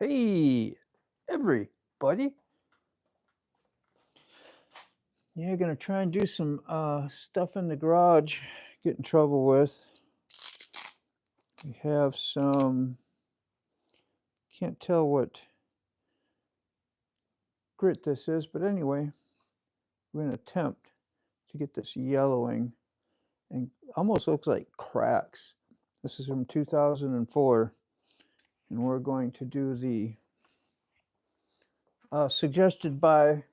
Hey, everybody. Yeah, gonna try and do some stuff in the garage, get in trouble with. We have some, can't tell what grit this is, but anyway, we're gonna attempt to get this yellowing and almost looks like cracks. This is from 2004, and we're going to do the suggested by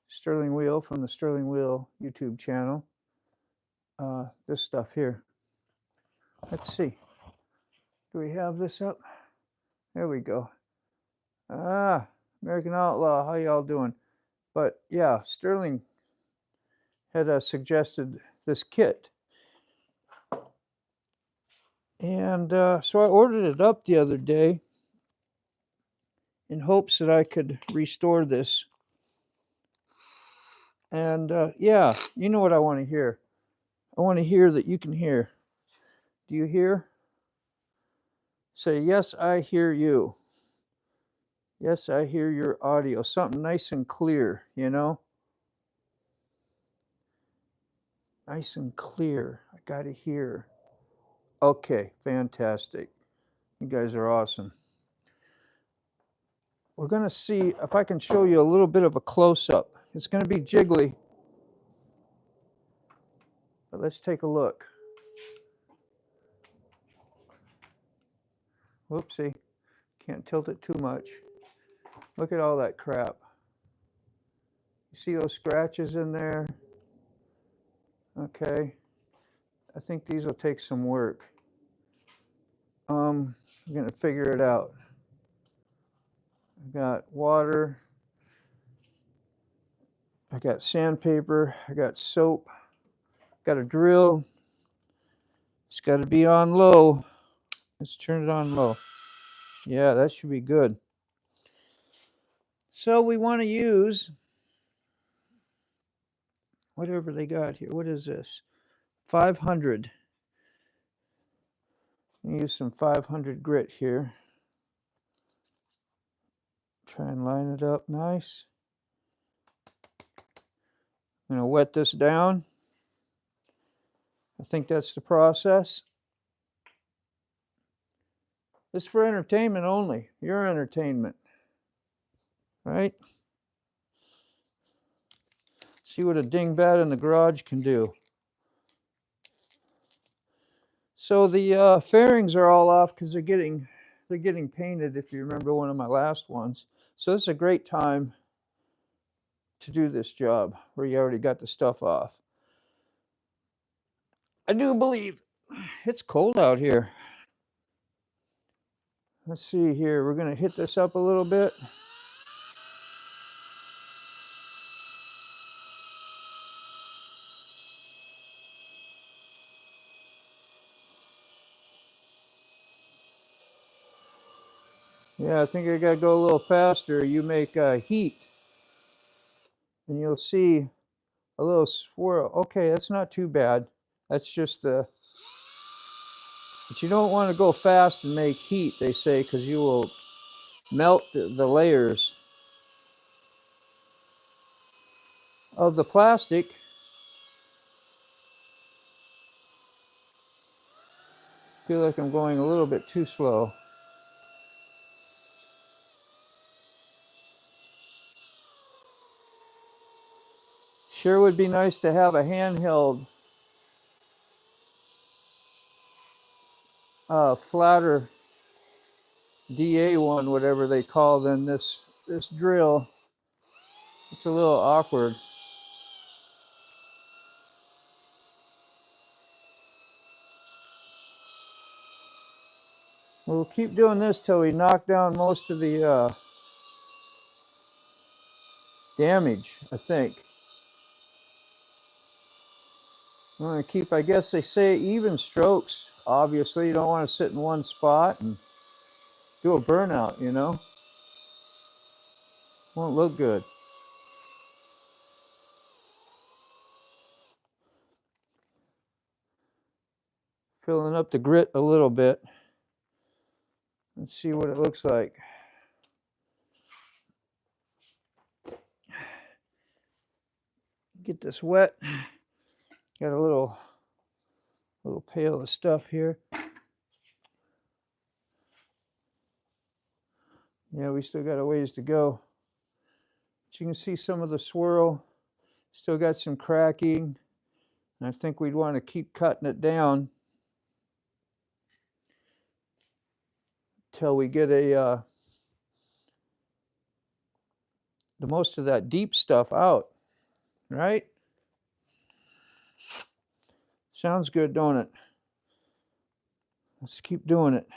Sterling Wheel from the Sterling Wheel YouTube channel. This stuff here. Let's see. Do we have this up? There we go. American Outlaw, how y'all doing? But yeah, Sterling had suggested this kit. And so I ordered it up the other day in hopes that I could restore this. And yeah, you know what I want to hear. I want to hear that you can hear. Do you hear? Say, yes, I hear you. Yes, I hear your audio. Something nice and clear, you know? Nice and clear. I got to hear. Okay, fantastic. You guys are awesome. We're going to see if I can show you a little bit of a close-up. It's going to be jiggly. But let's take a look. Whoopsie. Can't tilt it too much. Look at all that crap. You see those scratches in there? Okay. I think these will take some work. I'm going to figure it out. I got water. I got sandpaper. I got soap. Got a drill. It's got to be on low. Let's turn it on low. Yeah, that should be good. So we want to use whatever they got here. What is this? 500. Use some 500 grit here. Try and line it up nice. I'm going to wet this down. I think that's the process. This is for entertainment only. Your entertainment. Right? See what a dingbat in the garage can do. So the fairings are all off because they're getting painted, if you remember one of my last ones. So this is a great time to do this job where you already got the stuff off. I do believe it's cold out here. Let's see here. We're going to hit this up a little bit. Yeah, I think I got to go a little faster. You make heat, and you'll see a little swirl. Okay, that's not too bad. That's just the... But you don't want to go fast and make heat, they say, because you will melt the layers of the plastic. Feel like I'm going a little bit too slow. Sure would be nice to have a handheld flatter DA one, whatever they call them, this drill. It's a little awkward. We'll keep doing this till we knock down most of the damage, I think. I'm going to keep, I guess they say, even strokes. Obviously, you don't want to sit in one spot and do a burnout, you know? Won't look good. Filling up the grit a little bit. Let's see what it looks like. Get this wet. Got a little pail of stuff here. Yeah, we still got a ways to go. But you can see some of the swirl. Still got some cracking. And I think we'd want to keep cutting it down till we get the most of that deep stuff out, right? Sounds good, don't it? Let's keep doing it.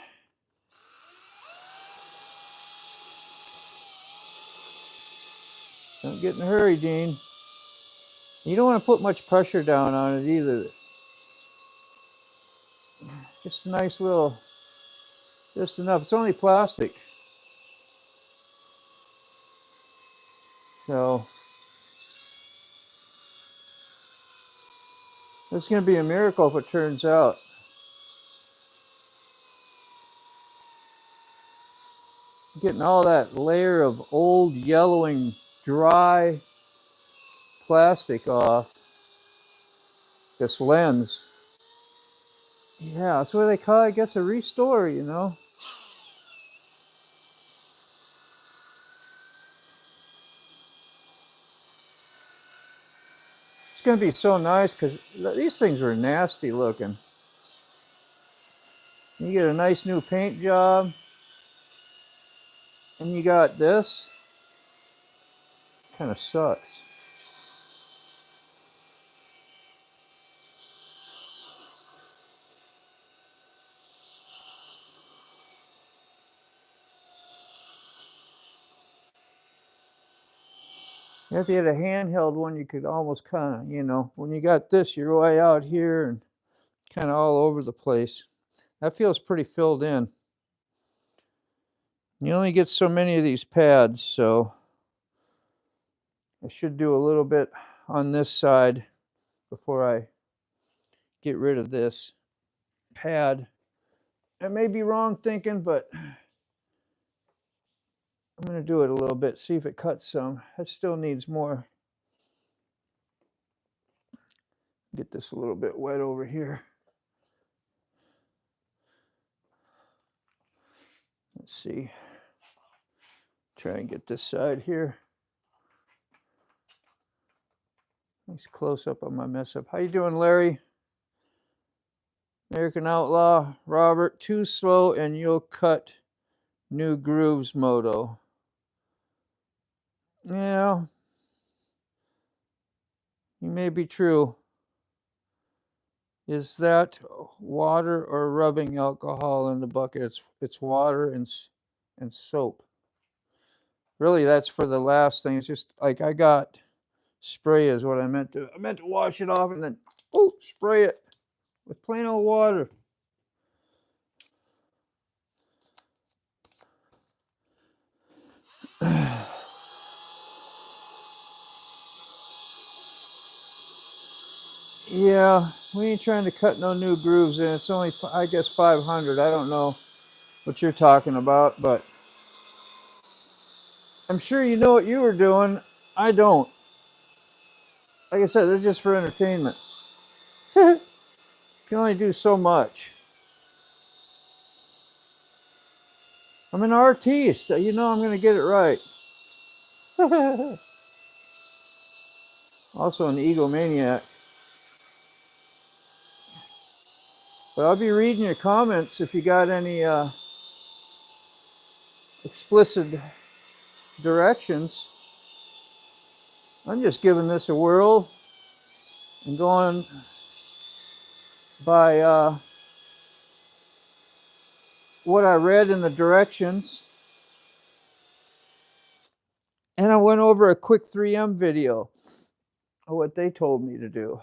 Don't get in a hurry, Dean. You don't want to put much pressure down on it either. Just a nice little, just enough. It's only plastic. So it's going to be a miracle if it turns out. Getting all that layer of old yellowing dry plastic off this lens. Yeah, that's what they call it, I guess, a restore, you know. It's going to be so nice because these things were nasty looking. You get a nice new paint job, and you got this. Kind of sucks. If you had a handheld one, you could almost kind of, you know, when you got this, you're way out here and kind of all over the place. That feels pretty filled in. You only get so many of these pads, so I should do a little bit on this side before I get rid of this pad. I may be wrong thinking, but I'm going to do it a little bit, see if it cuts some. It still needs more. Get this a little bit wet over here. Let's see. Try and get this side here. Nice close up on my mess up. How you doing, Larry? American Outlaw, Robert. Too slow and you'll cut new grooves, Moto. Yeah, you may be true. Is that water or rubbing alcohol in the bucket? It's water and soap. Really, that's for the last thing. It's just like I got spray is what I meant to. I meant to wash it off and then spray it with plain old water. Yeah, we ain't trying to cut no new grooves in. It's only, I guess, 500. I don't know what you're talking about, but I'm sure you know what you were doing. I don't. Like I said, this is just for entertainment. You can only do so much. I'm an artiste. You know I'm going to get it right. Also an egomaniac. But I'll be reading your comments if you got any explicit directions. I'm just giving this a whirl and going by what I read in the directions. And I went over a quick 3M video of what they told me to do.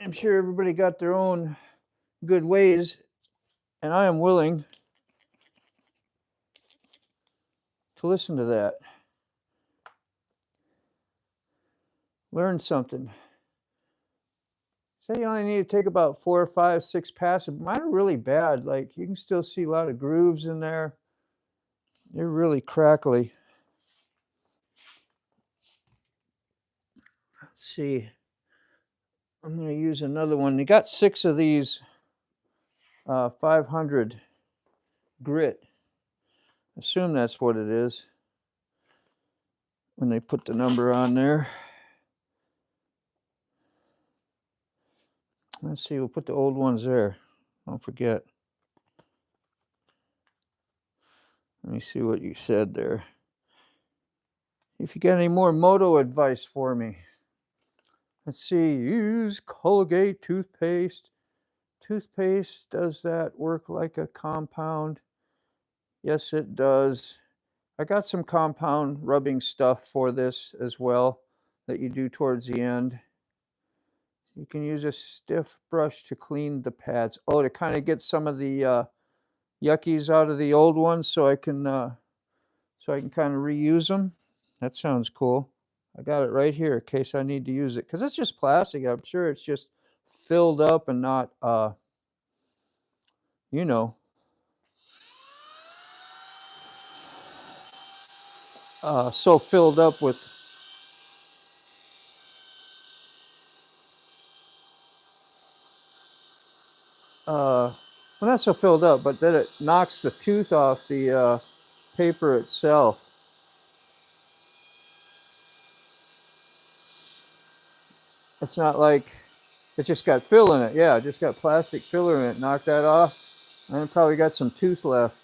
I'm sure everybody got their own good ways, and I am willing to listen to that. Learn something. Say you only need to take about 4 or 5, 6 passes. Mine are really bad. Like, you can still see a lot of grooves in there. They're really crackly. Let's see. I'm going to use another one. They got 6 of these 500 grit. Assume that's what it is when they put the number on there. Let's see, we'll put the old ones there. Don't forget. Let me see what you said there. If you got any more moto advice for me. Let's see, use Colgate toothpaste. Toothpaste, does that work like a compound? Yes, it does. I got some compound rubbing stuff for this as well that you do towards the end. You can use a stiff brush to clean the pads. Oh, to kind of get some of the yuckies out of the old ones, so I can kind of reuse them. That sounds cool. I got it right here in case I need to use it, because it's just plastic. I'm sure it's just filled up and not, you know, so filled up with well, not so filled up, but then it knocks the tooth off the paper itself. It's not like it just got fill in it. Yeah, it just got plastic filler in it. Knock that off, and it probably got some tooth left.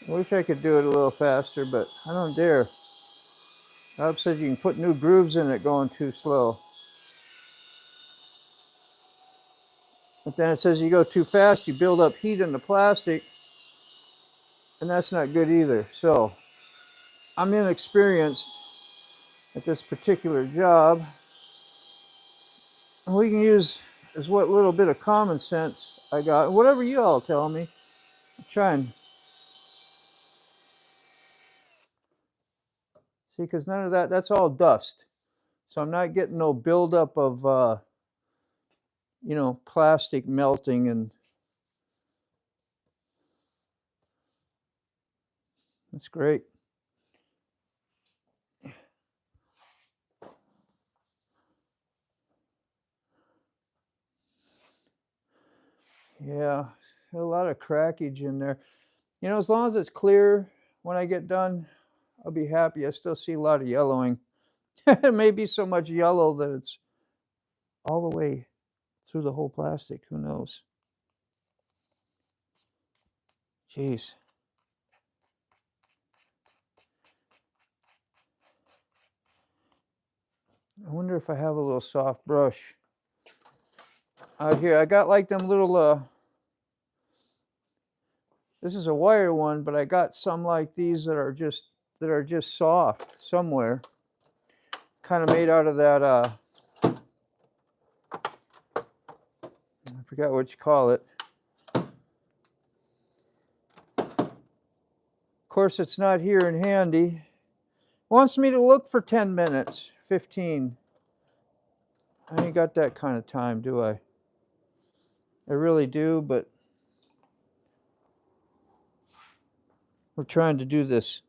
I wish I could do it a little faster, but I don't dare. Rob says you can put new grooves in it going too slow. But then it says you go too fast, you build up heat in the plastic, and that's not good either. So I'm inexperienced at this particular job. And we can use is what little bit of common sense I got. Whatever you all tell me, I'm trying. See, because none of that's all dust. So I'm not getting no buildup of, you know, plastic melting, and that's great. Yeah, a lot of crackage in there. You know, as long as it's clear when I get done, I'll be happy. I still see a lot of yellowing. It may be so much yellow that it's all the way through the whole plastic. Who knows? Jeez. I wonder if I have a little soft brush out here. I got like them little, this is a wire one, but I got some like these that are just soft somewhere. Kind of made out of that, I forgot what you call it. Of course, it's not here and handy. It wants me to look for 10 minutes, 15. I ain't got that kind of time, do I? I really do, but we're trying to do this.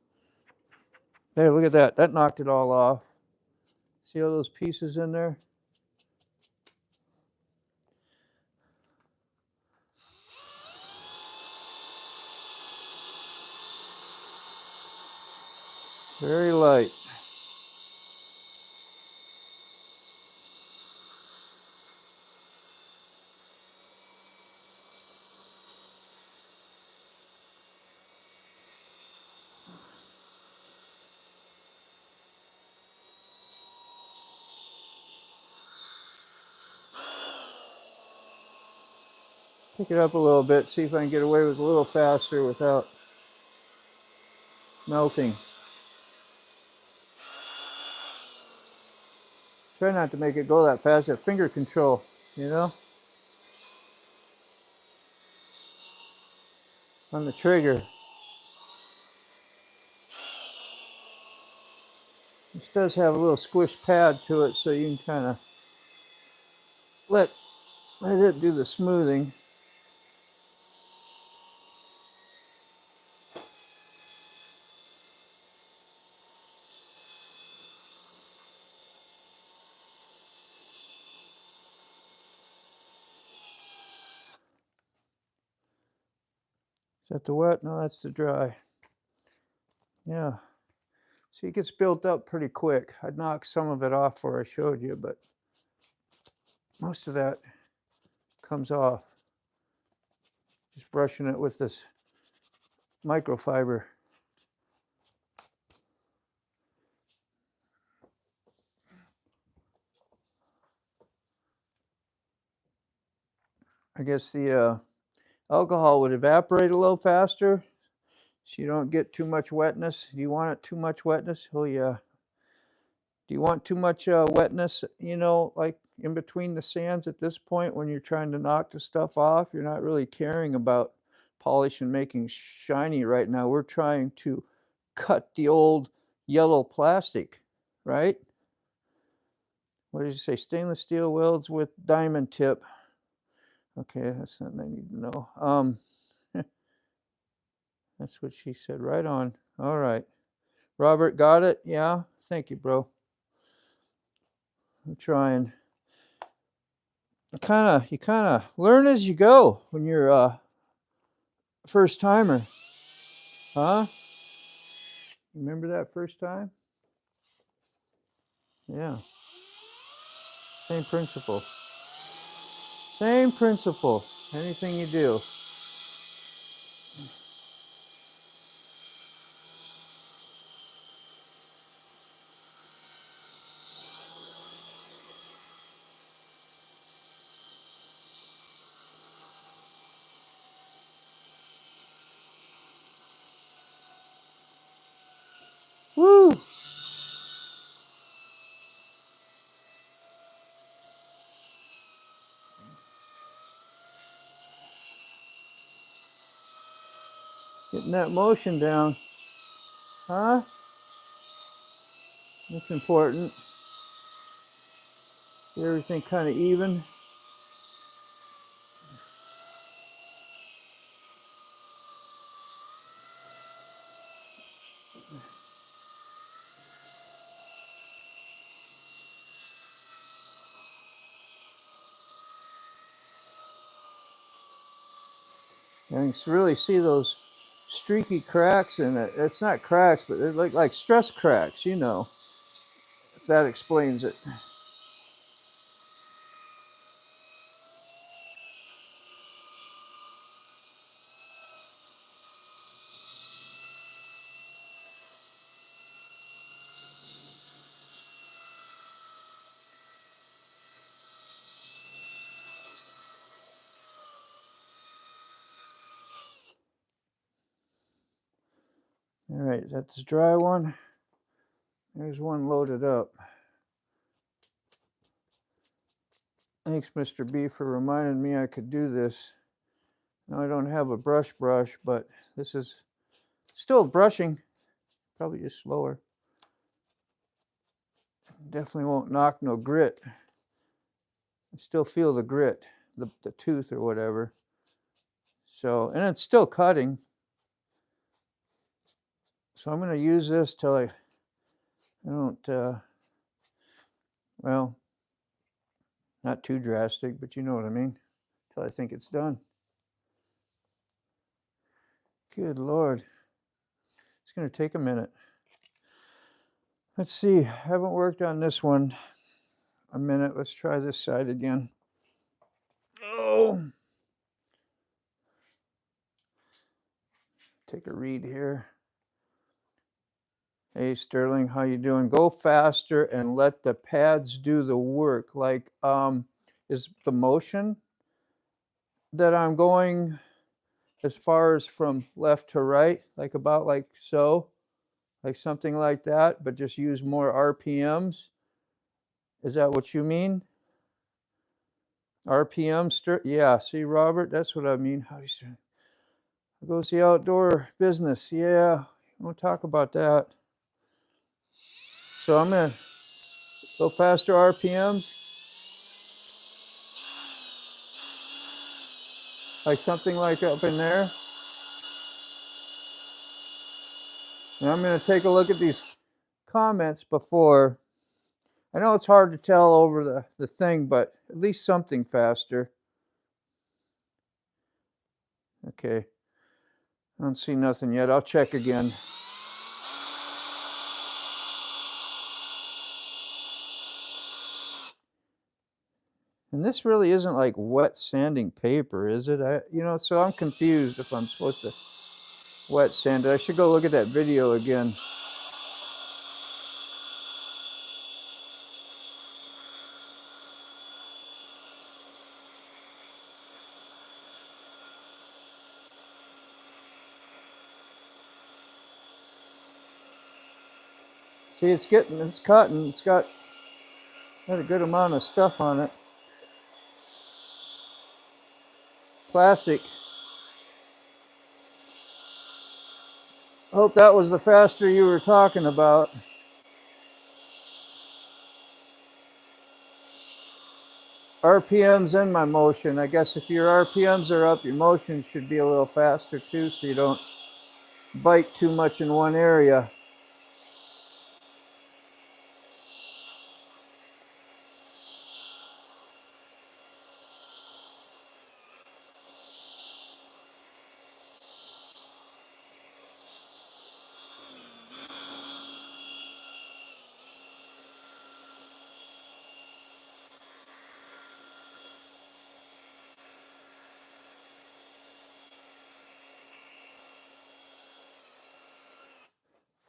There, look at that. That knocked it all off. See all those pieces in there? Very light. Pick it up a little bit, see if I can get away with a little faster without melting. Try not to make it go that fast. That finger control, you know? on the trigger. This does have a little squish pad to it, so you can kind of let it do the smoothing. Is that the wet? No, that's the dry. Yeah. See, it gets built up pretty quick. I'd knock some of it off before I showed you, but most of that comes off. Just brushing it with this microfiber. I guess the alcohol would evaporate a little faster, so you don't get too much wetness. Do you want it too much wetness? Oh yeah. Do you want too much wetness, you know, like in between the sands at this point when you're trying to knock the stuff off? You're not really caring about polish and making shiny right now. We're trying to cut the old yellow plastic, right? What did you say? Stainless steel welds with diamond tip. Okay, that's something I need to know. That's what she said. Right on. All right. Robert, got it? Yeah? Thank you, bro. I'm trying. You kind of learn as you go when you're a first timer. Huh? Remember that first time? Yeah. Same principle. Same principle. Anything you do. Woo! Getting that motion down. Huh? That's important. Get everything kind of even. You can really see those streaky cracks in it. It's not cracks, but they look like stress cracks, you know. If that explains it. All right, that's the dry one. There's one loaded up. Thanks, Mr. B, for reminding me I could do this. Now I don't have a brush, but this is still brushing. Probably just slower. Definitely won't knock no grit. I still feel the grit, the tooth or whatever. So, and it's still cutting. So I'm going to use this till I don't, well, not too drastic, but you know what I mean, till I think it's done. Good Lord. It's going to take a minute. Let's see. I haven't worked on this one a minute. Let's try this side again. Oh. Take a read here. Hey, Sterling, how you doing? Go faster and let the pads do the work. Like, is the motion that I'm going as far as from left to right, like about like so, like something like that, but just use more RPMs? Is that what you mean? RPM, yeah, see, Robert, that's what I mean. How do you There goes the outdoor business. Yeah, we'll talk about that. So I'm going to go faster RPMs. Like something like up in there. And I'm going to take a look at these comments before. I know it's hard to tell over the thing, but at least something faster. Okay. I don't see nothing yet. I'll check again. And this really isn't like wet sanding paper, is it? So I'm confused if I'm supposed to wet sand it. I should go look at that video again. See, it's cotton. It's got a good amount of stuff on it. Plastic. I hope that was the faster you were talking about. RPMs and my motion. I guess if your RPMs are up, your motion should be a little faster too, so you don't bite too much in one area.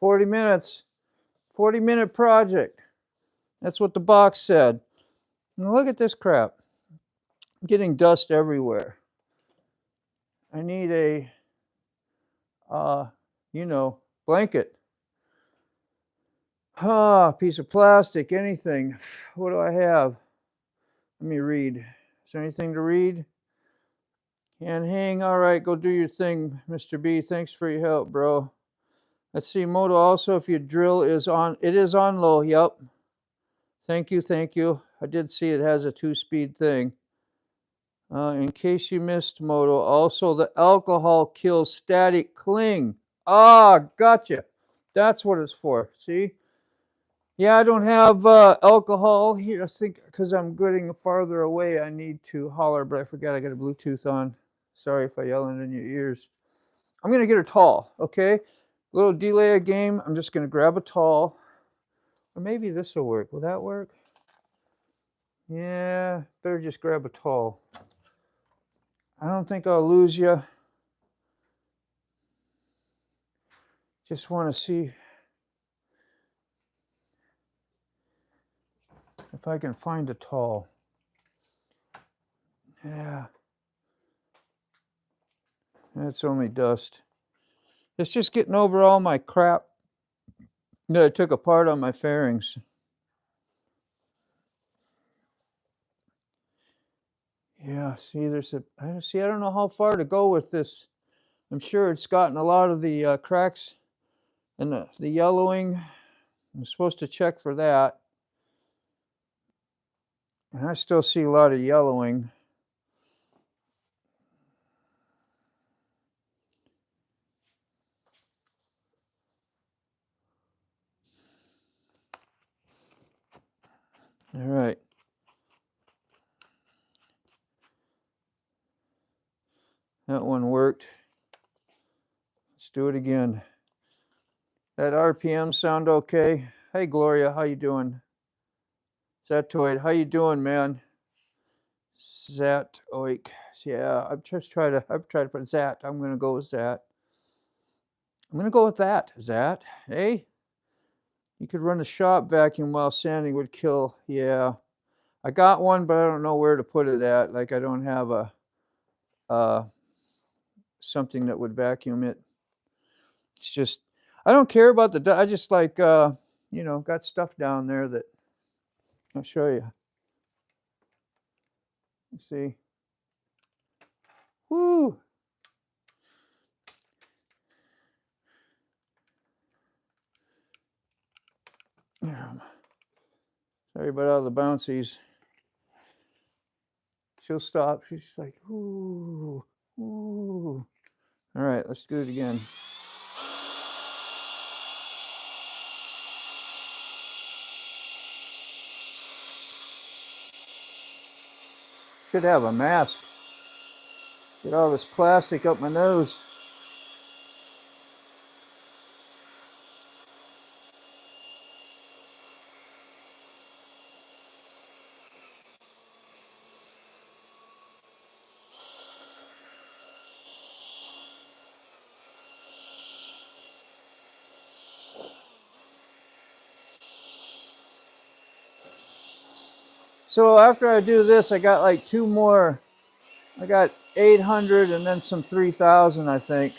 "40 minutes, 40-minute project." That's what the box said. Now look at this crap. I'm getting dust everywhere. I need a, blanket. Piece of plastic, anything. What do I have? Let me read. Is there anything to read? Can't hang. All right, go do your thing, Mr. B. Thanks for your help, bro. Let's see, moto also, if your drill is on, it is on low, yep. Thank you, thank you. I did see it has a 2-speed thing. In case you missed, moto, also the alcohol kills static cling. Gotcha. That's what it's for, see? Yeah, I don't have alcohol here. I think because I'm getting farther away, I need to holler, but I forgot I got a Bluetooth on. Sorry if I yell it in your ears. I'm going to get her tall, okay? A little delay a game. I'm just going to grab a tall. Or maybe this will work. Will that work? Yeah, better just grab a tall. I don't think I'll lose you. Just want to see if I can find a tall. Yeah. That's only dust. It's just getting over all my crap that I took apart on my fairings. Yeah, see, I don't know how far to go with this. I'm sure it's gotten a lot of the cracks and the yellowing. I'm supposed to check for that. And I still see a lot of yellowing. All right. That one worked. Let's do it again. That RPM sound okay? Hey, Gloria, how you doing? Zatoid, how you doing, man? Zatoik. Yeah, I've tried to put Zat. I'm going to go with Zat. I'm going to go with that, Zat. Hey? You could run a shop vacuum while sanding would kill. Yeah. I got one, but I don't know where to put it at. Like, I don't have something that would vacuum it. It's just, I don't care about the, I just like, got stuff down there that I'll show you. You see? Woo! Sorry about all the bouncies. She'll stop. She's just like, ooh, ooh. All right, let's do it again. Should have a mask. Get all this plastic up my nose. So after I do this, I got like 2 more. I got 800 and then some 3,000, I think.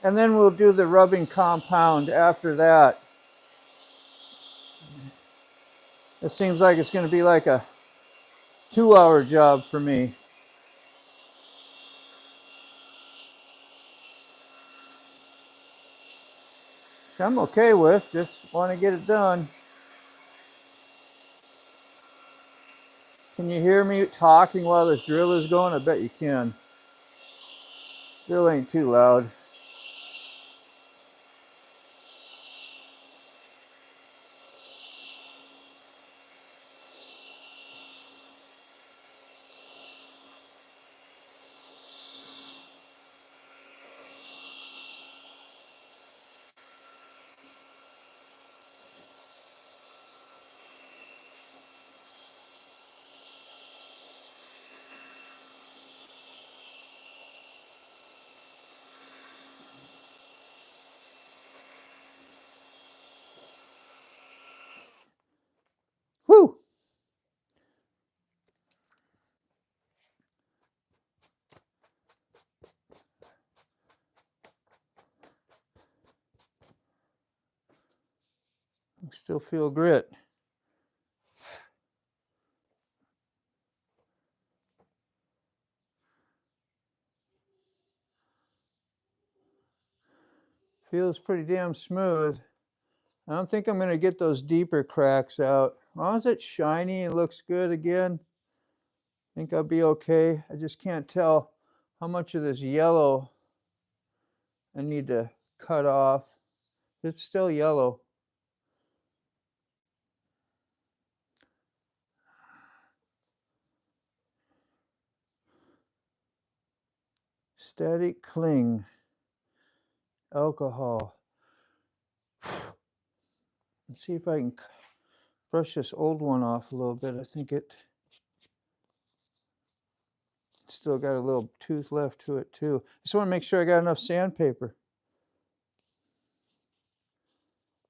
And then we'll do the rubbing compound after that. It seems like it's going to be like a 2-hour job for me. I'm okay with, just want to get it done. Can you hear me talking while this drill is going? I bet you can. Still ain't too loud. Whew! I still feel grit. Feels pretty damn smooth. I don't think I'm going to get those deeper cracks out. As long as it's shiny and looks good again, I think I'll be okay. I just can't tell how much of this yellow I need to cut off. It's still yellow. Static cling. Alcohol. Let's see if I can brush this old one off a little bit. I think it's still got a little tooth left to it too. Just want to make sure I got enough sandpaper.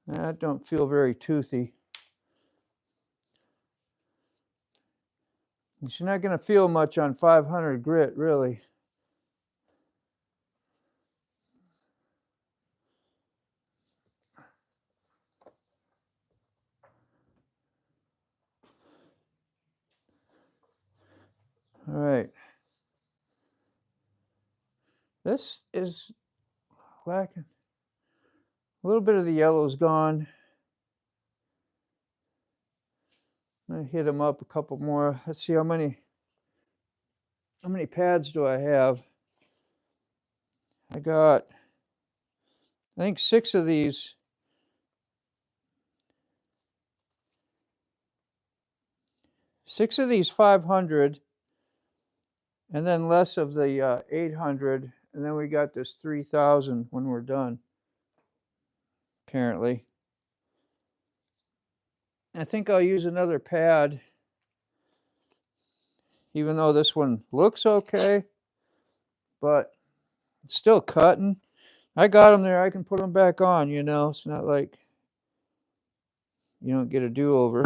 That don't feel very toothy. You're not going to feel much on 500 grit, really. All right. This is lacking. A little bit of the yellow's gone. I'm going to hit them up a couple more. Let's see how many pads do I have? I got, I think 6 of these. 6 of these 500, and then less of the 800, and then we got this 3,000 when we're done, apparently. I think I'll use another pad, even though this one looks okay, but it's still cutting. I got them there. I can put them back on, you know. It's not like you don't get a do-over.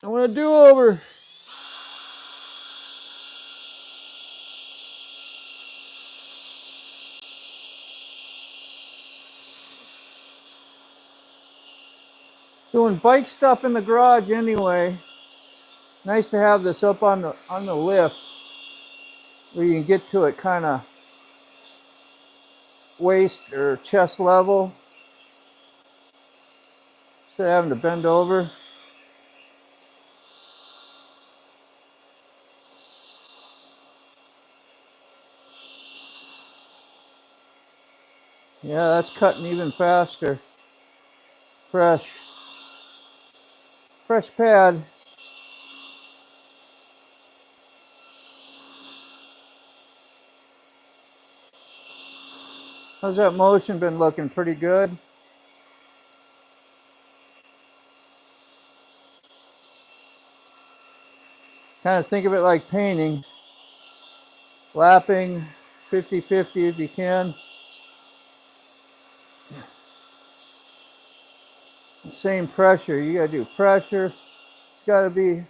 I want a do-over. Doing bike stuff in the garage anyway. Nice to have this up on the lift where you can get to it kind of waist or chest level instead of having to bend over. Yeah, that's cutting even faster. Fresh pad. How's that motion been looking? Pretty good? Kind of think of it like painting. Lapping 50-50 if you can. Same pressure. You got to do pressure. It's got to be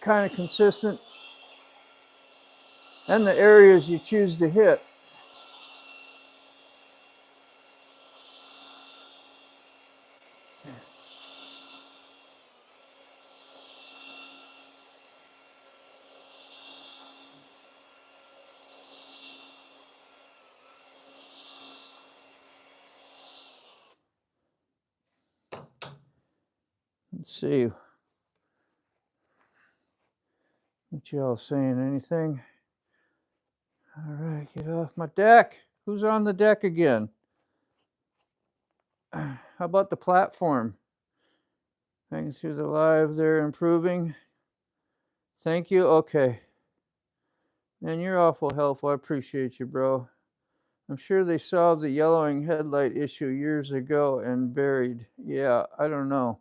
kind of consistent. And the areas you choose to hit. Let's see. What y'all saying? Anything? All right, get off my deck. Who's on the deck again? How about the platform? Hanging through the live, they're improving. Thank you. Okay. Man, you're awful helpful. I appreciate you, bro. I'm sure they solved the yellowing headlight issue years ago and buried. Yeah, I don't know.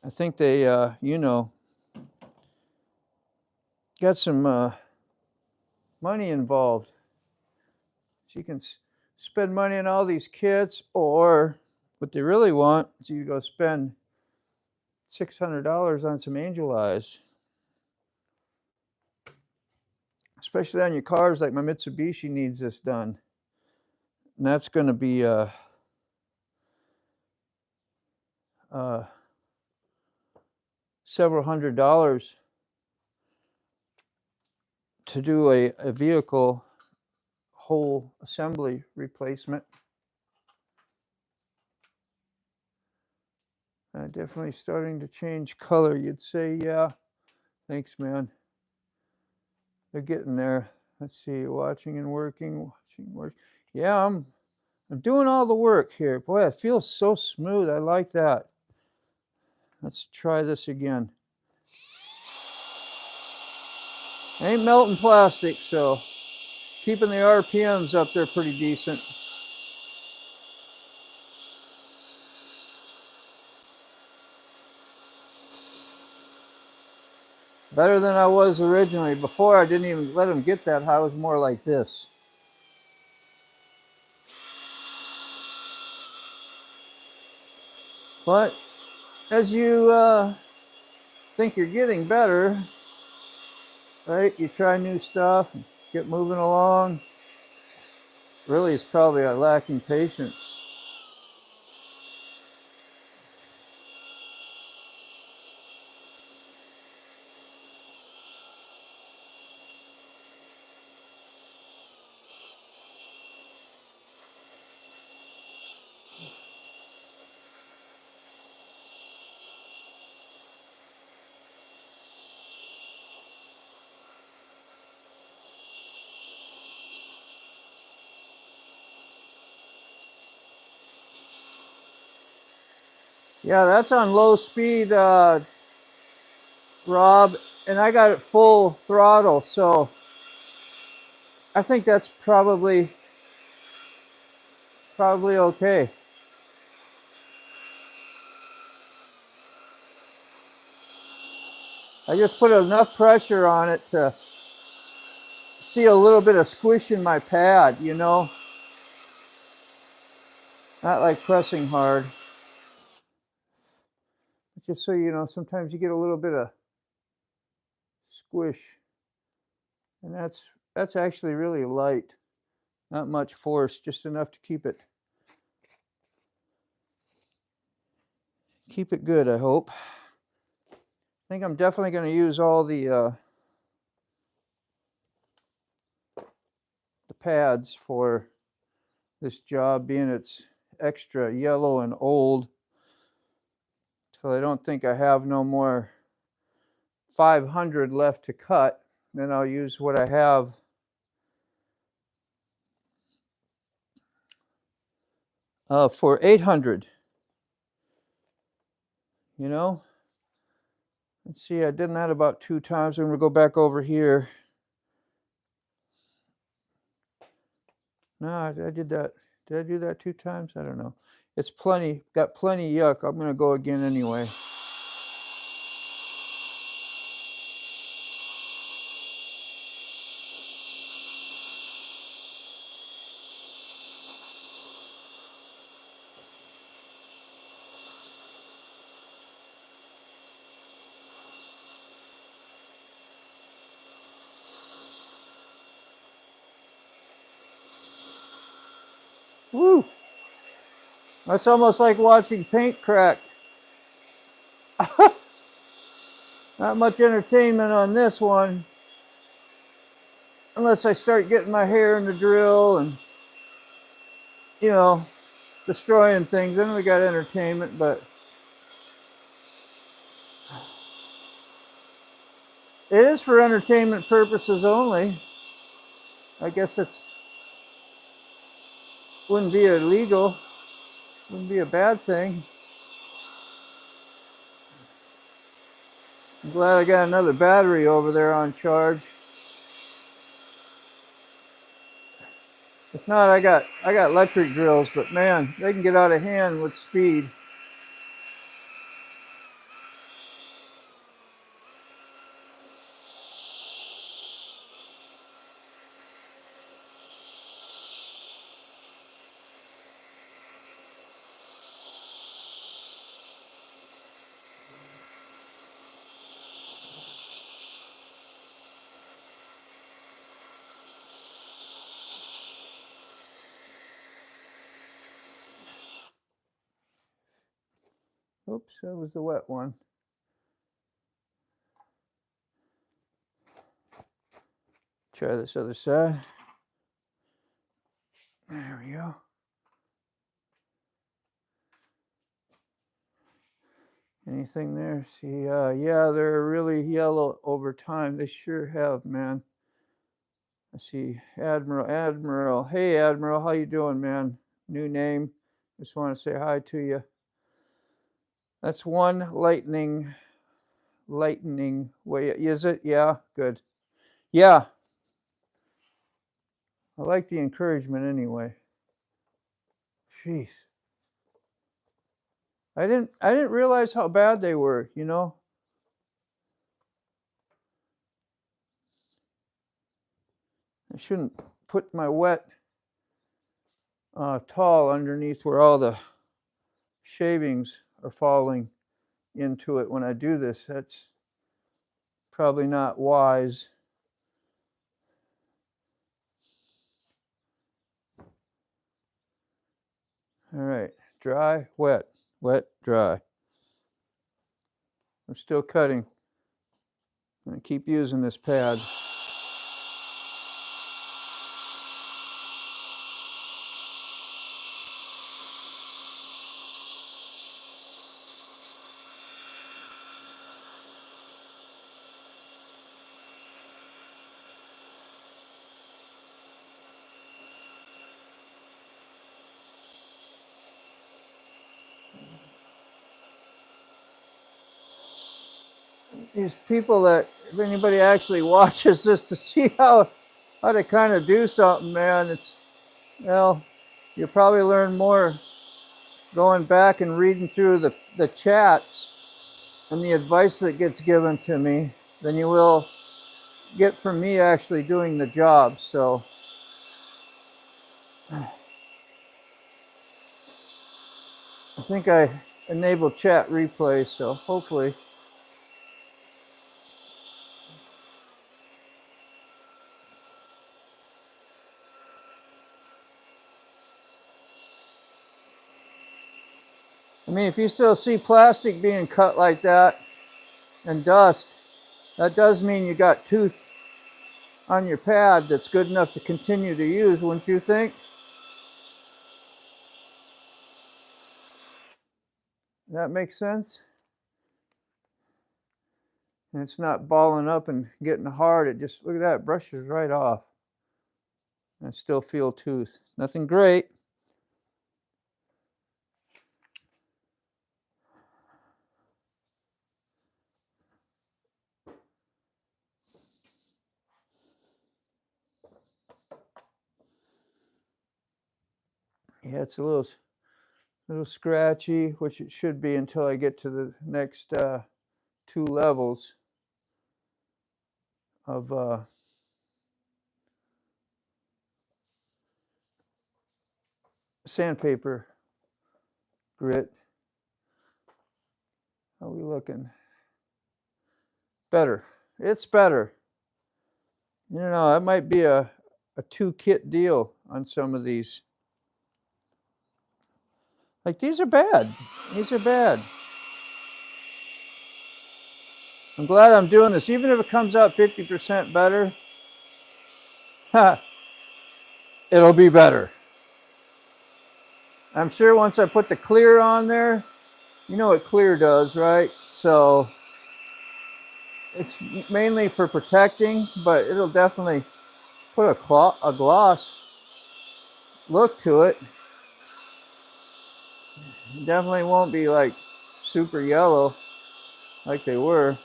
I think they, got some money involved. So you can spend money on all these kits, or what they really want is you go spend $600 on some angel eyes. Especially on your cars, like my Mitsubishi needs this done. And that's going to be several $100s to do a vehicle whole assembly replacement. Definitely starting to change color. You'd say, yeah. Thanks, man. They're getting there. Let's see, watching and working, Yeah, I'm doing all the work here. Boy, it feels so smooth. I like that. Let's try this again. Ain't melting plastic, so keeping the RPMs up there pretty decent. Better than I was originally. Before, I didn't even let them get that high. I was more like this. But as you think you're getting better, right? You try new stuff, get moving along. Really, it's probably lacking patience. Yeah, that's on low speed, Rob, and I got it full throttle, so I think that's probably okay. I just put enough pressure on it to see a little bit of squish in my pad, you know? Not like pressing hard. Just so you know, sometimes you get a little bit of squish. And that's actually really light. Not much force, just enough to keep it good, I hope. I think I'm definitely going to use all the pads for this job, being it's extra yellow and old. So I don't think I have no more 500 left to cut. Then I'll use what I have for 800. You know, let's see, I did that about 2 times. I'm going to go back over here. No, I did that. Did I do that 2 times? I don't know. It's plenty, got plenty yuck. I'm going to go again anyway. Woo! That's almost like watching paint crack. Not much entertainment on this one. Unless I start getting my hair in the drill and, you know, destroying things. Then we got entertainment, but it is for entertainment purposes only. I guess wouldn't be illegal. Wouldn't be a bad thing. I'm glad I got another battery over there on charge. If not, I got electric drills, but man, they can get out of hand with speed. Oops, that was the wet one. Try this other side. There we go. Anything there? See, yeah, they're really yellow over time. They sure have, man. I see Admiral. Hey, Admiral, how you doing, man? New name. Just want to say hi to you. That's one lightning way. Is it? Yeah, good. Yeah. I like the encouragement anyway. Jeez. I didn't realize how bad they were, you know. I shouldn't put my wet towel underneath where all the shavings are falling into it when I do this. That's probably not wise. All right, dry, wet, wet, dry. I'm still cutting. I'm going to keep using this pad. These people that, if anybody actually watches this to see how to kind of do something, man, it's, well, you'll probably learn more going back and reading through the chats and the advice that gets given to me than you will get from me actually doing the job. So I think I enabled chat replay, so hopefully. I mean, if you still see plastic being cut like that and dust, that does mean you got tooth on your pad that's good enough to continue to use, wouldn't you think? That makes sense? And it's not balling up and getting hard. It just, look at that, brushes right off. And I still feel tooth. Nothing great. Yeah, it's a little scratchy, which it should be until I get to the next 2 levels of sandpaper grit. How are we looking? Better. It's better. You know, that might be a 2-kit deal on some of these. Like, these are bad. These are bad. I'm glad I'm doing this. Even if it comes out 50% better, it'll be better. I'm sure once I put the clear on there, you know what clear does, right? So it's mainly for protecting, but it'll definitely put a gloss look to it. It definitely won't be like super yellow like they were.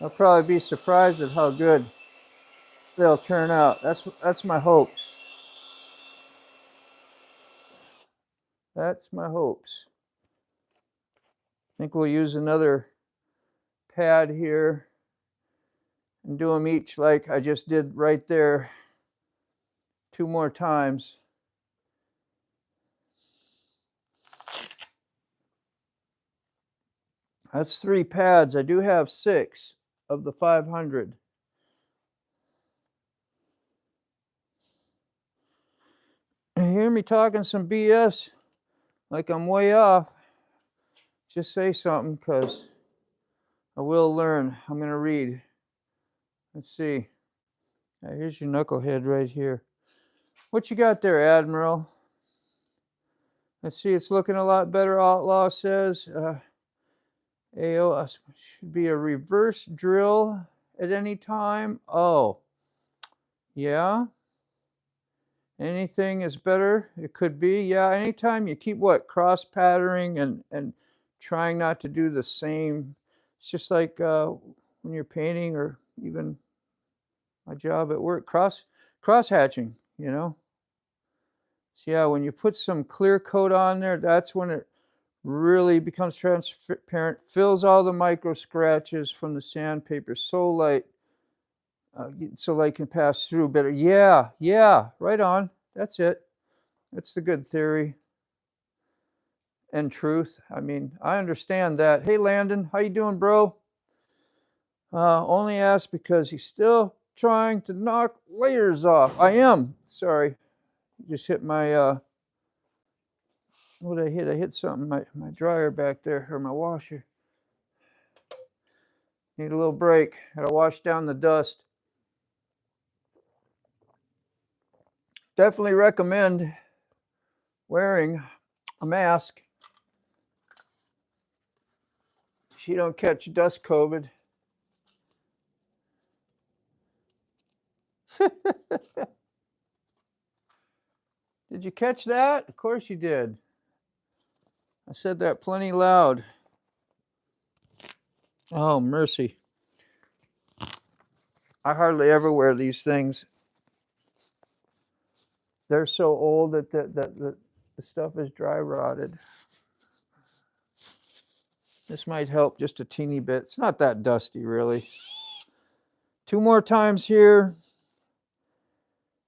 I'll probably be surprised at how good they'll turn out. That's my hopes. That's my hopes. I think we'll use another pad here and do them each like I just did right there 2 more times. That's 3 pads. I do have 6 of the 500. You hear me talking some BS like I'm way off? Just say something, because I will learn. I'm going to read. Let's see. Here's your knucklehead right here. What you got there, Admiral? Let's see. It's looking a lot better, Outlaw says. AO should be a reverse drill at any time. Oh, yeah. Anything is better. It could be. Yeah, anytime you keep cross patterning and trying not to do the same. It's just like when you're painting, or even my job at work, cross hatching, you know. So yeah, when you put some clear coat on there, that's when it really becomes transparent, fills all the micro scratches from the sandpaper so light can pass through better. Yeah, right on. That's it. That's the good theory and truth. I mean, I understand that. Hey, Landon, how you doing, bro? Only asked because he's still trying to knock layers off. I am. Sorry. Just hit my, what did I hit? I hit something, my dryer back there, or my washer. Need a little break. Gotta wash down the dust. Definitely recommend wearing a mask so you don't catch dust COVID. Did you catch that? Of course you did. I said that plenty loud. Oh, mercy. I hardly ever wear these things. They're so old that the stuff is dry rotted. This might help just a teeny bit. It's not that dusty, really. 2 more times here.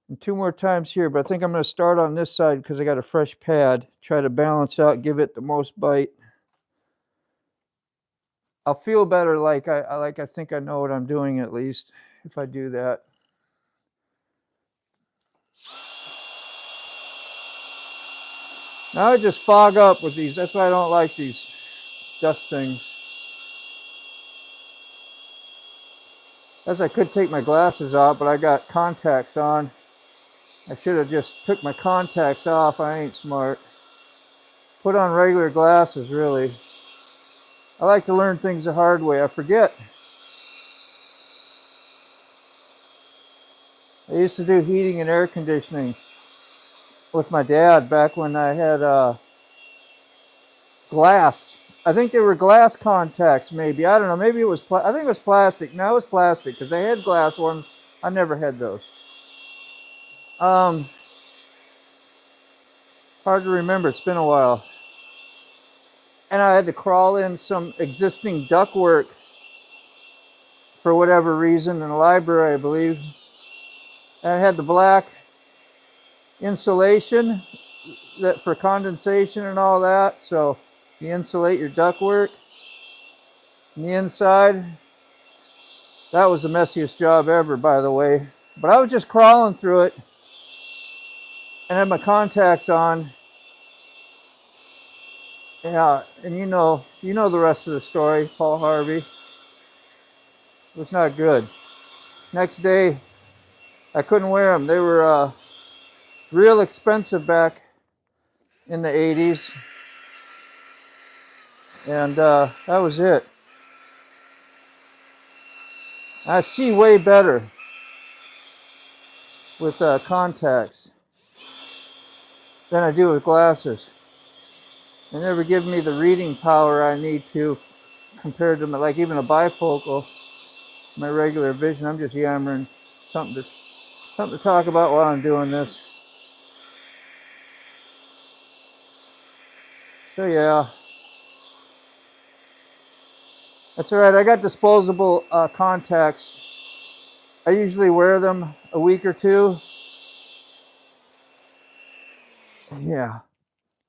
And 2 more times here, but I think I'm going to start on this side because I got a fresh pad. Try to balance out, give it the most bite. I'll feel better, like I think I know what I'm doing, at least if I do that. Now I just fog up with these. That's why I don't like these dust things. As I could take my glasses off, but I got contacts on. I should have just took my contacts off. I ain't smart. Put on regular glasses, really. I like to learn things the hard way. I forget. I used to do heating and air conditioning with my dad back when I had glass. I think they were glass contacts, maybe. I don't know. Maybe it was, I think it was plastic. No, it was plastic because they had glass ones. I never had those. Hard to remember. It's been a while. And I had to crawl in some existing ductwork for whatever reason in the library, I believe. And I had the black insulation that for condensation and all that. So you insulate your ductwork on the inside. That was the messiest job ever, by the way. But I was just crawling through it and had my contacts on. Yeah, and you know the rest of the story, Paul Harvey. It was not good. Next day, I couldn't wear them. They were real expensive back in the 80s. And that was it. I see way better with contacts than I do with glasses. They never give me the reading power I need to compared to like even a bifocal, my regular vision. I'm just yammering something to talk about while I'm doing this. So yeah, that's all right. I got disposable contacts. I usually wear them a week or two. Yeah,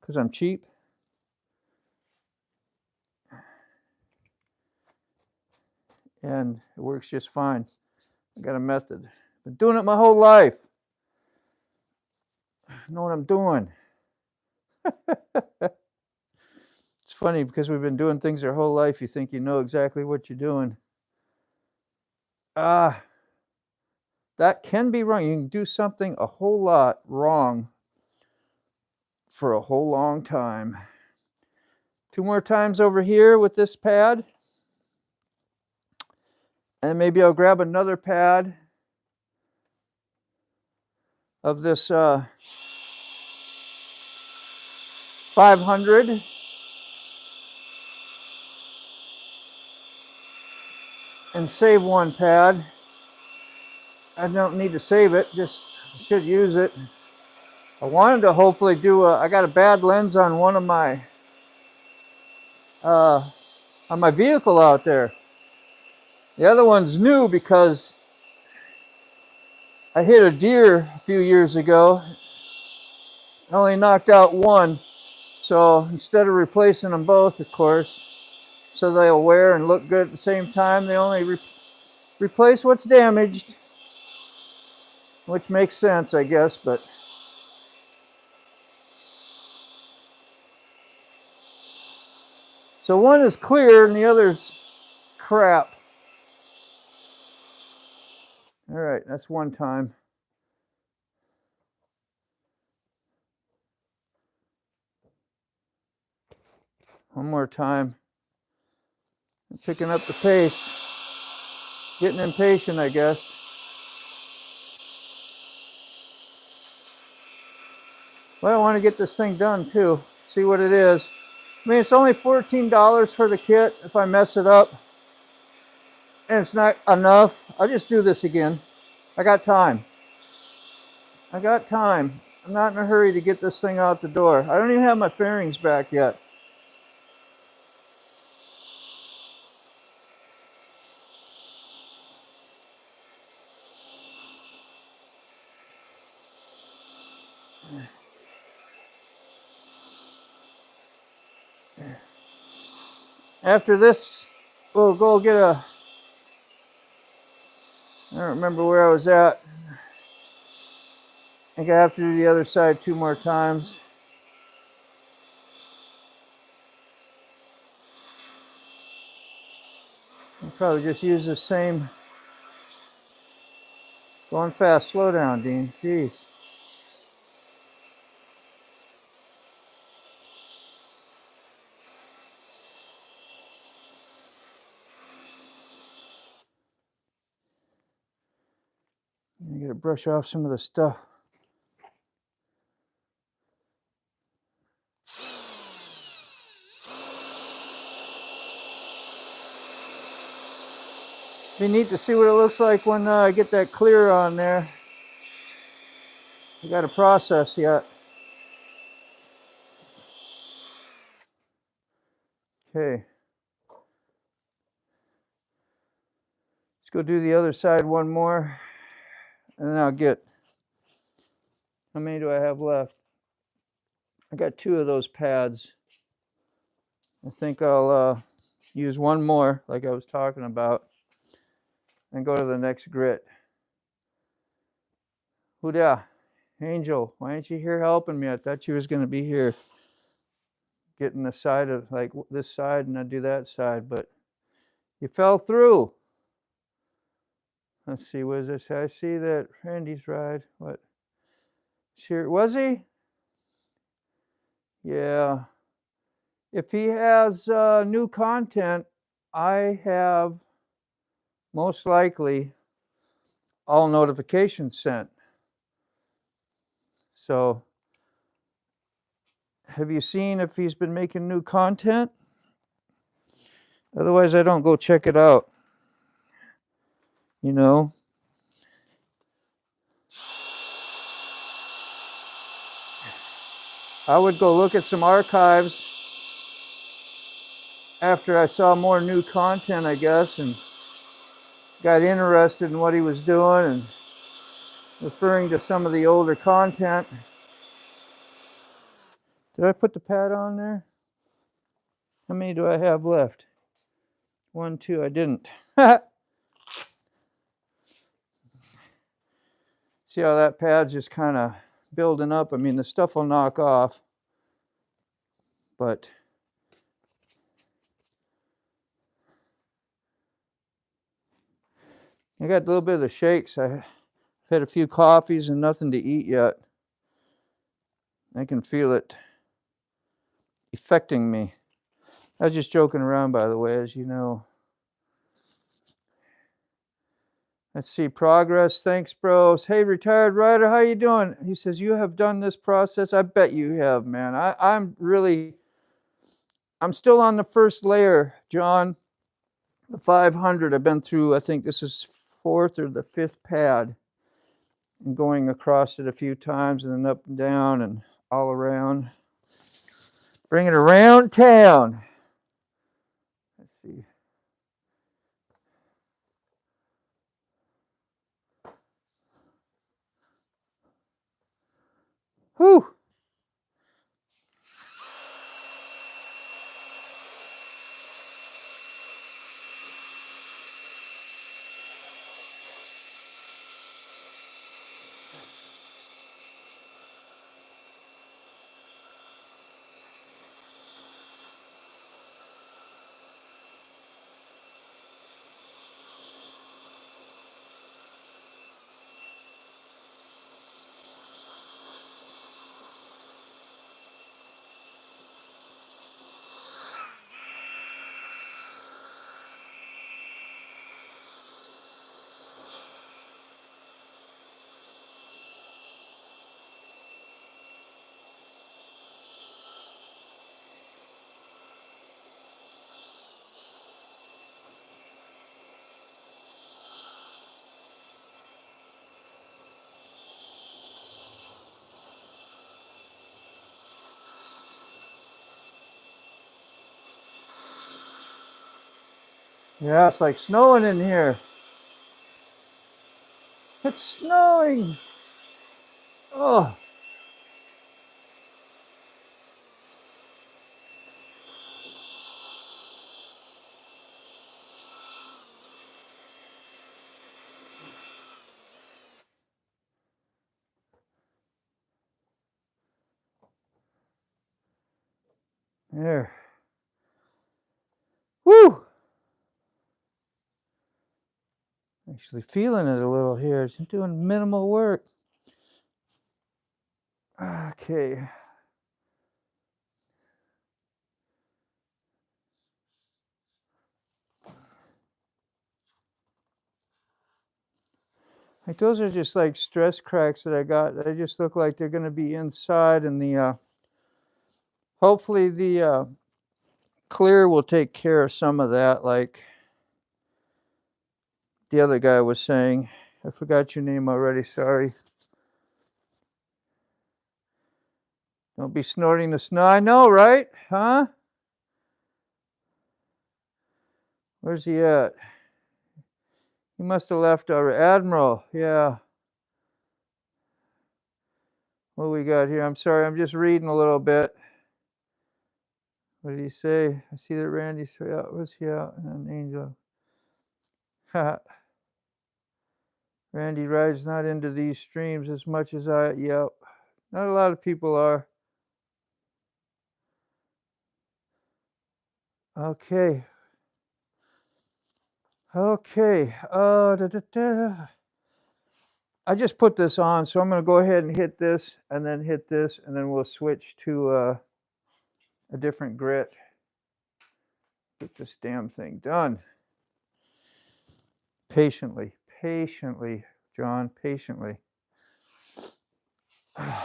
because I'm cheap. And it works just fine. I got a method. Been doing it my whole life. I know what I'm doing. It's funny because we've been doing things our whole life. You think you know exactly what you're doing. That can be wrong. You can do something a whole lot wrong for a whole long time. 2 more times over here with this pad. And maybe I'll grab another pad of this 500. And save one pad. I don't need to save it, just should use it. I wanted to hopefully do I got a bad lens on one of my on my vehicle out there. The other one's new because I hit a deer a few years ago. I only knocked out one, so instead of replacing them both, of course, so they'll wear and look good at the same time, they only replace what's damaged, which makes sense, I guess, but so one is clear and the other's crap. All right, that's one time. One more time. I'm picking up the pace. Getting impatient, I guess. Well, I want to get this thing done too. See what it is. I mean, it's only $14 for the kit if I mess it up. And it's not enough. I'll just do this again. I got time. I got time. I'm not in a hurry to get this thing out the door. I don't even have my fairings back yet. After this, we'll go get a, I don't remember where I was at. I think I have to do the other side 2 more times. I'll probably just use the same. Going fast, slow down, Dean. Jeez. I gotta brush off some of the stuff. Be neat to see what it looks like when I get that clear on there. I got to process yet. Okay. Let's go do the other side one more, and then I'll get, how many do I have left? I got 2 of those pads. I think I'll use one more, like I was talking about, and go to the next grit. Huda, Angel, why aren't you here helping me? I thought you was going to be here getting the side of, like, this side, and I do that side, but you fell through. Let's see, what is this? I see that Randy's ride. What? Sure, was he? Yeah. If he has new content, I have most likely all notifications sent. So, have you seen if he's been making new content? Otherwise, I don't go check it out. You know? I would go look at some archives after I saw more new content, I guess, and got interested in what he was doing and referring to some of the older content. Did I put the pad on there? How many do I have left? 1, 2, I didn't. See how that pad's just kind of building up? I mean, the stuff will knock off, but I got a little bit of the shakes. I've had a few coffees and nothing to eat yet. I can feel it affecting me. I was just joking around, by the way, as you know. Let's see, progress. Thanks, bros. Hey, retired rider, how you doing? He says, you have done this process. I bet you have, man. I'm still on the first layer, John. The 500, I've been through, I think this is 4th or the 5th pad. And going across it a few times and then up and down and all around. Bring it around town. Let's see. Whew. Yeah, it's like snowing in here. It's snowing. Oh. There. Woo! Actually feeling it a little here. It's doing minimal work. Okay. Like those are just like stress cracks that I got. They just look like they're going to be inside, and the hopefully the clear will take care of some of that, like the other guy was saying. I forgot your name already, sorry. Don't be snorting the snow. I know, right? Huh? Where's he at? He must have left our Admiral. Yeah. What we got here? I'm sorry, I'm just reading a little bit. What did he say? I see that Randy's out. Where's he out? An Angel. Randy rides not into these streams as much as I. Yep. Not a lot of people are. Okay. Okay. I just put this on, so I'm going to go ahead and hit this, and then hit this, and then we'll switch to a different grit. Get this damn thing done. Patiently, patiently, John, patiently. I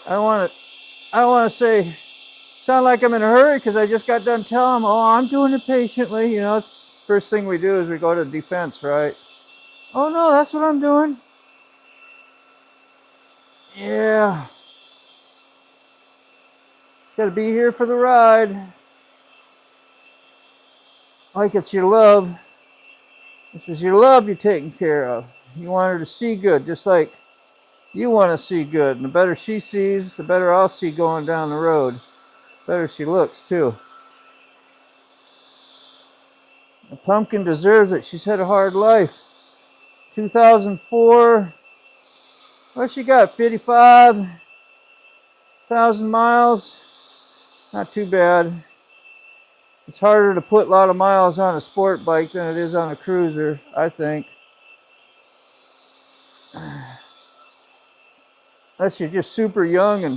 don't want to say, sound like I'm in a hurry because I just got done telling them, oh, I'm doing it patiently. You know, it's first thing we do is we go to defense, right? Oh, no, that's what I'm doing. Yeah. Got to be here for the ride. Like it's your love. This is your love you're taking care of. You want her to see good, just like you want to see good. And the better she sees, the better I'll see going down the road. The better she looks, too. The pumpkin deserves it. She's had a hard life. 2004. What she got? 55,000 miles. Not too bad. It's harder to put a lot of miles on a sport bike than it is on a cruiser, I think. Unless you're just super young and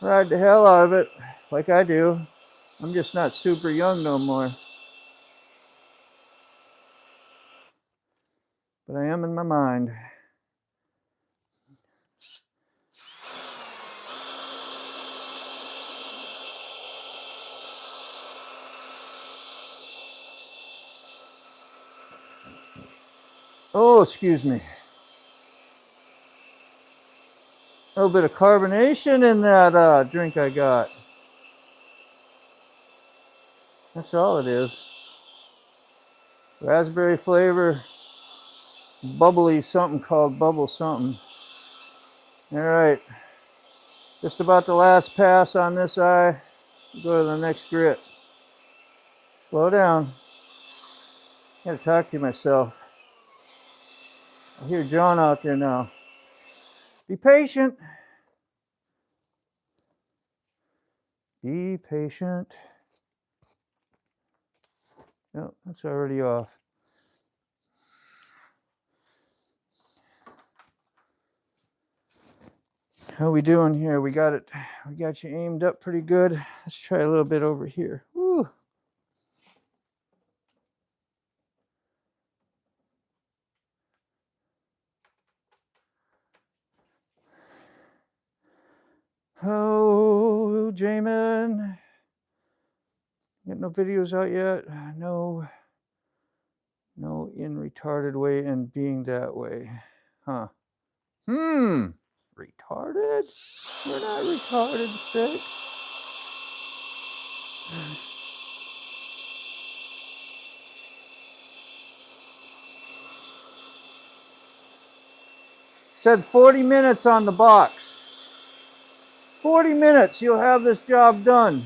ride the hell out of it, like I do. I'm just not super young no more. But I am in my mind. Oh, excuse me. A little bit of carbonation in that drink I got. That's all it is. Raspberry flavor, bubbly something called bubble something. All right. Just about the last pass on this eye. Go to the next grit. Slow down. Gotta talk to myself. I hear John out there now. Be patient. Be patient. No, that's already off. How we doing here? We got it. We got you aimed up pretty good. Let's try a little bit over here. Woo. Oh, Jamin. Got no videos out yet? No. No in retarded way and being that way. Huh. Retarded? We're not retarded, sick. Said 40 minutes on the box. 40 minutes, you'll have this job done.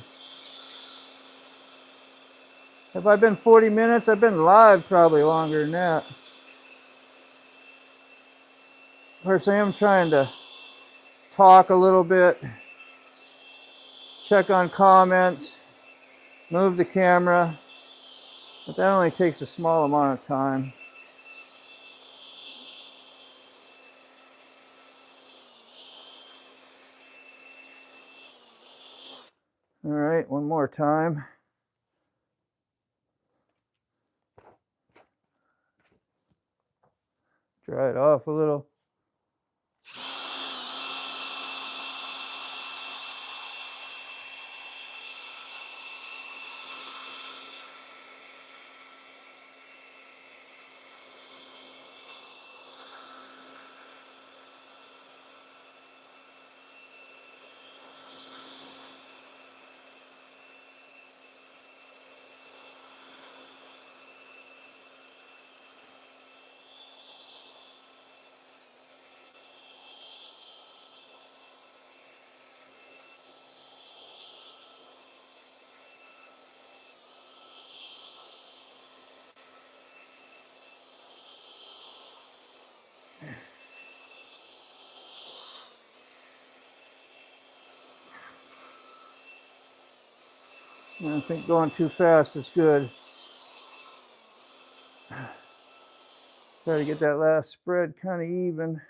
Have I been 40 minutes? I've been live probably longer than that. Of course, I am trying to talk a little bit, check on comments, move the camera, but that only takes a small amount of time. All right, one more time. Dry it off a little. I think going too fast is good. Try to get that last spread kind of even.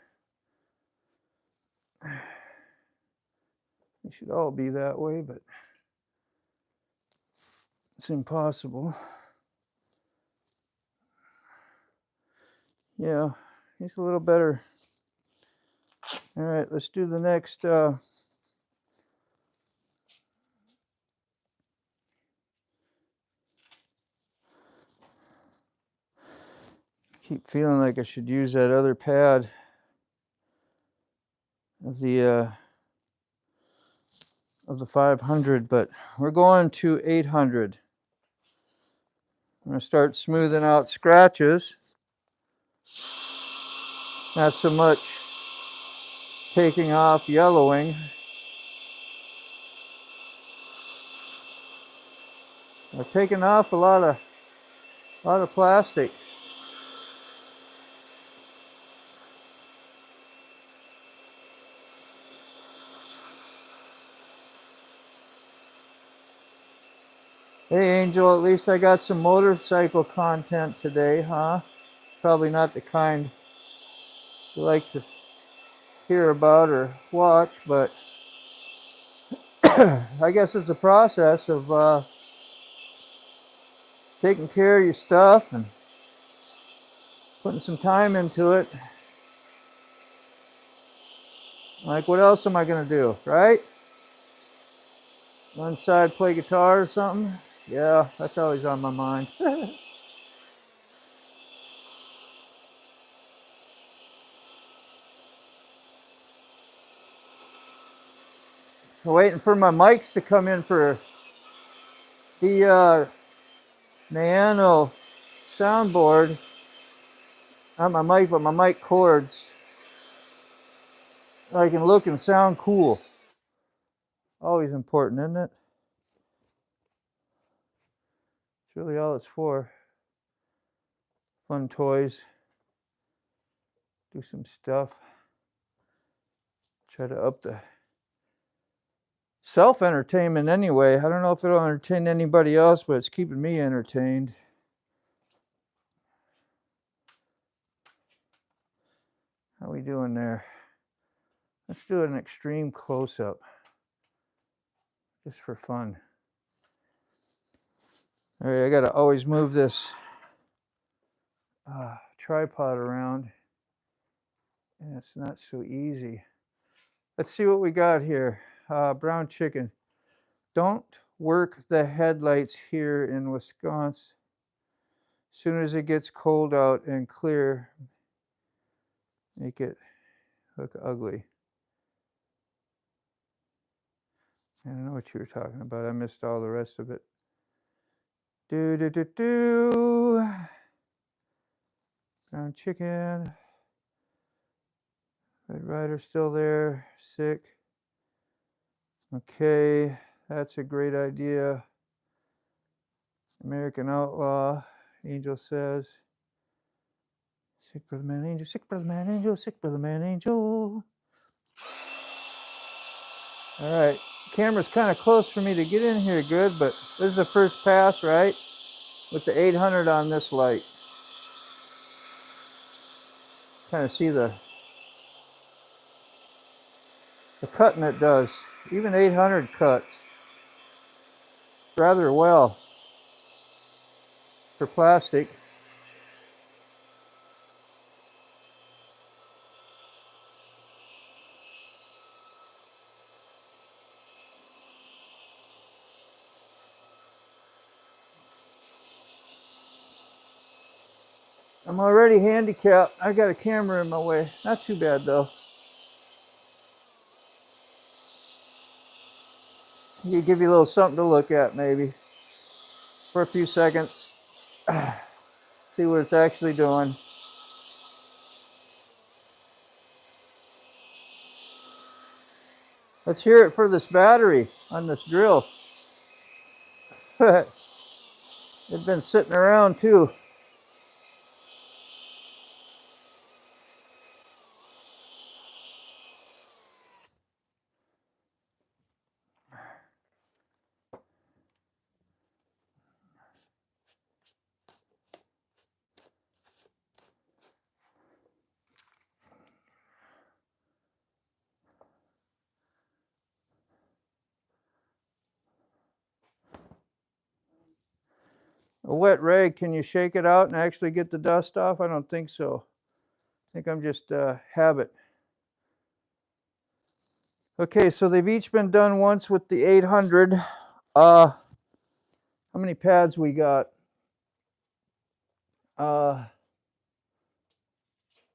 It should all be that way, but it's impossible. Yeah, he's a little better. All right, let's do the next. Keep feeling like I should use that other pad of the 500, but we're going to 800. I'm going to start smoothing out scratches. Not so much taking off yellowing. I've taken off a lot of plastic. Hey Angel, at least I got some motorcycle content today, huh? Probably not the kind you like to hear about or watch, but I guess it's a process of taking care of your stuff and putting some time into it. Like, what else am I going to do, right? One side play guitar or something? Yeah, that's always on my mind. I'm waiting for my mics to come in for the Nano soundboard. Not my mic, but my mic cords. I can look and sound cool. Always important, isn't it? It's really all it's for. Fun toys. Do some stuff. Try to up the self-entertainment anyway. I don't know if it'll entertain anybody else, but it's keeping me entertained. How we doing there? Let's do an extreme close-up. Just for fun. All right, I gotta always move this tripod around, and it's not so easy. Let's see what we got here. Brown chicken. Don't work the headlights here in Wisconsin. As soon as it gets cold out and clear, make it look ugly. I don't know what you were talking about. I missed all the rest of it. Brown chicken. Red Rider still there. Sick. Okay, that's a great idea. American Outlaw. Angel says. Sick brother man angel, sick brother man angel, sick brother man angel. All right, camera's kind of close for me to get in here good, but this is the first pass, right? With the 800 on this light. Kind of see the cutting it does. Even 800 cuts rather well for plastic. I'm already handicapped. I got a camera in my way. Not too bad though. You give you a little something to look at maybe for a few seconds. See what it's actually doing. Let's hear it for this battery on this drill. It's been sitting around too. A wet rag, can you shake it out and actually get the dust off? I don't think so. I think I'm just habit. Okay, so they've each been done once with the 800. How many pads we got?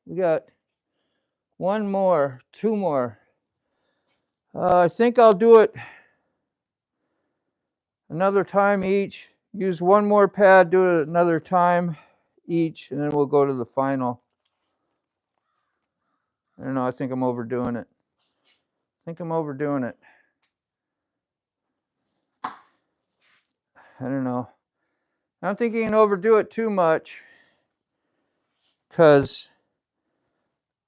We got one more, two more. I think I'll do it another time each. Use one more pad, do it another time each, and then we'll go to the final. I don't know, I think I'm overdoing it. I don't know. I don't think you can overdo it too much because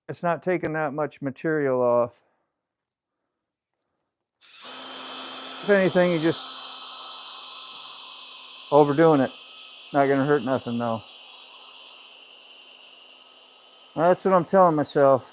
it's not taking that much material off. If anything, you just overdoing it. Not gonna hurt nothing though. That's what I'm telling myself.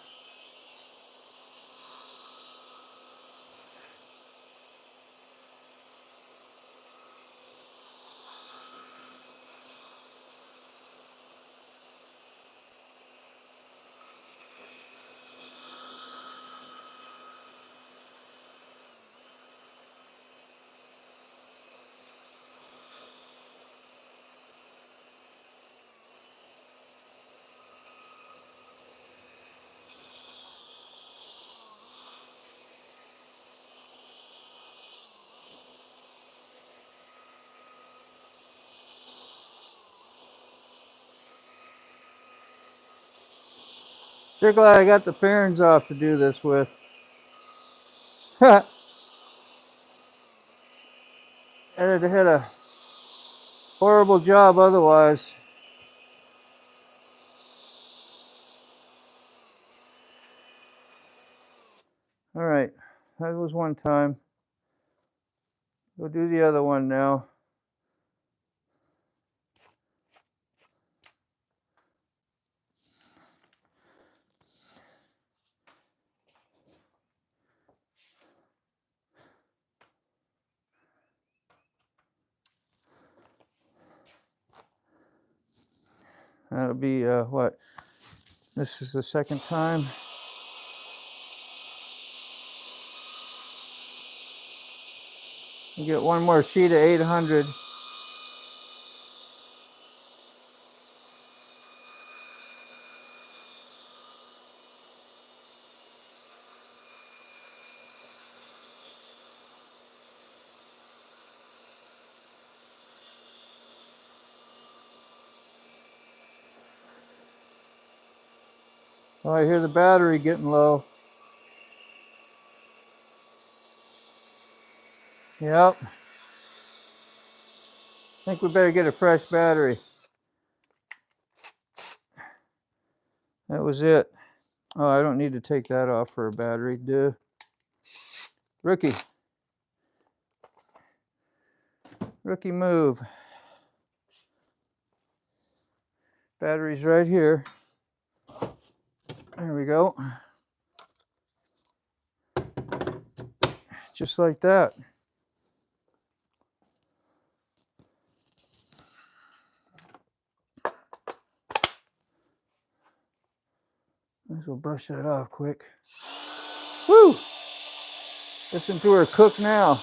Sure glad I got the fairings off to do this with. I'd have had a horrible job otherwise. All right, that was one time. We'll do the other one now. That'll be what? This is the second time. You get one more sheet of 800. Oh, I hear the battery getting low. Yep. I think we better get a fresh battery. That was it. Oh, I don't need to take that off for a battery. Duh. Rookie. Rookie move. Battery's right here. There we go. Just like that. Might as well brush that off quick. Woo! Listen to her cook now.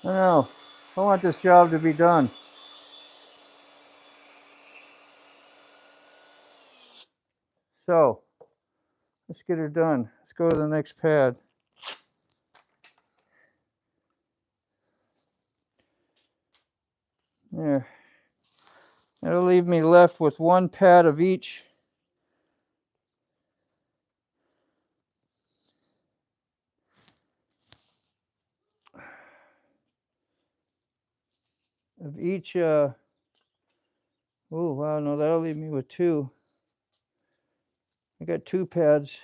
I know. I want this job to be done. So, let's get her done. Let's go to the next pad. There. That'll leave me left with one pad of each. Oh wow, no, that'll leave me with two. I got two pads.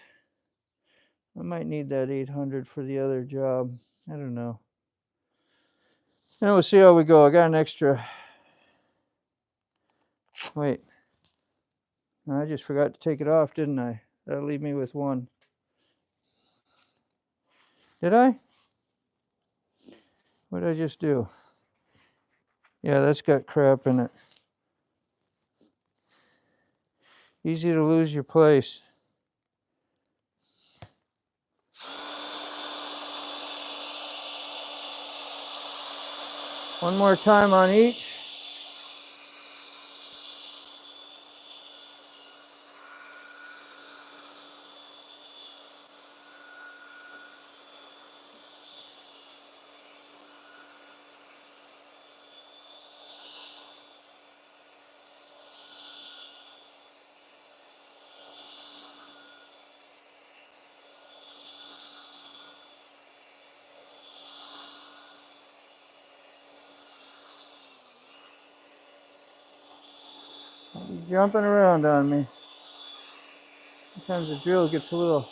I might need that 800 for the other job. I don't know. And we'll see how we go. I got an extra. Wait. No, I just forgot to take it off, didn't I? That'll leave me with one. Did I? What did I just do? Yeah, that's got crap in it. Easy to lose your place. One more time on each. He's jumping around on me. Sometimes the drill gets a little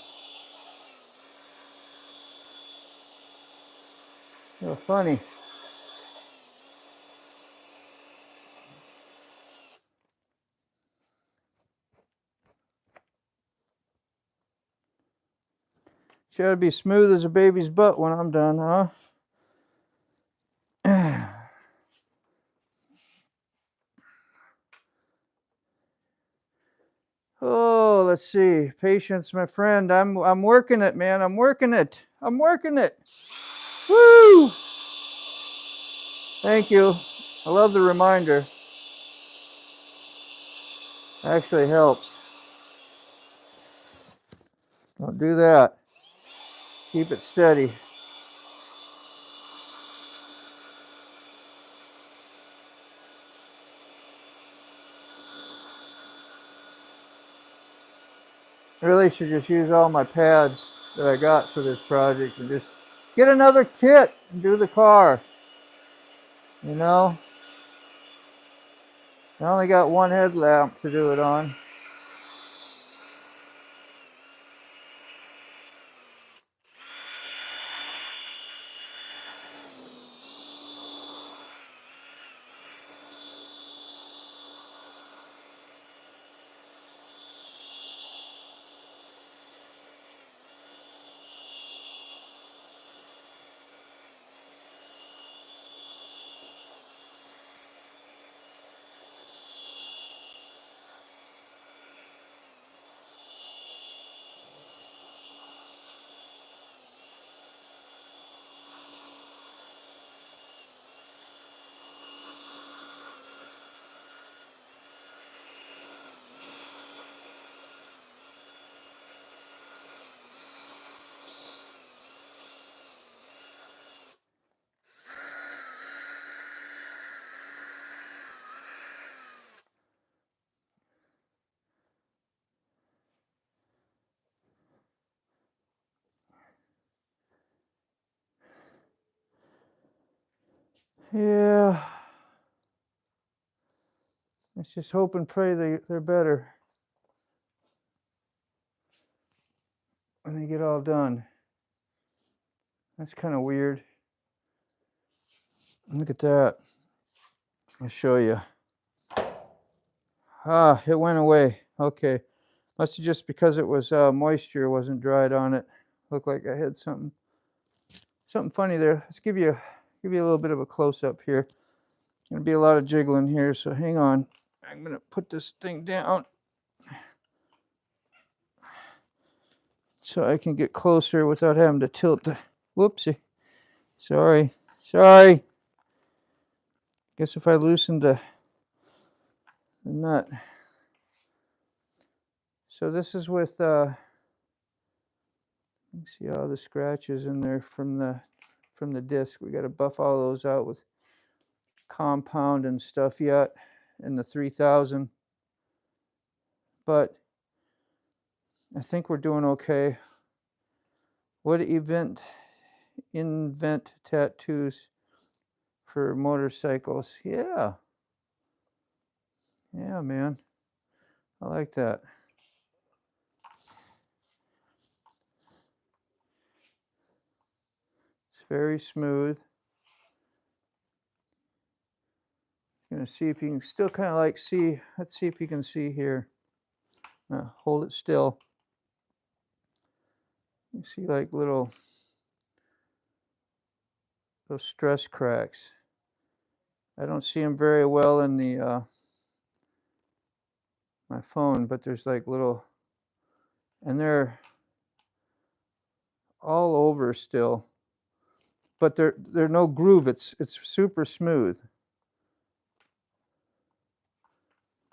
funny. Should be smooth as a baby's butt when I'm done, huh? Oh, let's see. Patience, my friend. I'm working it, man. I'm working it. I'm working it. Woo! Thank you. I love the reminder. Actually helps. Don't do that. Keep it steady. I really should just use all my pads that I got for this project and just get another kit and do the car. You know? I only got one headlamp to do it on. Yeah. Let's just hope and pray they're better when they get all done. That's kind of weird. Look at that. I'll show you. Ah, it went away. Okay. Must have just because it was moisture wasn't dried on it. Looked like I had something funny there. Let's give you a little bit of a close-up here. Gonna be a lot of jiggling here, so hang on. I'm gonna put this thing down so I can get closer without having to tilt the. Whoopsie. Sorry. Guess if I loosened the nut. So this is with you can see all the scratches in there from the disc. We got to buff all those out with compound and stuff yet in the 3000. But I think we're doing okay. What invent tattoos for motorcycles? Yeah, man, I like that. It's very smooth. Gonna see if you can still kind of like see. Let's see if you can see here. Hold it still. You see like little those stress cracks. I don't see them very well in the my phone, but there's like little, and they're all over still. But they're no groove. It's super smooth.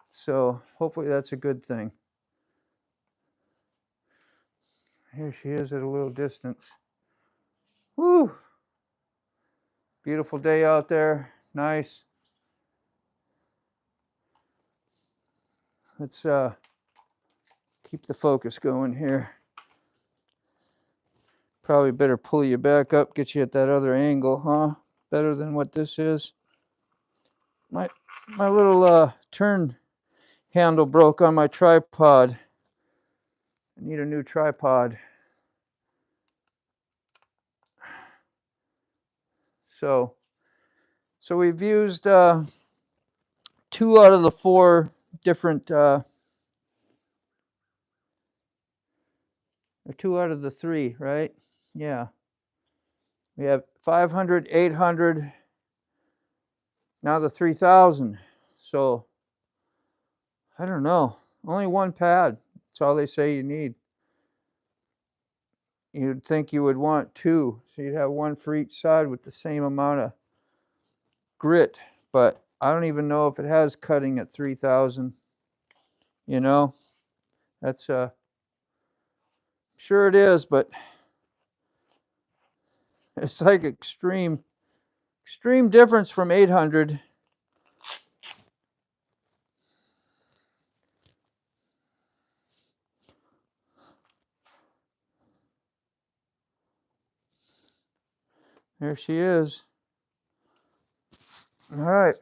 So hopefully that's a good thing. Here she is at a little distance. Woo! Beautiful day out there. Nice. Let's keep the focus going here. Probably better pull you back up, get you at that other angle, huh? Better than what this is. My little turn handle broke on my tripod. I need a new tripod. So we've used 2 out of the 4 different, or 2 out of the 3, right? Yeah. We have 500, 800, now the 3000. So I don't know. Only 1 pad. That's all they say you need. You'd think you would want 2, so you'd have 1 for each side with the same amount of grit. But I don't even know if it has cutting at 3000. You know, that's sure it is, but it's like extreme difference from 800. There she is. All right.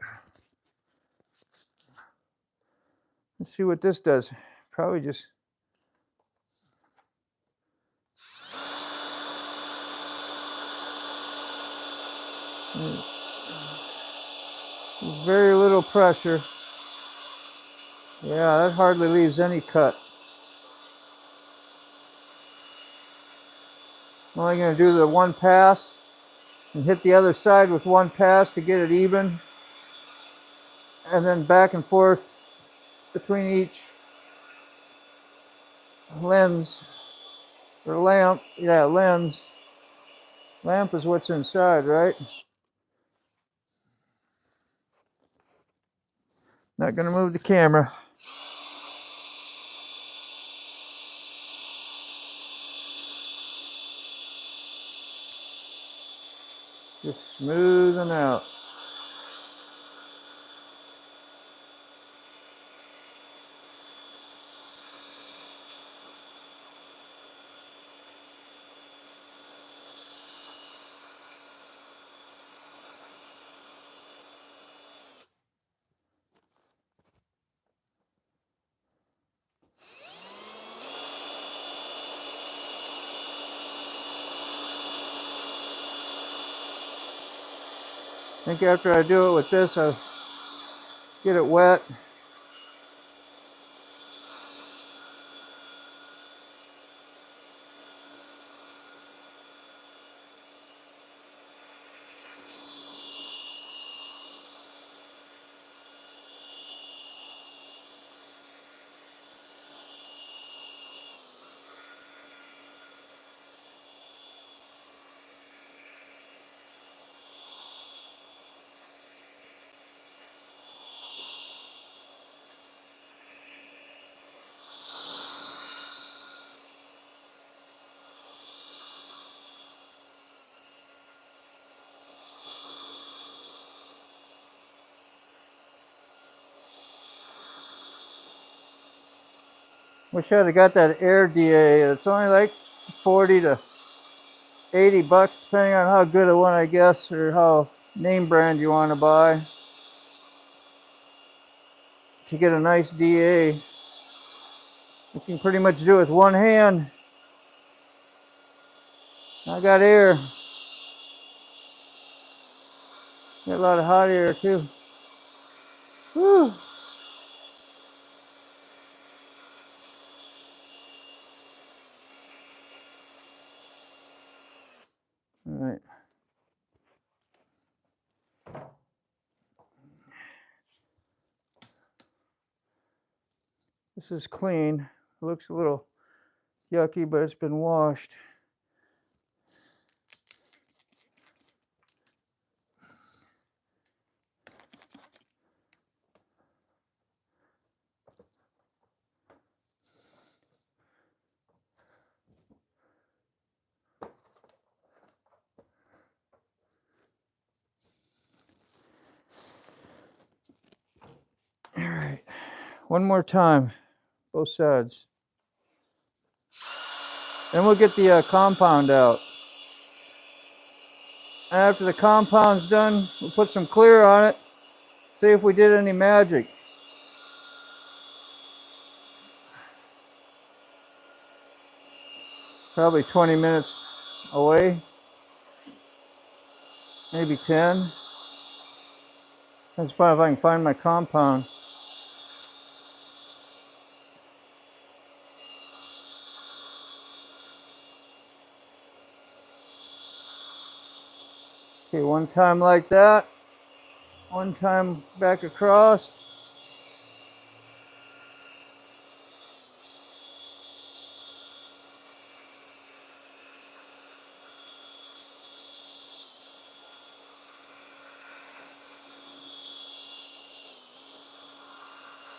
Let's see what this does. Probably just very little pressure. Yeah, that hardly leaves any cut. I'm only going to do the 1 pass and hit the other side with 1 pass to get it even. And then back and forth between each lens or lamp. Yeah, lens. Lamp is what's inside, right? Not going to move the camera. Just smoothing out. I think after I do it with this, I'll get it wet. Wish I'd have got that air DA. It's only like 40 to 80 bucks, depending on how good a one, I guess, or how name brand you want to buy to get a nice DA. You can pretty much do it with one hand. I got air. Got a lot of hot air too. Whew. All right. This is clean. It looks a little yucky, but it's been washed. All right. One more time, both sides. Then we'll get the compound out. After the compound's done, we'll put some clear on it, see if we did any magic. Probably 20 minutes away, maybe 10. That's fine if I can find my compound. Okay, one time like that, one time back across.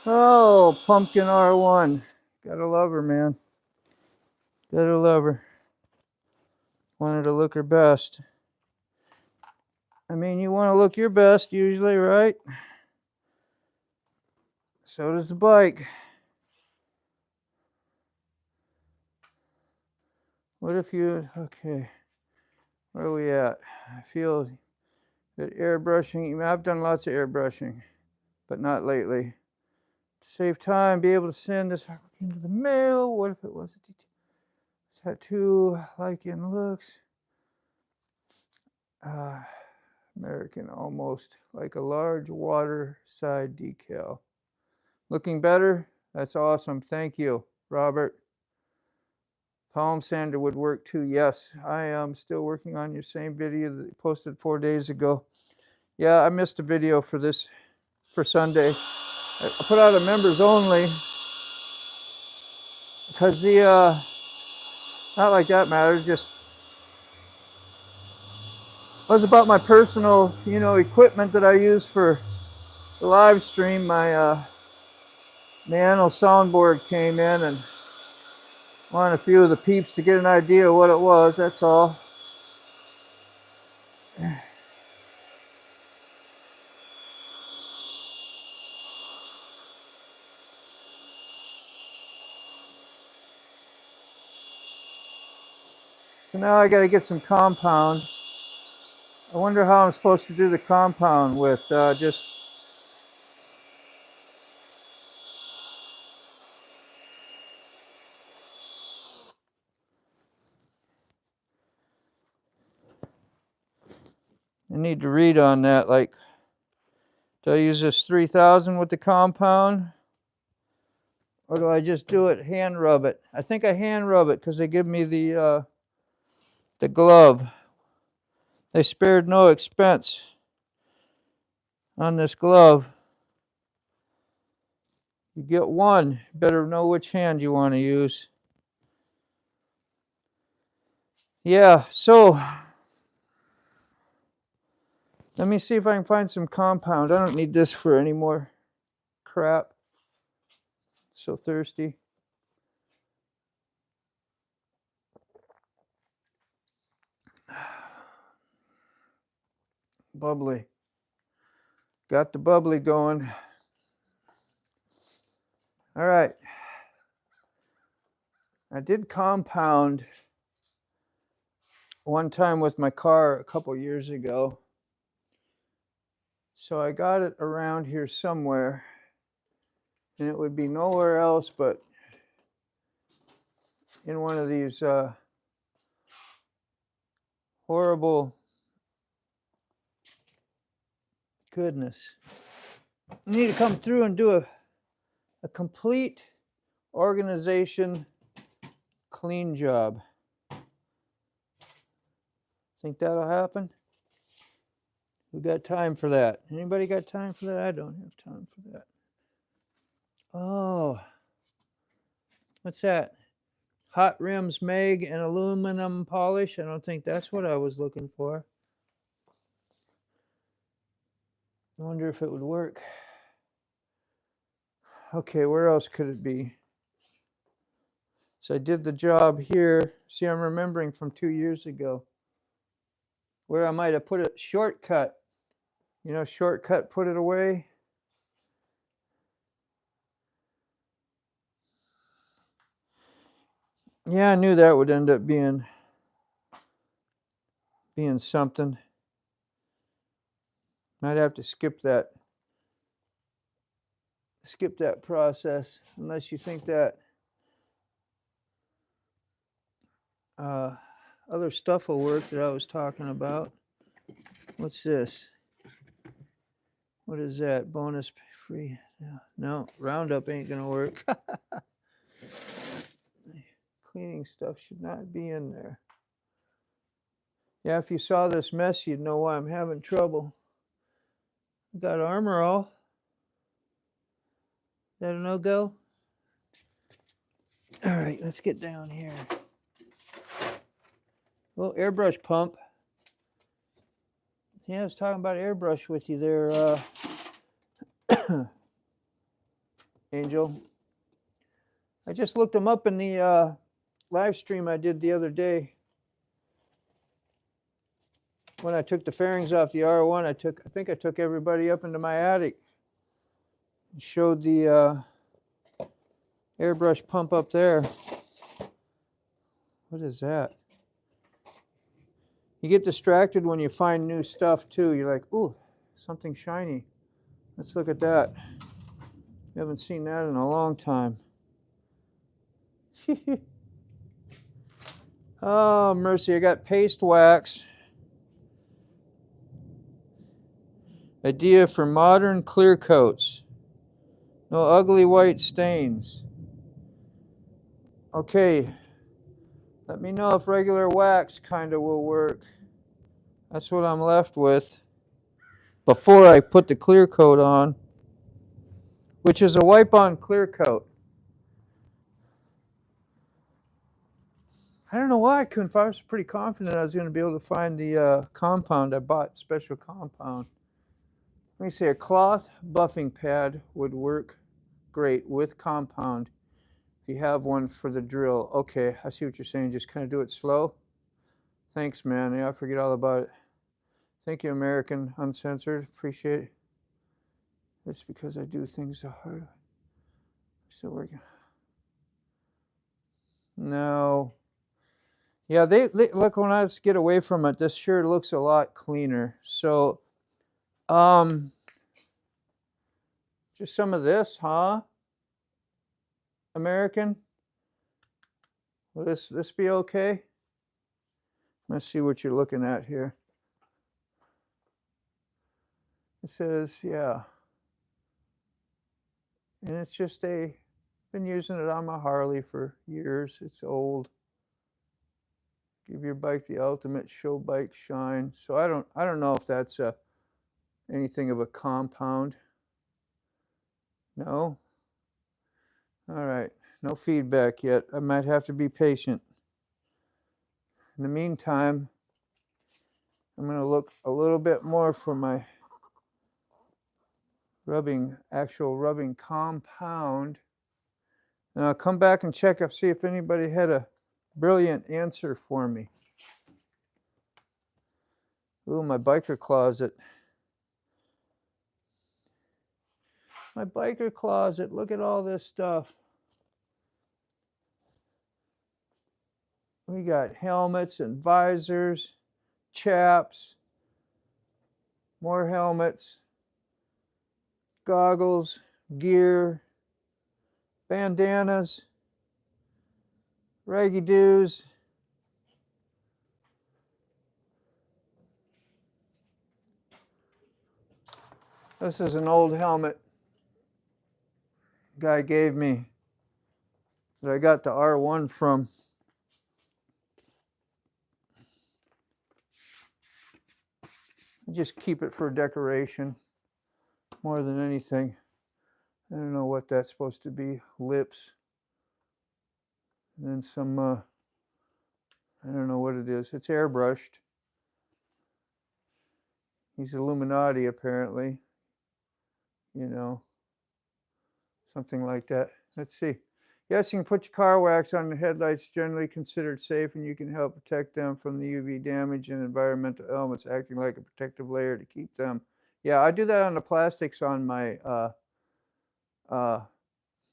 Oh, pumpkin R1. Gotta love her, man. Gotta love her. Wanted to look her best. I mean, you want to look your best usually, right? So does the bike. What if you, okay, where are we at? I feel that airbrushing, I've done lots of airbrushing, but not lately. To save time, be able to send this into the mail. What if it was a tattoo, like in looks? American, almost like a large water side decal. Looking better? That's awesome. Thank you, Robert. Palm sander would work too. Yes, I am still working on your same video that you posted 4 days ago. Yeah, I missed a video for this, for Sunday. I put out a members only because not like that matters, just was about my personal, equipment that I use for the live stream. My Nano soundboard came in and wanted a few of the peeps to get an idea of what it was, that's all. So now I got to get some compound. I wonder how I'm supposed to do the compound with just I need to read on that, like, do I use this 3000 with the compound? Or do I just do it, hand rub it? I think I hand rub it because they give me the glove. They spared no expense on this glove. You get one, better know which hand you want to use. Yeah, so let me see if I can find some compound. I don't need this for any more crap. So thirsty. Bubbly. Got the bubbly going. All right. I did compound one time with my car a couple years ago. So I got it around here somewhere. And it would be nowhere else but in one of these horrible, goodness. You need to come through and do a complete organization clean job. Think that'll happen? Who got time for that? Anybody got time for that? I don't have time for that. Oh, what's that? Hot rims, mag, and aluminum polish. I don't think that's what I was looking for. I wonder if it would work. Okay, where else could it be? So I did the job here. See, I'm remembering from 2 years ago where I might have put a shortcut. You know, shortcut, put it away. Yeah, I knew that would end up being something. Might have to skip that process unless you think that other stuff will work that I was talking about. What's this? What is that? Bonus free? No, Roundup ain't gonna work. Cleaning stuff should not be in there. Yeah, if you saw this mess, you'd know why I'm having trouble. Got armor all. Is that a no-go? All right, let's get down here. Well, airbrush pump. Yeah, I was talking about airbrush with you there, Angel. I just looked them up in the live stream I did the other day. When I took the fairings off the R1, I think I took everybody up into my attic and showed the airbrush pump up there. What is that? You get distracted when you find new stuff too. You're like, ooh, something shiny. Let's look at that. You haven't seen that in a long time. Oh, mercy, I got paste wax. Idea for modern clear coats. No ugly white stains. Okay, let me know if regular wax kind of will work. That's what I'm left with before I put the clear coat on, which is a wipe-on clear coat. I don't know why I couldn't. I was pretty confident I was going to be able to find the compound. I bought special compound. Let me say a cloth buffing pad would work great with compound. If you have one for the drill. Okay, I see what you're saying. Just kind of do it slow. Thanks, man. Yeah, I forget all about it. Thank you, American Uncensored. Appreciate it. It's because I do things so hard. Still working. No. Yeah, they look, when I get away from it, this sure looks a lot cleaner. So, just some of this, huh? American? Will this be okay? Let's see what you're looking at here. It says, yeah. And it's just been using it on my Harley for years. It's old. Give your bike the ultimate show bike shine. So I don't know if that's anything of a compound. No. All right. No feedback yet. I might have to be patient. In the meantime, I'm going to look a little bit more for my actual rubbing compound. And I'll come back and check and see if anybody had a brilliant answer for me. Ooh, my biker closet. My biker closet. Look at all this stuff. We got helmets and visors, chaps, more helmets, goggles, gear, bandanas, raggy-doos. This is an old helmet guy gave me that I got the R1 from. I just keep it for decoration more than anything. I don't know what that's supposed to be. Lips. And then some, I don't know what it is. It's airbrushed. He's Illuminati, apparently. You know, something like that. Let's see. Yes, you can put your car wax on the headlights, generally considered safe, and you can help protect them from the UV damage and environmental elements, acting like a protective layer to keep them. Yeah, I do that on the plastics on my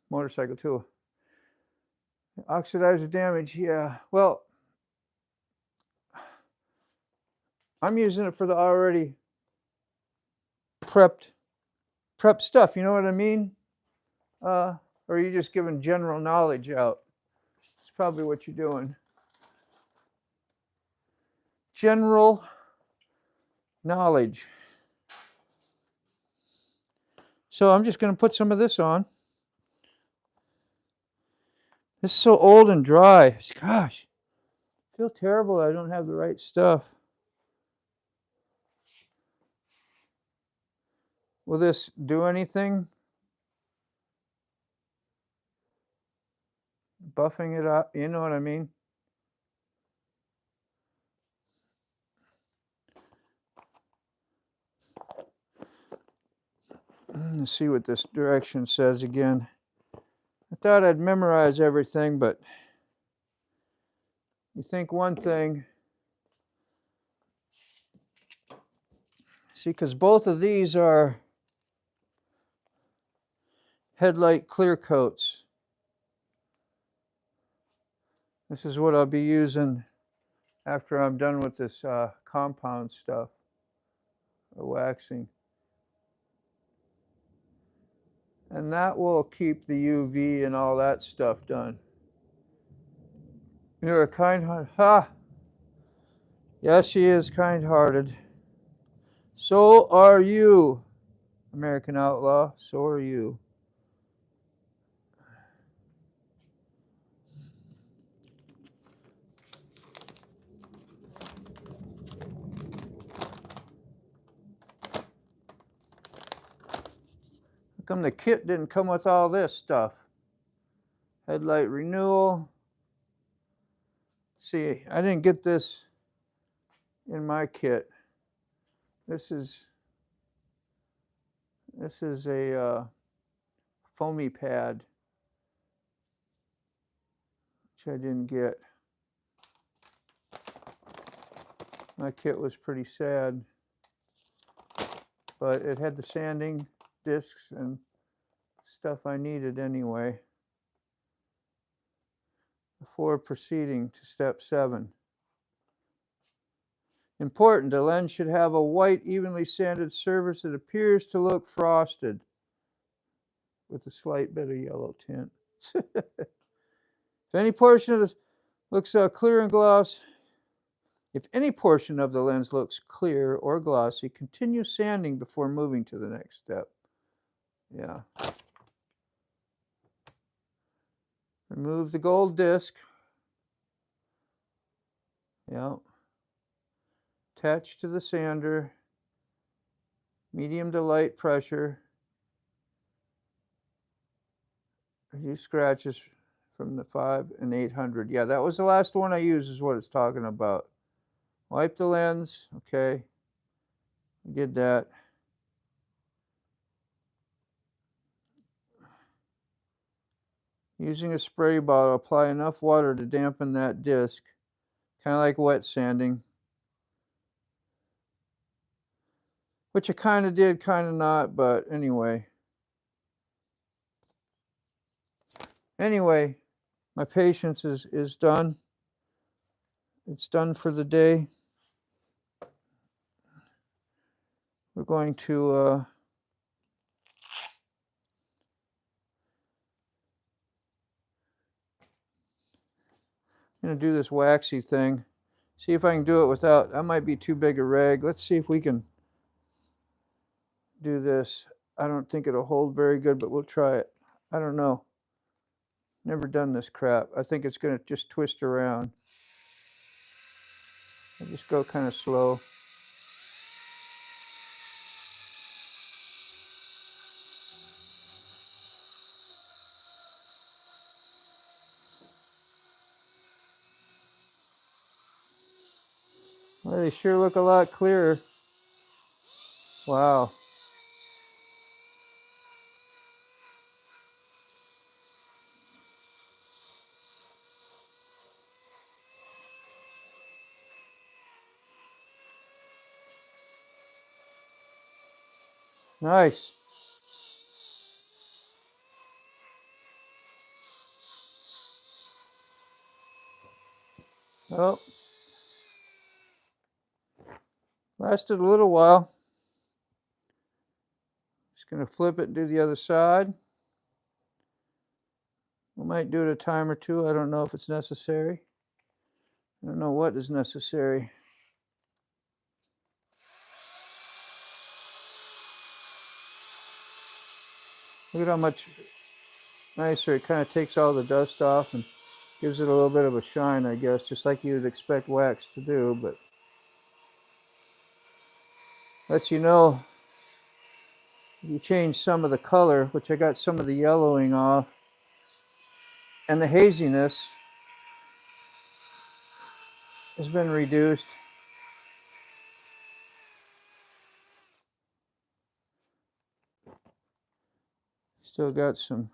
motorcycle too. Oxidizer damage, yeah. Well, I'm using it for the already prepped stuff. You know what I mean? Or are you just giving general knowledge out? It's probably what you're doing. General knowledge. So I'm just going to put some of this on. This is so old and dry. Gosh, I feel terrible I don't have the right stuff. Will this do anything? Buffing it up, you know what I mean? Let's see what this direction says again. I thought I'd memorize everything, but you think one thing. See, because both of these are headlight clear coats. This is what I'll be using after I'm done with this compound stuff, waxing. And that will keep the UV and all that stuff done. You're a kind-hearted, ha! Yes, she is kind-hearted. So are you, American Outlaw. So are you. How come the kit didn't come with all this stuff? Headlight renewal. See, I didn't get this in my kit. This is a foamy pad, which I didn't get. My kit was pretty sad, but it had the sanding discs and stuff I needed anyway before proceeding to step 7. Important, the lens should have a white, evenly sanded surface that appears to look frosted with a slight bit of yellow tint. If any portion of this looks clear and gloss, If any portion of the lens looks clear or glossy, continue sanding before moving to the next step. Yeah. Remove the gold disc. Yeah. Attach to the sander. Medium to light pressure. A few scratches from the 5 and 800. Yeah, that was the last one I used, is what it's talking about. Wipe the lens. Okay. We did that. Using a spray bottle, apply enough water to dampen that disc. Kind of like wet sanding. Which I kind of did, kind of not, but anyway. Anyway, my patience is done. It's done for the day. We're going to I'm going to do this waxy thing. See if I can do it without, that might be too big a rag. Let's see if we can do this. I don't think it'll hold very good, but we'll try it. I don't know. Never done this crap. I think it's going to just twist around. I just go kind of slow. Well, they sure look a lot clearer. Wow. Nice. Oh. Lasted a little while. Just going to flip it and do the other side. We might do it a time or two. I don't know if it's necessary. I don't know what is necessary. Look at how much nicer it kind of takes all the dust off and gives it a little bit of a shine, I guess, just like you'd expect wax to do, but lets you know if you change some of the color, which I got some of the yellowing off, and the haziness has been reduced. Still got some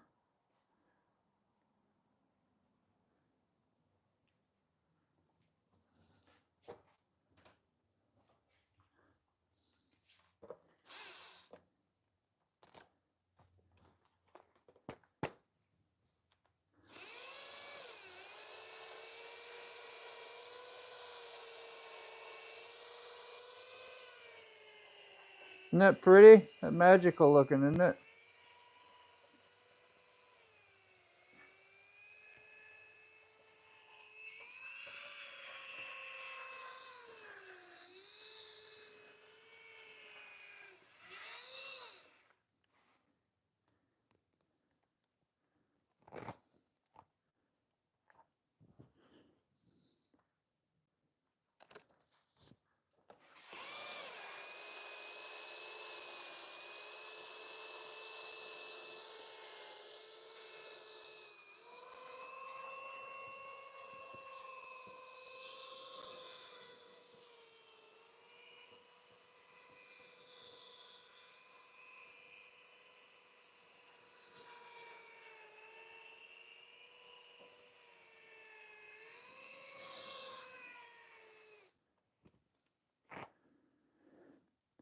Isn't that pretty? That magical looking, isn't it?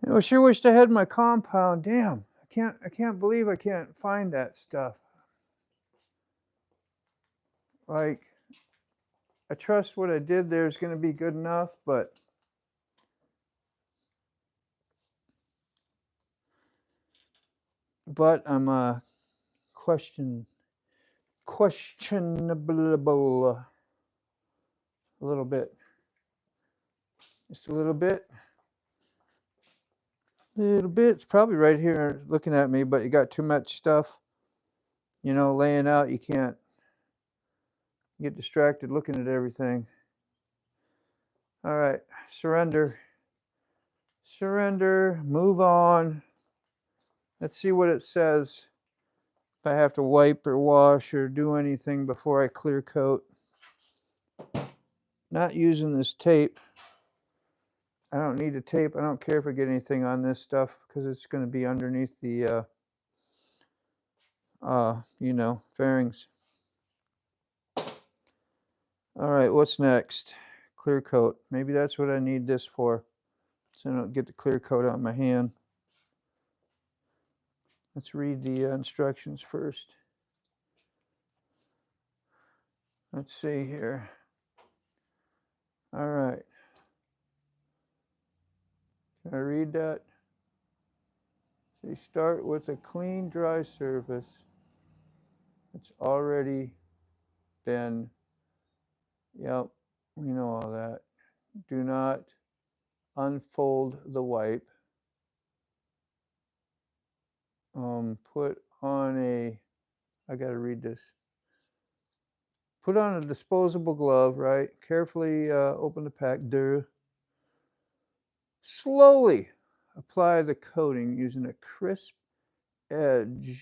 I sure wished I had my compound. Damn, I can't believe I can't find that stuff. Like, I trust what I did there is going to be good enough, but I'm questionable a little bit. Just a little bit. Little bit. It's probably right here looking at me, but you got too much stuff, you know, laying out. You can't get distracted looking at everything. All right, surrender. Surrender, move on. Let's see what it says. If I have to wipe or wash or do anything before I clear coat. Not using this tape. I don't need a tape. I don't care if I get anything on this stuff because it's going to be underneath the, you know, fairings. All right, what's next? Clear coat. Maybe that's what I need this for, so I don't get the clear coat on my hand. Let's read the instructions first. Let's see here. All right. Can I read that? So you start with a clean, dry surface. It's already been, yep, we know all that. Do not unfold the wipe. Put on a, I gotta read this. Put on a disposable glove, right? Carefully open the pack. Slowly apply the coating using a crisp edge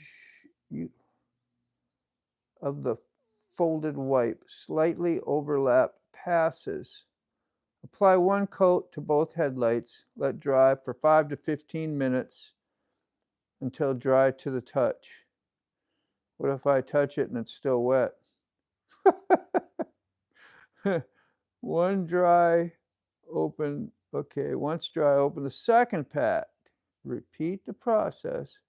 of the folded wipe. Slightly overlap passes. Apply one coat to both headlights. Let dry for 5 to 15 minutes until dry to the touch. What if I touch it and it's still wet? One dry, open. Okay, once dry, open the second pack. Repeat the process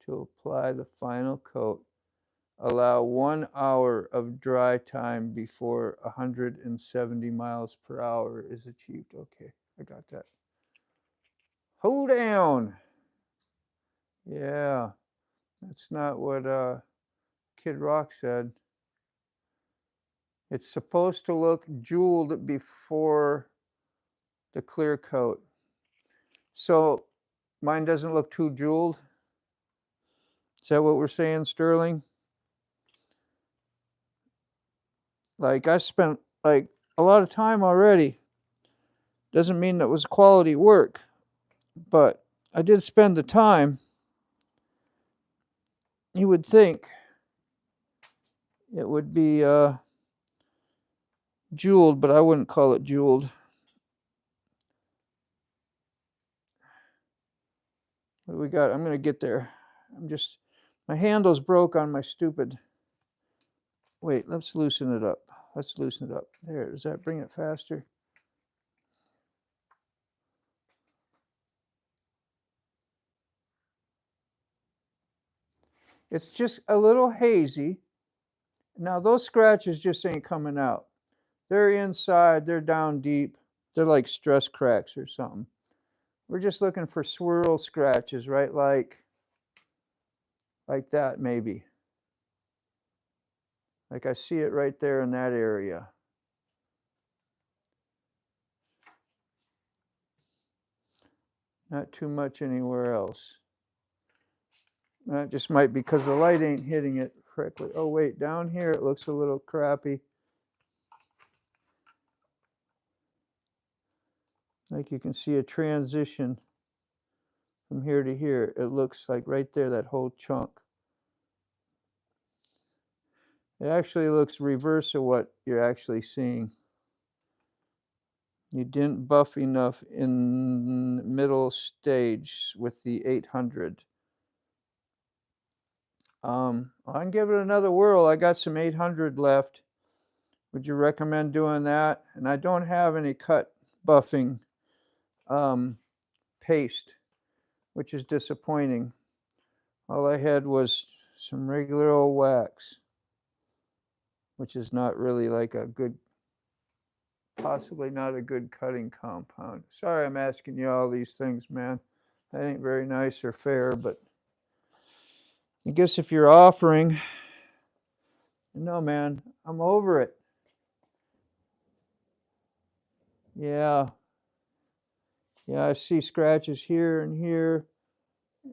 to apply the final coat. Allow 1 hour of dry time before 170 miles per hour is achieved. Okay, I got that. Hold down. Yeah, that's not what Kid Rock said. It's supposed to look jeweled before the clear coat. So mine doesn't look too jeweled. Is that what we're saying, Sterling? Like, I spent like a lot of time already. Doesn't mean that was quality work, but I did spend the time. You would think it would be jeweled, but I wouldn't call it jeweled. What do we got? I'm going to get there. My handle's broke on my stupid. Wait, let's loosen it up. Let's loosen it up. There, does that bring it faster? It's just a little hazy. Now, those scratches just ain't coming out. They're inside, they're down deep. They're like stress cracks or something. We're just looking for swirl scratches, right? Like that, maybe. Like I see it right there in that area. Not too much anywhere else. That just might be because the light ain't hitting it correctly. Oh, wait, down here it looks a little crappy. Like you can see a transition from here to here. It looks like right there, that whole chunk. It actually looks reverse of what you're actually seeing. You didn't buff enough in middle stage with the 800. I can give it another whirl. I got some 800 left. Would you recommend doing that? And I don't have any cut buffing paste, which is disappointing. All I had was some regular old wax, which is not really like a good, possibly not a good cutting compound. Sorry I'm asking you all these things, man. That ain't very nice or fair, but I guess if you're offering, no, man, I'm over it. Yeah. Yeah, I see scratches here and here,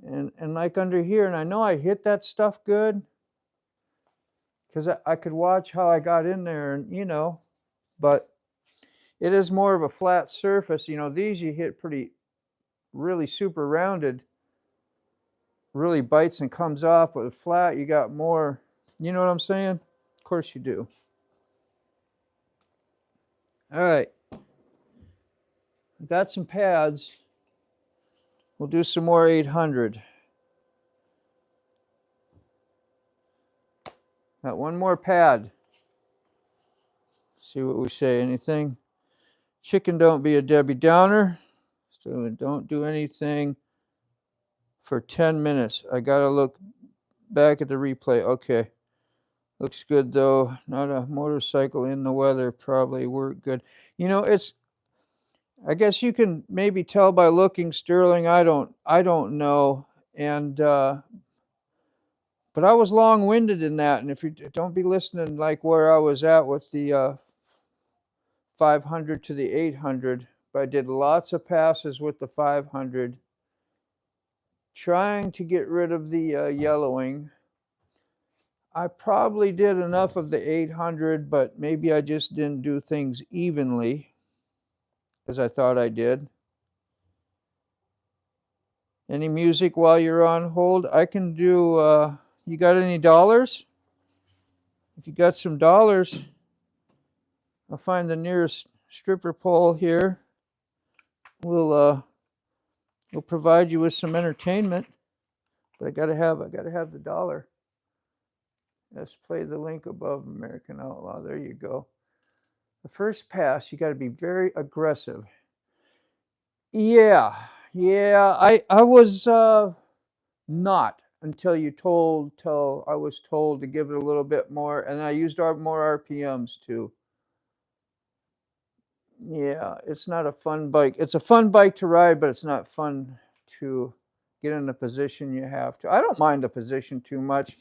and like under here, and I know I hit that stuff good, because I could watch how I got in there, and you know, but it is more of a flat surface. You know, these you hit pretty, really super rounded, really bites and comes off, but flat you got more, you know what I'm saying? Of course you do. All right, got some pads. We'll do some more 800. Got one more pad. See what we say. Anything? Chicken, don't be a Debbie Downer. So don't do anything for 10 minutes. I gotta look back at the replay. Okay. Looks good though. Not a motorcycle in the weather. Probably work good. You know, it's, I guess you can maybe tell by looking, Sterling. I don't know. And but I was long-winded in that. And if you don't be listening like where I was at with the 500 to the 800, but I did lots of passes with the 500, trying to get rid of the yellowing. I probably did enough of the 800, but maybe I just didn't do things evenly as I thought I did. Any music while you're on hold? I can do, you got any dollars? If you got some dollars, I'll find the nearest stripper pole here. We'll provide you with some entertainment, but I gotta have the dollar. Let's play the link above, American Outlaw. There you go. The first pass, you got to be very aggressive. Yeah, I was not until I was told to give it a little bit more, and I used more RPMs too. Yeah, it's not a fun bike. It's a fun bike to ride, but it's not fun to get in a position you have to. I don't mind the position too much.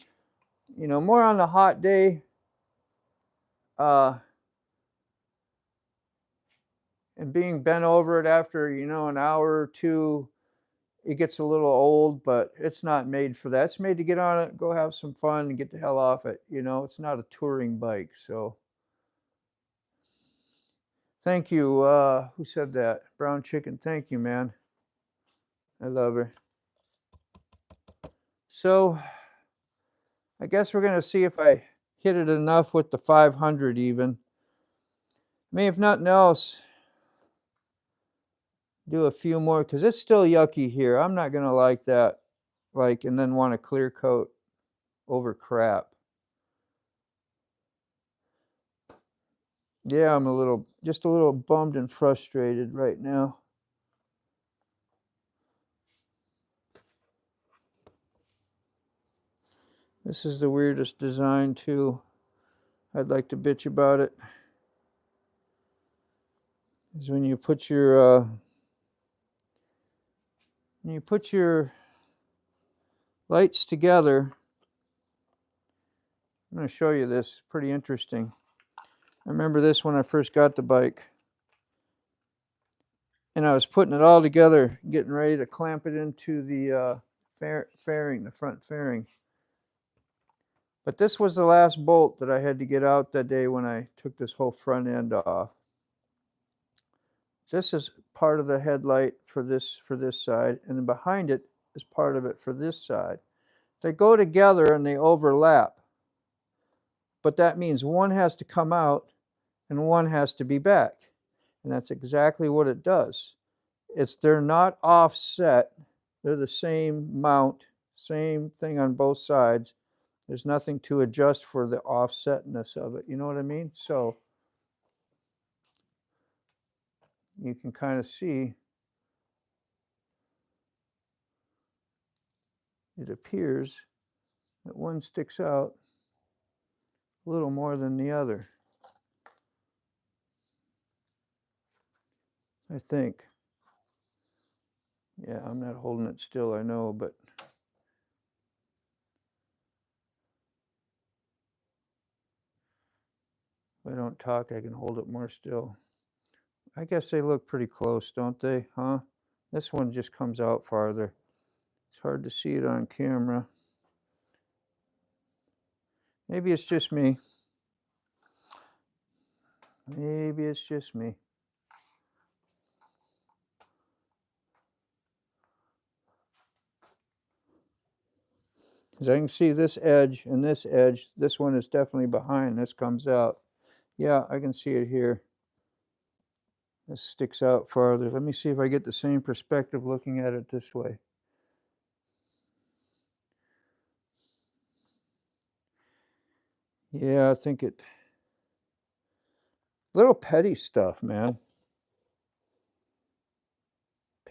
You know, more on the hot day. And being bent over it after, you know, an hour or two, it gets a little old, but it's not made for that. It's made to get on it, go have some fun, and get the hell off it. You know, it's not a touring bike. So thank you. Who said that? Brown Chicken. Thank you, man. I love her. So I guess we're going to see if I hit it enough with the 500 even. I mean, if nothing else, do a few more, because it's still yucky here. I'm not going to like that, and then want to clear coat over crap. Yeah, I'm just a little bummed and frustrated right now. This is the weirdest design too. I'd like to bitch about it. Is when you put your lights together. I'm going to show you this. Pretty interesting. I remember this when I first got the bike, and I was putting it all together, getting ready to clamp it into the fairing, the front fairing. But this was the last bolt that I had to get out that day when I took this whole front end off. This is part of the headlight for this side, and then behind it is part of it for this side. They go together and they overlap, but that means one has to come out and one has to be back, and that's exactly what it does. They're not offset. They're the same mount, same thing on both sides. There's nothing to adjust for the offsetness of it. You know what I mean? So you can kind of see it appears that one sticks out a little more than the other, I think. Yeah, I'm not holding it still, I know, but if I don't talk, I can hold it more still. I guess they look pretty close, don't they? Huh? This one just comes out farther. It's hard to see it on camera. Maybe it's just me. Maybe it's just me. Because I can see this edge and this edge. This one is definitely behind. This comes out. Yeah, I can see it here. This sticks out farther. Let me see if I get the same perspective looking at it this way. Yeah, I think it... Little petty stuff, man.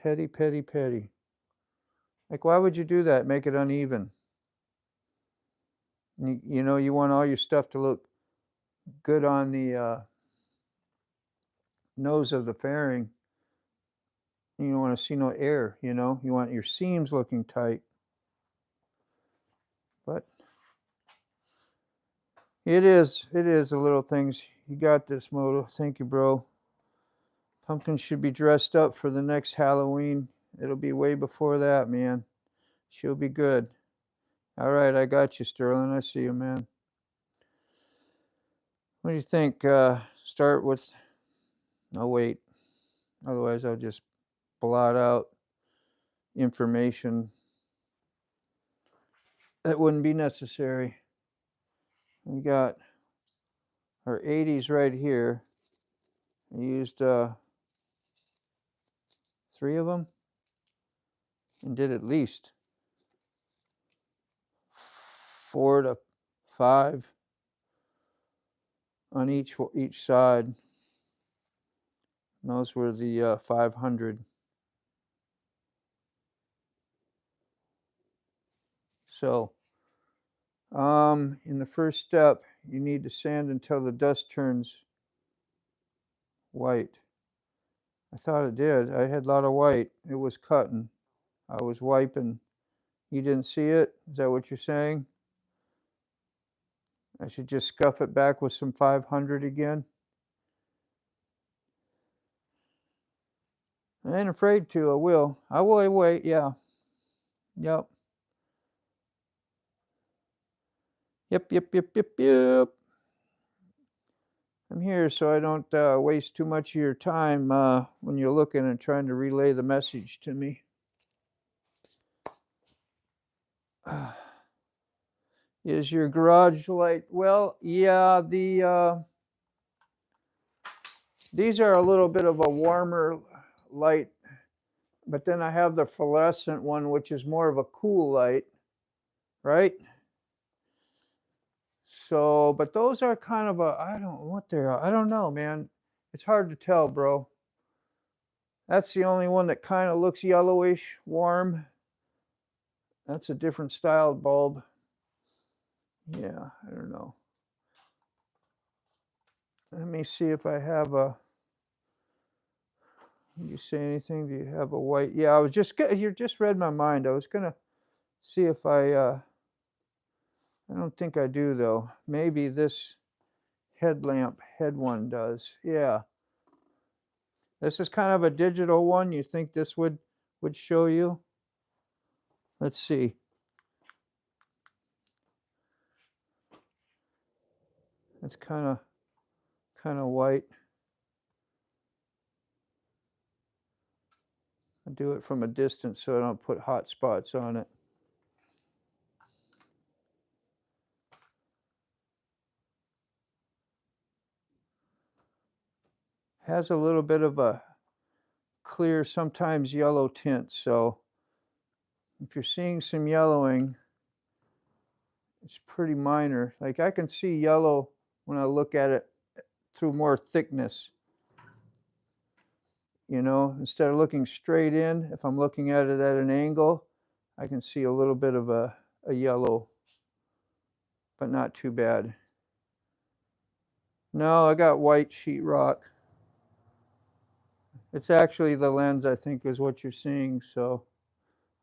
Petty, petty, petty. Like, why would you do that? Make it uneven. You know, you want all your stuff to look good on the nose of the fairing. You don't want to see no air, you know. You want your seams looking tight. But it is the little things. You got this, Moto. Thank you, bro. Pumpkin should be dressed up for the next Halloween. It'll be way before that, man. She'll be good. All right, I got you, Sterling. I see you, man. What do you think? Start with... Oh, wait. Otherwise, I'll just blot out information that wouldn't be necessary. We got our 80s right here. I used 3 of them and did at least 4 to 5 on each side. And those were the 500. So in the first step, you need to sand until the dust turns white. I thought it did. I had a lot of white. It was cutting. I was wiping. You didn't see it? Is that what you're saying? I should just scuff it back with some 500 again? I ain't afraid to. I will. I will wait. Yeah. Yep. Yep. I'm here so I don't waste too much of your time when you're looking and trying to relay the message to me. Is your garage light? Well, yeah, these are a little bit of a warmer light, but then I have the fluorescent one, which is more of a cool light, right? So, but those are kind of a, I don't know what they are. I don't know, man. It's hard to tell, bro. That's the only one that kind of looks yellowish, warm. That's a different styled bulb. Yeah, I don't know. Let me see if I have a... Did you say anything? Do you have a white? Yeah, I was just... You just read my mind. I was going to see if I don't think I do, though. Maybe this headlamp head one does. Yeah. This is kind of a digital one. You think this would show you? Let's see. It's kind of white. I do it from a distance so I don't put hot spots on it. Has a little bit of a clear, sometimes yellow tint. So if you're seeing some yellowing, it's pretty minor. Like I can see yellow when I look at it through more thickness. You know, instead of looking straight in, if I'm looking at it at an angle, I can see a little bit of a yellow, but not too bad. No, I got white sheetrock. It's actually the lens, I think, is what you're seeing. So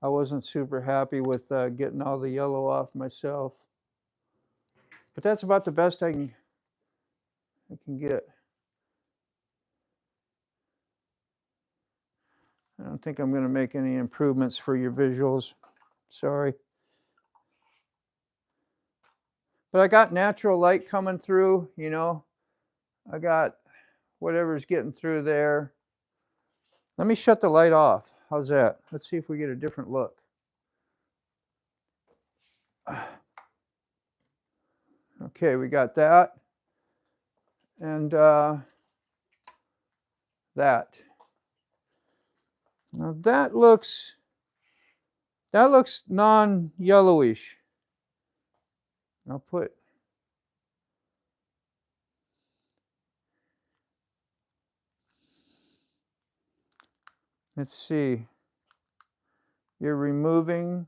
I wasn't super happy with getting all the yellow off myself. But that's about the best I can get. I don't think I'm going to make any improvements for your visuals. Sorry. But I got natural light coming through, you know. I got whatever's getting through there. Let me shut the light off. How's that? Let's see if we get a different look. Okay, we got that. And that. Now that looks non-yellowish. I'll put, let's see. You're removing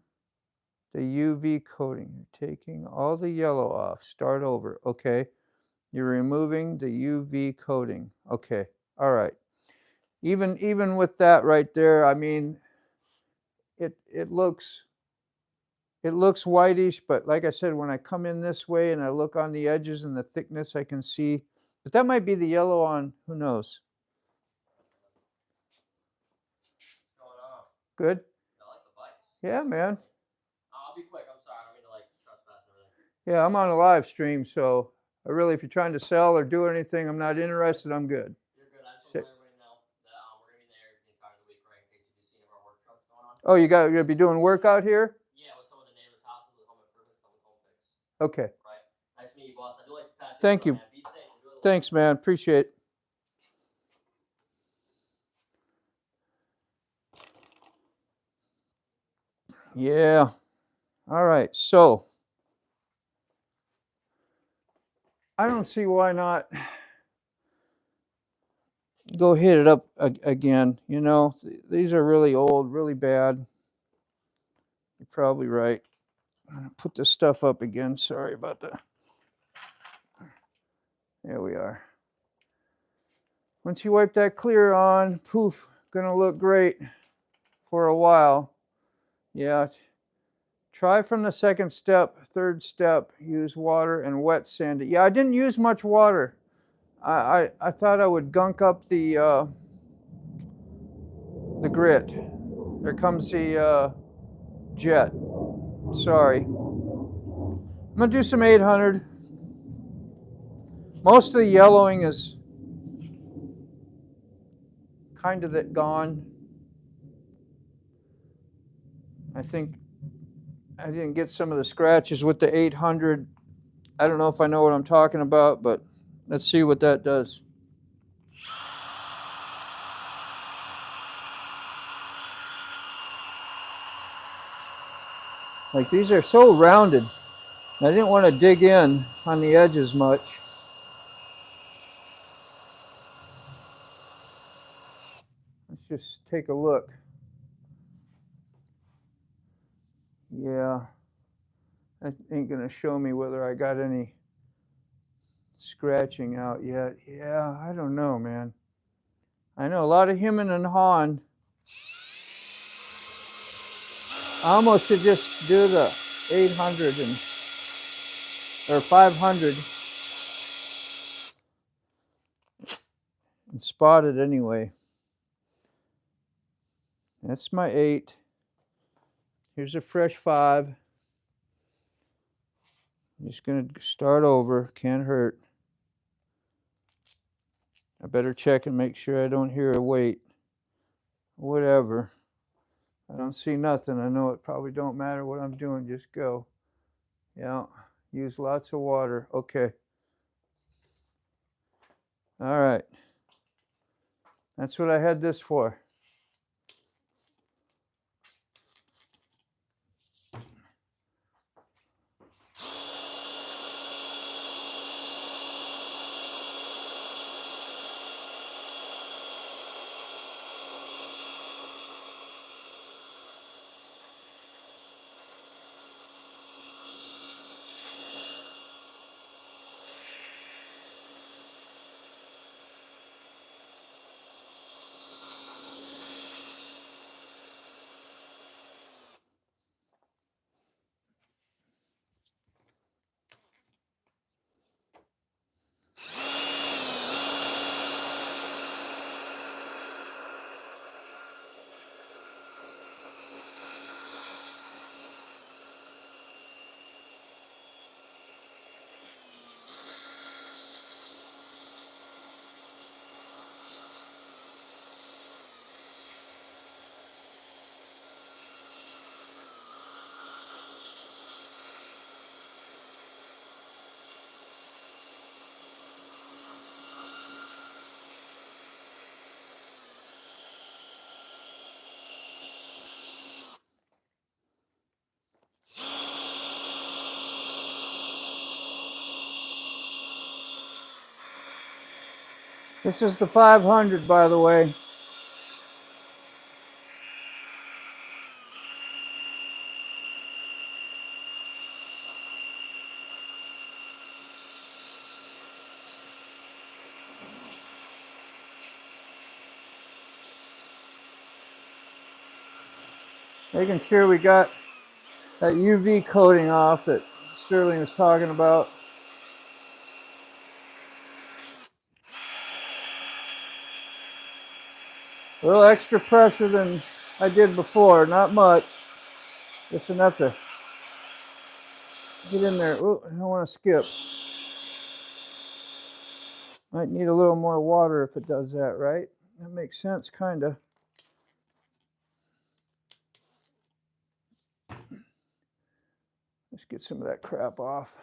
the UV coating. You're taking all the yellow off. Start over. Okay. You're removing the UV coating. Okay. All right. Even with that right there, I mean, it looks whitish, but like I said, when I come in this way and I look on the edges and the thickness, I can see. But that might be the yellow on, who knows? What's going on? Good? I like the bikes. Yeah, man. I'll be quick. I'm sorry. I don't mean to like trespass and everything. Yeah, I'm on a live stream, so I really, if you're trying to sell or do anything, I'm not interested, I'm good. You're good. I just want to let everybody know that we're going to be there the entire week, right, in case you do see any of our work trucks going on. Oh, you're going to be doing work out here? Yeah, with some of the neighbors' houses with home improvements, stuff with home fix. Okay. Right. Nice to meet you, boss. I do like the tattoo. Thank you. Man. Be safe. Enjoy the Thanks, man. Appreciate it. Yeah. All right. So I don't see why not go hit it up again. You know, these are really old, really bad. You're probably right. I'm gonna put this stuff up again. Sorry about that. There we are. Once you wipe that clear on, poof, gonna look great for a while. Yeah. Try from the second step, third step, use water and wet sand it. Yeah, I didn't use much water. I thought I would gunk up the grit. There comes the jet. Sorry. I'm gonna do some 800. Most of the yellowing is kind of gone. I think I didn't get some of the scratches with the 800. I don't know if I know what I'm talking about, but let's see what that does. Like, these are so rounded. I didn't want to dig in on the edges much. Let's just take a look. Yeah, that ain't gonna show me whether I got any scratching out yet. Yeah, I don't know, man. I know a lot of hemming and hawing. I almost should just do the 800 or 500 and spot it anyway. That's my 8. Here's a fresh 5. I'm just going to start over. Can't hurt. I better check and make sure I don't hear a weight. Whatever. I don't see nothing. I know it probably don't matter what I'm doing. Just go. Yeah. Use lots of water. Okay. All right. That's what I had this for. This is the 500, by the way. Making sure we got that UV coating off that Sterling was talking about. A little extra pressure than I did before, not much. Just enough to get in there. Ooh, I don't want to skip. Might need a little more water if it does that, right? That makes sense, kind of. Let's get some of that crap off.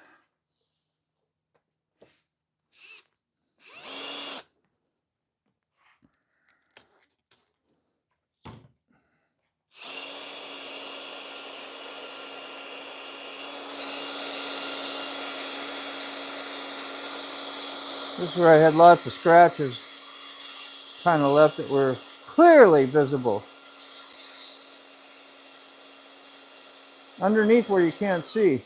This is where I had lots of scratches, kind of left that were clearly visible. Underneath where you can't see.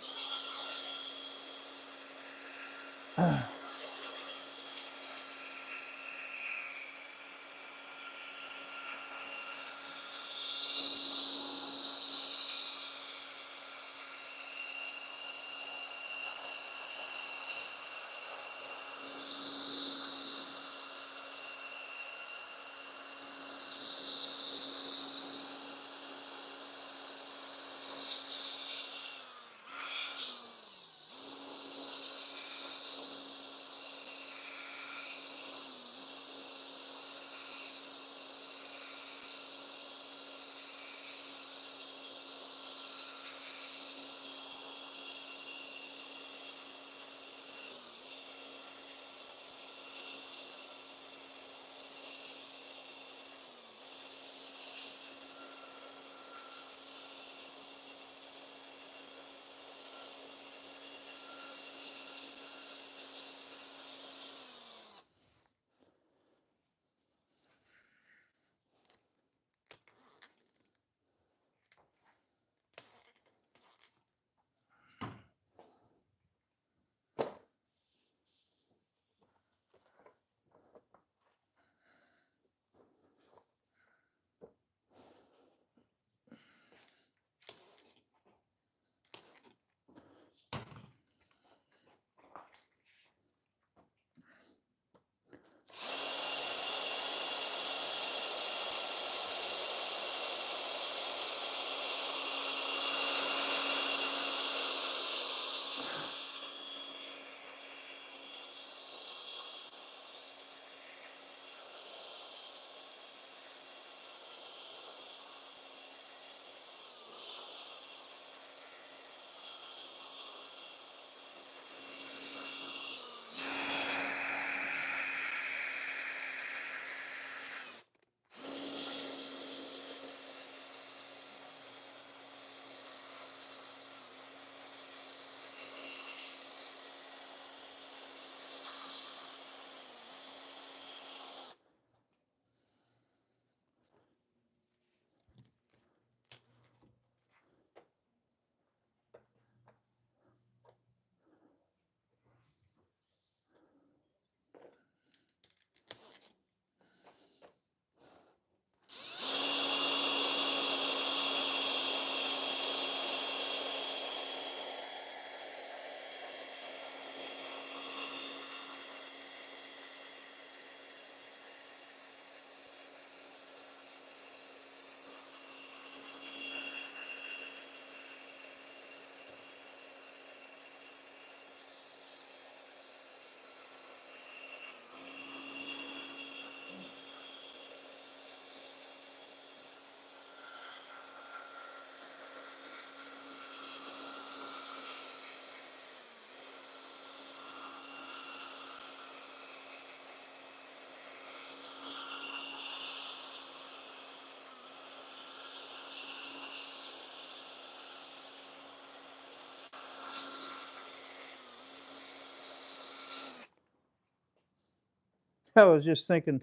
I was just thinking,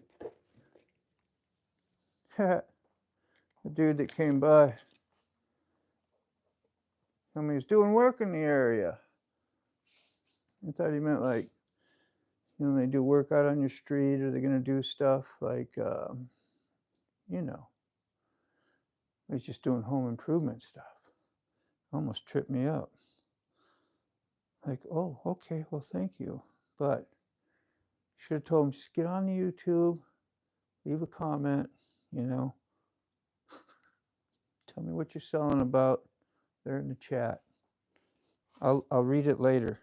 the dude that came by, I mean, he's doing work in the area. I thought he meant like, you know, they do work out on your street, or they're going to do stuff like, you know, he's just doing home improvement stuff. Almost tripped me up. Like, oh, okay, well, thank you. But should have told him, just get on the YouTube, leave a comment, you know. Tell me what you're selling about there in the chat. I'll read it later.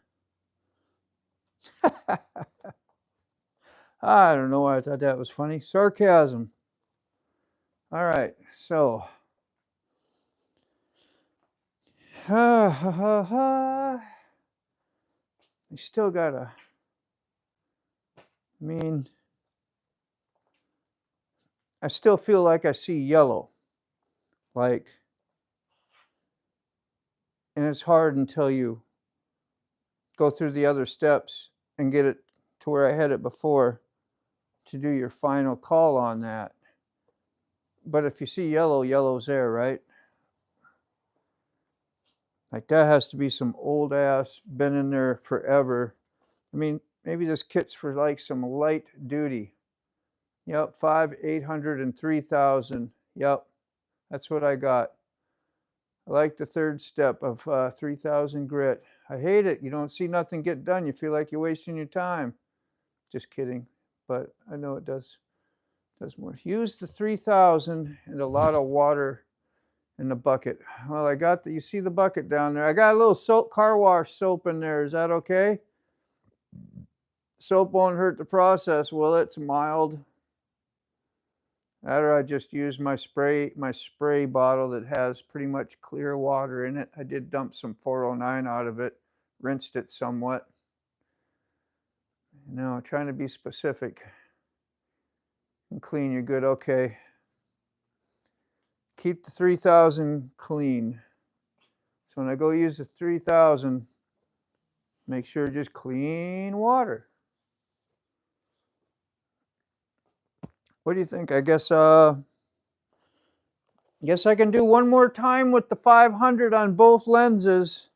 I don't know why I thought that was funny. Sarcasm. All right, so. I still gotta, I mean, I still feel like I see yellow. Like, and it's hard until you go through the other steps and get it to where I had it before to do your final call on that. But if you see yellow, yellow's there, right? Like that has to be some old ass, been in there forever. I mean, maybe this kit's for like some light duty. Yep, 5, 800, and 3,000. Yep, that's what I got. I like the third step of 3,000 grit. I hate it. You don't see nothing get done. You feel like you're wasting your time. Just kidding. But I know it does more. Use the 3,000 and a lot of water in the bucket. Well, I got the, you see the bucket down there. I got a little soap, car wash soap in there. Is that okay? Soap won't hurt the process, will it? It's mild. Or I just use my spray bottle that has pretty much clear water in it. I did dump some 409 out of it, rinsed it somewhat. You know, trying to be specific and clean. You're good. Okay. Keep the 3,000 clean. So when I go use the 3,000, make sure just clean water. What do you think? I guess I can do one more time with the 500 on both lenses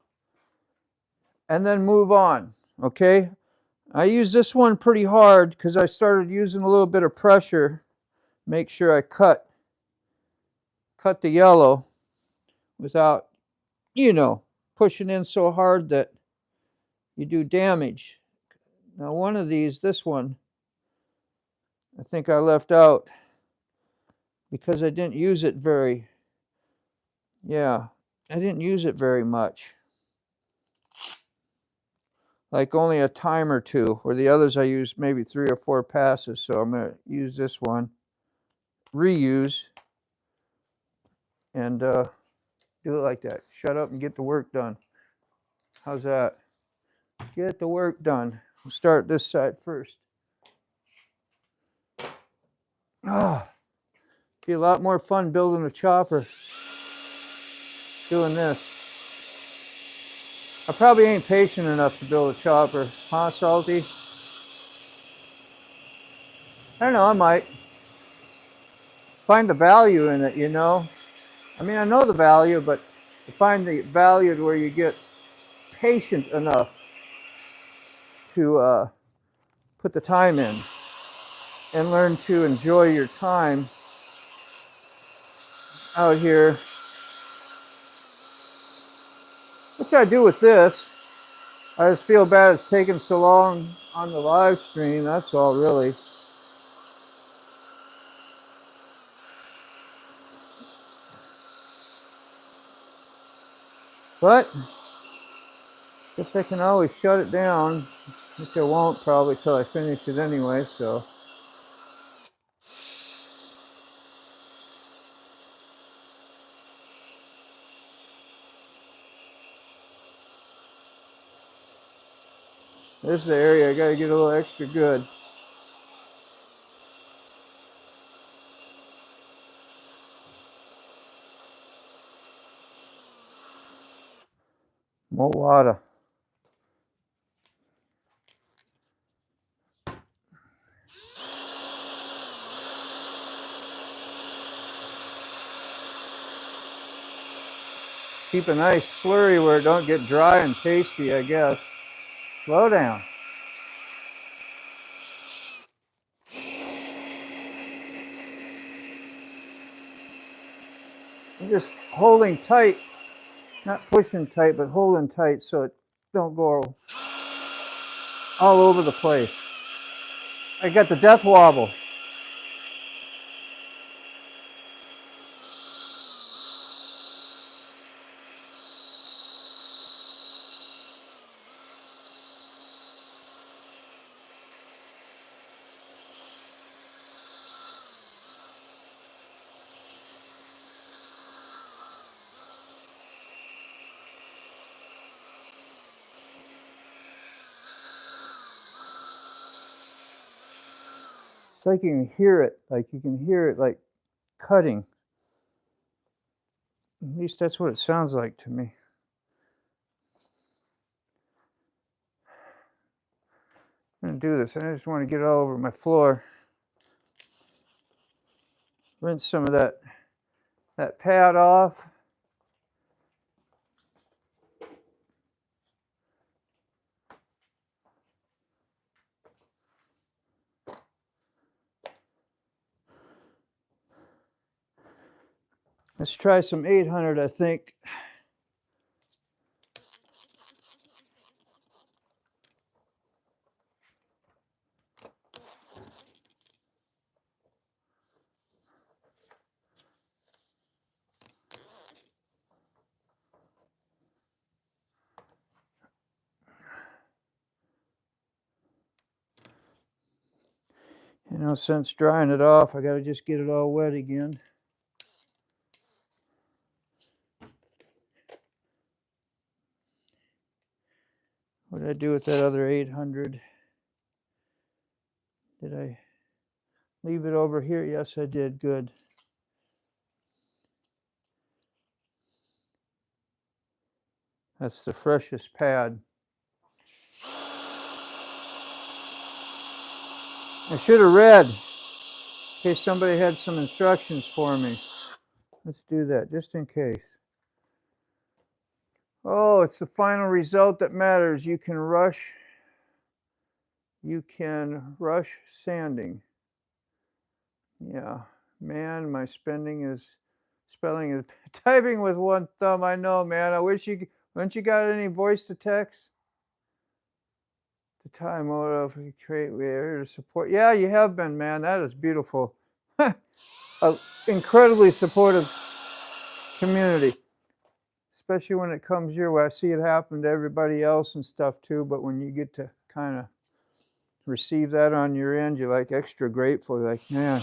and then move on. Okay. I use this one pretty hard because I started using a little bit of pressure. Make sure I cut the yellow without, you know, pushing in so hard that you do damage. Now one of these, this one, I think I left out because I didn't use it very, I didn't use it very much. Like only a time or two, where the others I used maybe 3 or 4 passes. So I'm going to use this one, reuse, and do it like that. Shut up and get the work done. How's that? Get the work done. We'll start this side first. Be a lot more fun building a chopper doing this. I probably ain't patient enough to build a chopper. Huh, Salty? I don't know, I might. Find the value in it, you know? I mean, I know the value, but to find the value where you get patient enough to put the time in and learn to enjoy your time out here. Which I do with this. I just feel bad it's taking so long on the live stream. That's all, really. But guess I can always shut it down, which I won't probably till I finish it anyway. So this is the area I got to get a little extra good. More water. Keep a nice slurry where it don't get dry and tasty, I guess. Slow down. I'm just holding tight, not pushing tight, but holding tight so it don't go all over the place. I got the death wobble. It's like you can hear it, like cutting. At least that's what it sounds like to me. I'm gonna do this. I just want to get it all over my floor. Rinse some of that pad off. Let's try some 800, I think. You know, since drying it off, I got to just get it all wet again. What did I do with that other 800? Did I leave it over here? Yes, I did. Good. That's the freshest pad. I should have read, in case somebody had some instructions for me. Let's do that, just in case. Oh, it's the final result that matters. You can rush sanding. Yeah, man, my spelling is typing with one thumb. I know, man. I wish you, haven't you got any voice to text? The time moto, if we create, we're here to support. Yeah, you have been, man. That is beautiful. An incredibly supportive community, especially when it comes your way. I see it happen to everybody else and stuff too, but when you get to kind of receive that on your end, you're like extra grateful. You're like, man,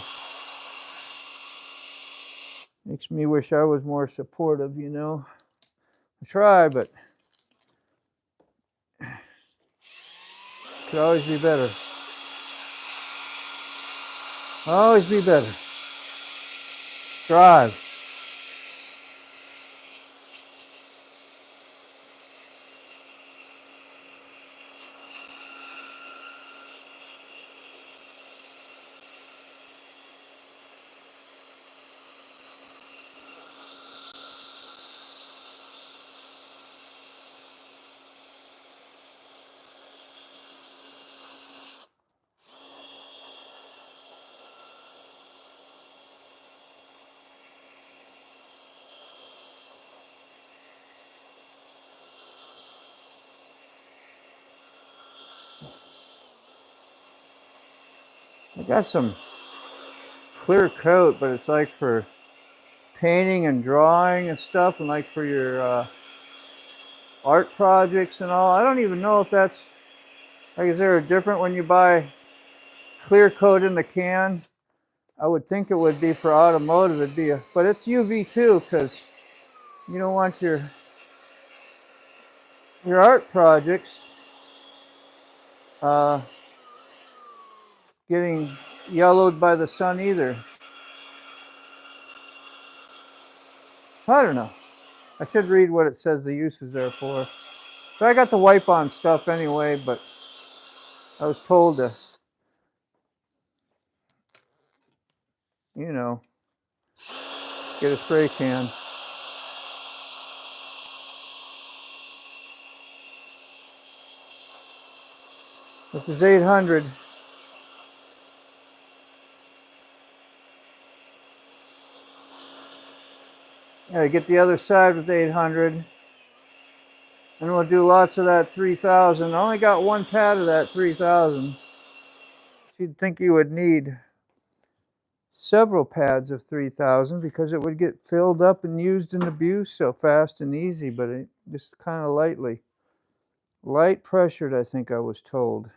makes me wish I was more supportive, you know. I try, but could always be better. Always be better. Strive. I got some clear coat, but it's like for painting and drawing and stuff, and like for your art projects and all. I don't even know if that's, like, is there a different when you buy clear coat in the can? I would think it would be for automotive. It'd be but it's UV too, because you don't want your art projects getting yellowed by the sun either. I don't know. I should read what it says the uses are for. So I got the wipe on stuff anyway, but I was told to, you know, get a spray can. This is 800. Yeah, get the other side with 800. And we'll do lots of that 3000. I only got one pad of that 3000. You'd think you would need several pads of 3000 because it would get filled up and used and abused so fast and easy, but it just kind of lightly. Light pressured, I think I was told.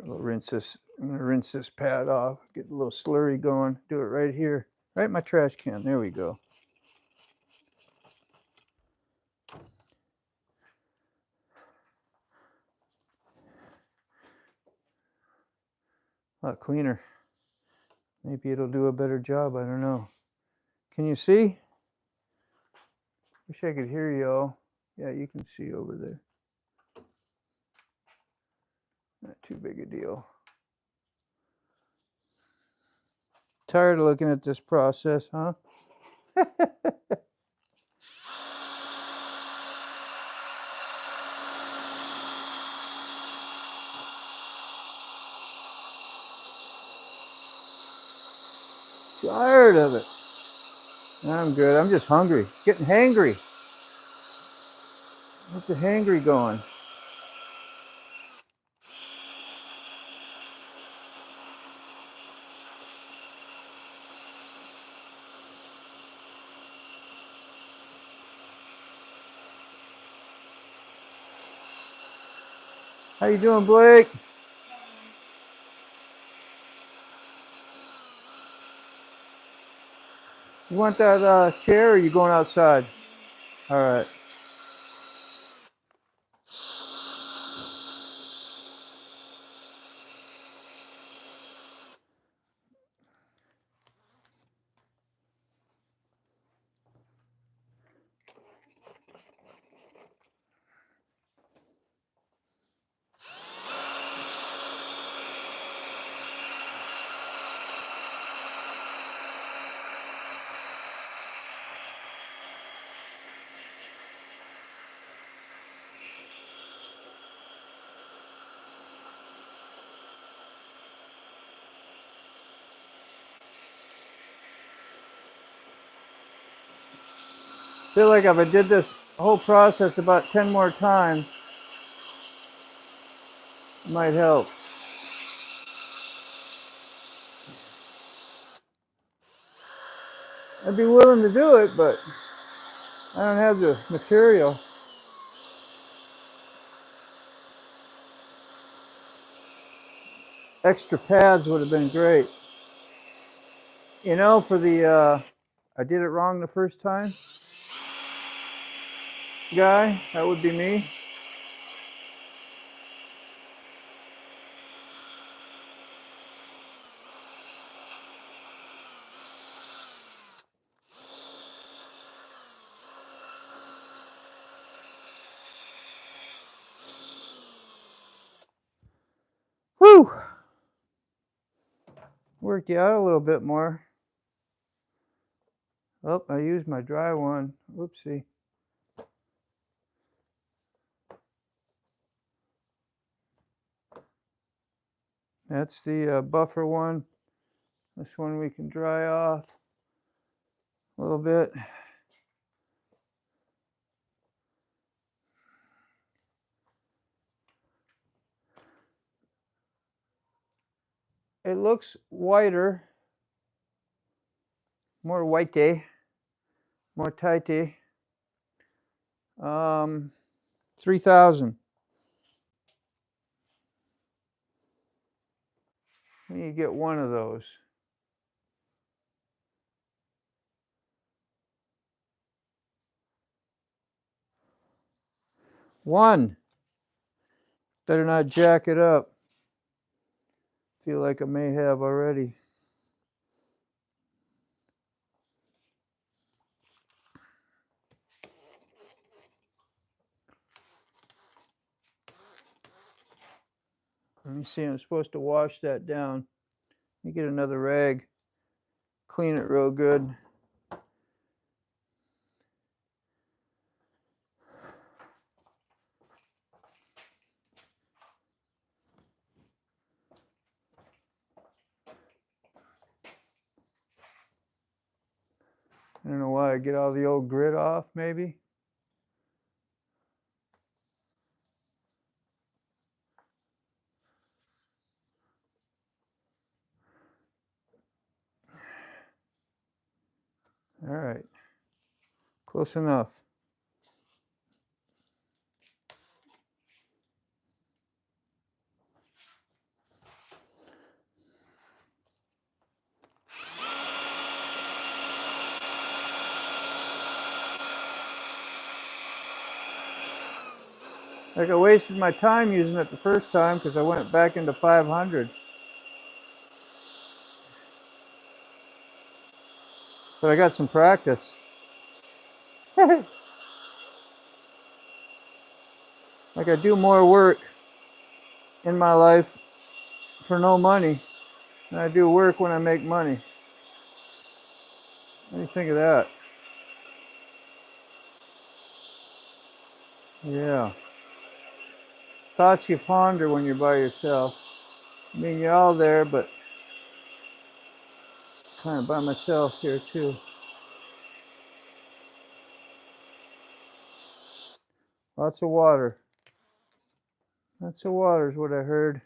We'll rinse this. I'm gonna rinse this pad off. Get a little slurry going. Do it right here, right in my trash can. There we go. A lot cleaner. Maybe it'll do a better job. I don't know. Can you see? Wish I could hear y'all. Yeah, you can see over there. Not too big a deal. Tired of looking at this process, huh? Tired of it. I'm good. I'm just hungry. Getting hangry. Get the hangry going. How you doing, Blake? You want that chair, or are you going outside? All right. Feel like if I did this whole process about 10 more times, it might help. I'd be willing to do it, but I don't have the material. Extra pads would have been great. You know, for the, I did it wrong the first time guy, that would be me. Whew! Worked you out a little bit more. Oh, I used my dry one. Whoopsie. That's the buffer one. This one we can dry off a little bit. It looks whiter, more whitey, more tighty. 3000. You get one of those. One. Better not jack it up. Feel like I may have already. Let me see, I'm supposed to wash that down. Let me get another rag, clean it real good. I don't know why, I get all the old grit off, maybe. All right, close enough. Like I wasted my time using it the first time because I went back into 500. But I got some practice. Like I do more work in my life for no money than I do work when I make money. What do you think of that? Yeah. Thoughts you ponder when you're by yourself. I mean, you're all there, but kind of by myself here too. Lots of water. Lots of water is what I heard.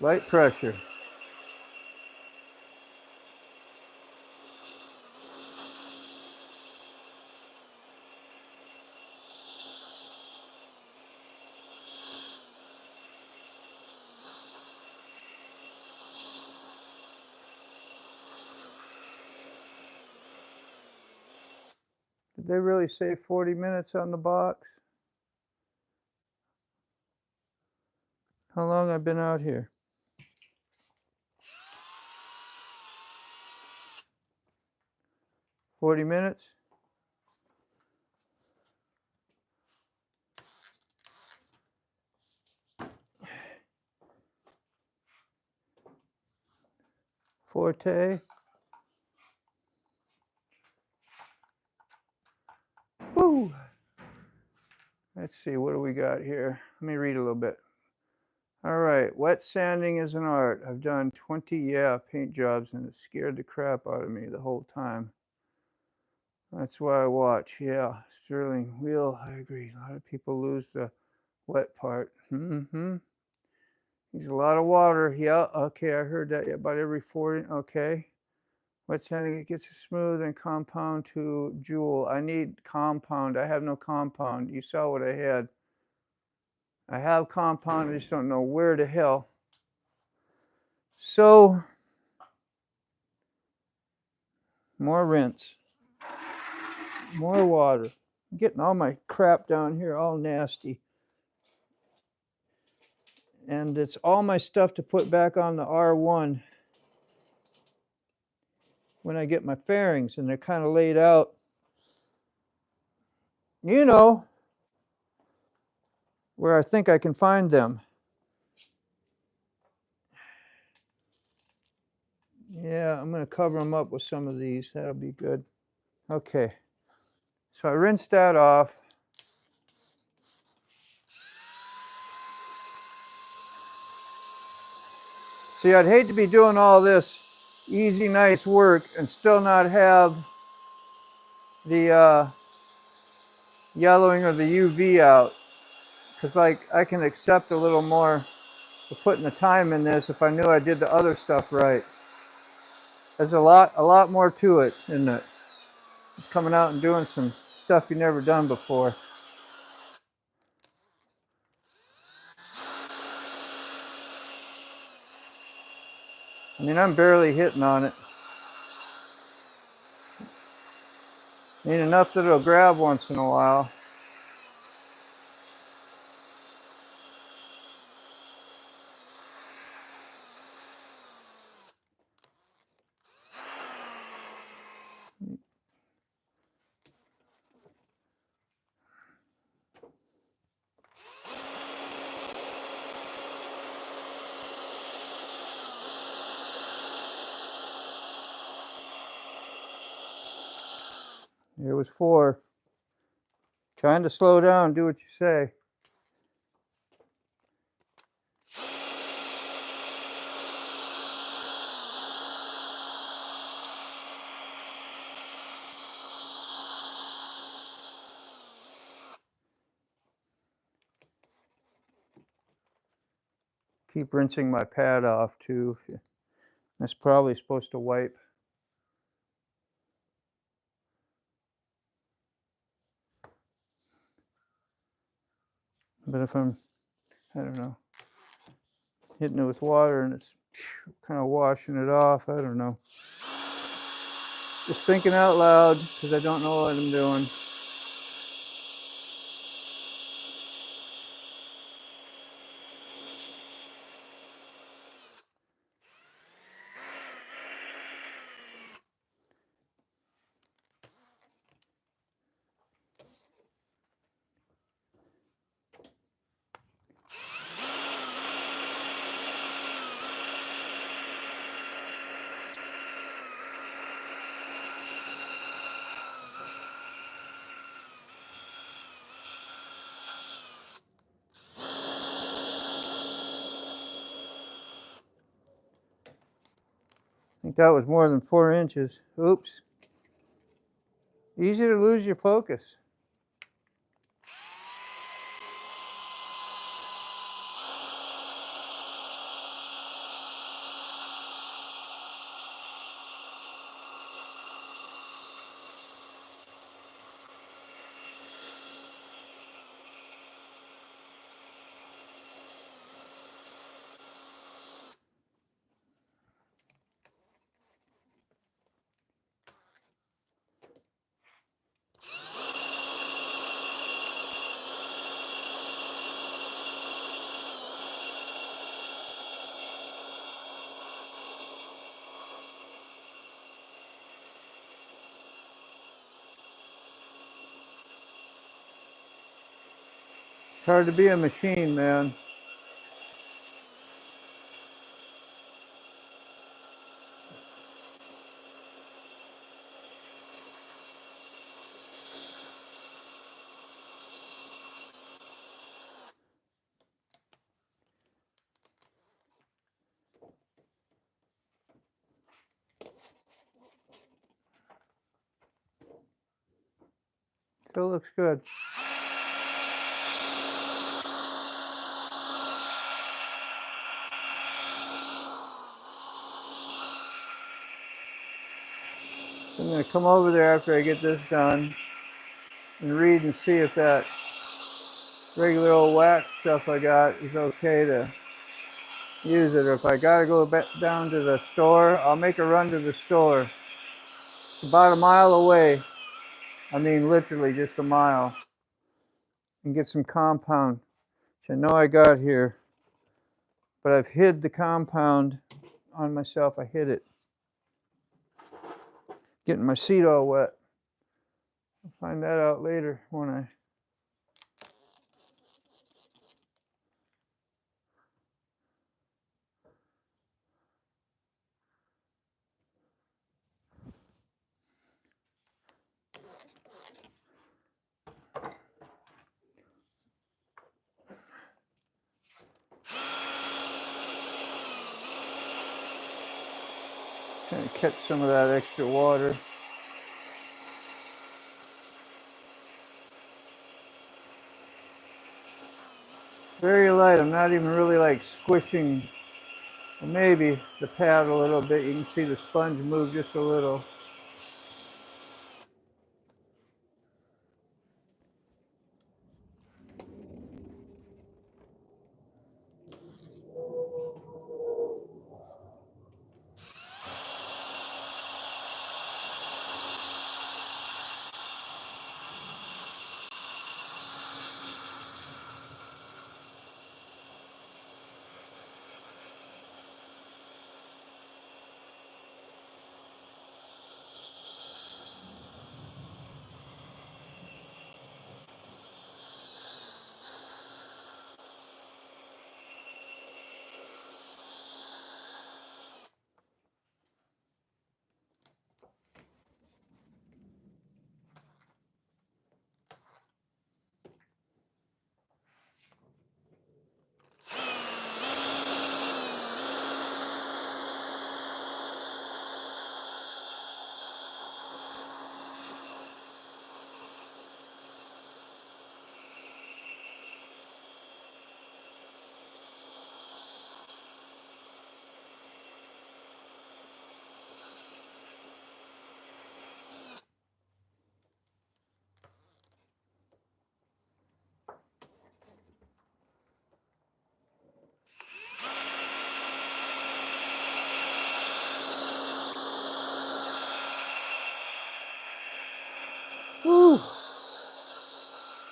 Light pressure. Did they really say 40 minutes on the box? How long I've been out here? $40 minutes? Forte. Woo! Let's see, what do we got here? Let me read a little bit. All right, wet sanding is an art. I've done 20 paint jobs and it scared the crap out of me the whole time. That's why I watch. Yeah, Sterling wheel, I agree. A lot of people lose the wet part. Mm-hmm. Use a lot of water. Yeah, okay, I heard that. Yeah, about every 40. Okay. Wet sanding, it gets smooth and compound to jewel. I need compound. I have no compound. You saw what I had. I have compound. I just don't know where the hell. So, more rinse. More water. I'm getting all my crap down here all nasty. And it's all my stuff to put back on the R1 when I get my fairings, and they're kind of laid out, you know, where I think I can find them. Yeah, I'm going to cover them up with some of these. That'll be good. Okay. So I rinsed that off. See, I'd hate to be doing all this easy, nice work and still not have the yellowing or the UV out. Because like I can accept a little more for putting the time in this if I knew I did the other stuff right. There's a lot more to it, isn't it? It's coming out and doing some stuff you've never done before. I mean, I'm barely hitting on it. Ain't enough that it'll grab once in a while. Here was 4. Trying to slow down, do what you say. Keep rinsing my pad off too. That's probably supposed to wipe. But if I'm, I don't know, hitting it with water and it's kind of washing it off, I don't know. Just thinking out loud because I don't know what I'm doing. I think that was more than 4 inches. Oops. Easy to lose your focus. It's hard to be a machine, man. Still looks good. I'm going to come over there after I get this done and read and see if that regular old wax stuff I got is okay to use it, or if I gotta go back down to the store, I'll make a run to the store. It's about a mile away. I mean, literally just a mile. And get some compound, which I know I got here, but I've hid the compound on myself. I hid it. Getting my seat all wet. I'll find that out later when I kind of catch some of that extra water. Very light. I'm not even really like squishing, or maybe the pad a little bit. You can see the sponge move just a little.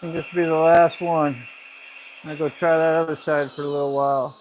I think this will be the last one. I'll go try that other side for a little while.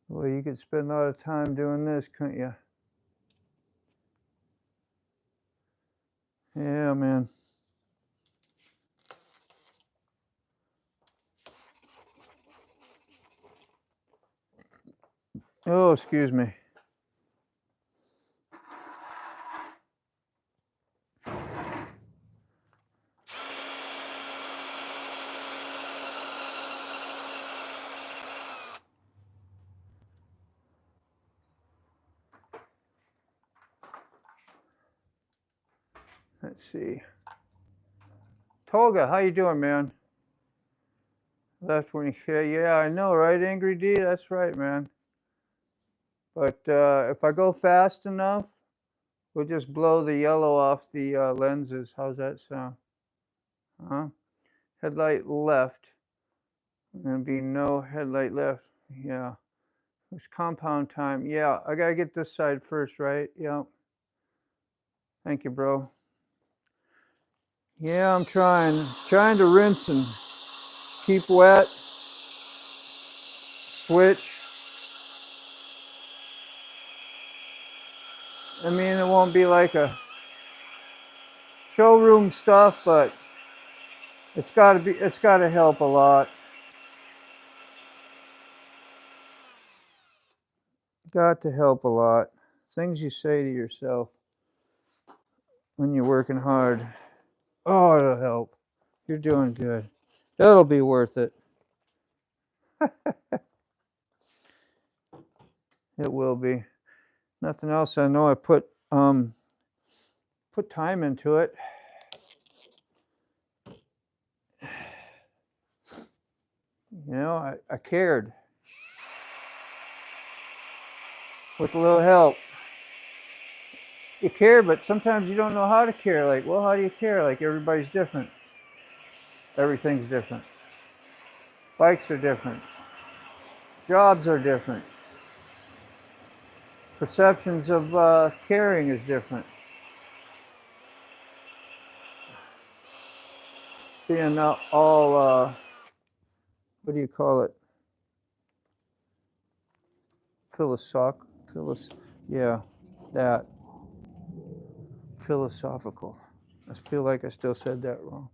Well, you could spend a lot of time doing this, couldn't you? Yeah, man. Oh, excuse me. Let's see. Tolga, how you doing, man? Left when you say, yeah, I know, right, Angry D? That's right, man. But if I go fast enough, we'll just blow the yellow off the lenses. How's that sound? Huh? Headlight left. There'll be no headlight left. Yeah. It's compound time. Yeah, I gotta get this side first, right? Yeah. Thank you, bro. Yeah, I'm trying to rinse and keep wet. Switch. I mean, it won't be like a showroom stuff, but it's gotta help a lot. Got to help a lot. Things you say to yourself when you're working hard. Oh, it'll help. You're doing good. It'll be worth it. It will be. Nothing else. I know I put time into it. You know, I cared. With a little help. You care, but sometimes you don't know how to care. Like, well, how do you care? Like, everybody's different. Everything's different. Bikes are different. Jobs are different. Perceptions of caring is different. Being all, what do you call it? Yeah, that. Philosophical. I feel like I still said that wrong.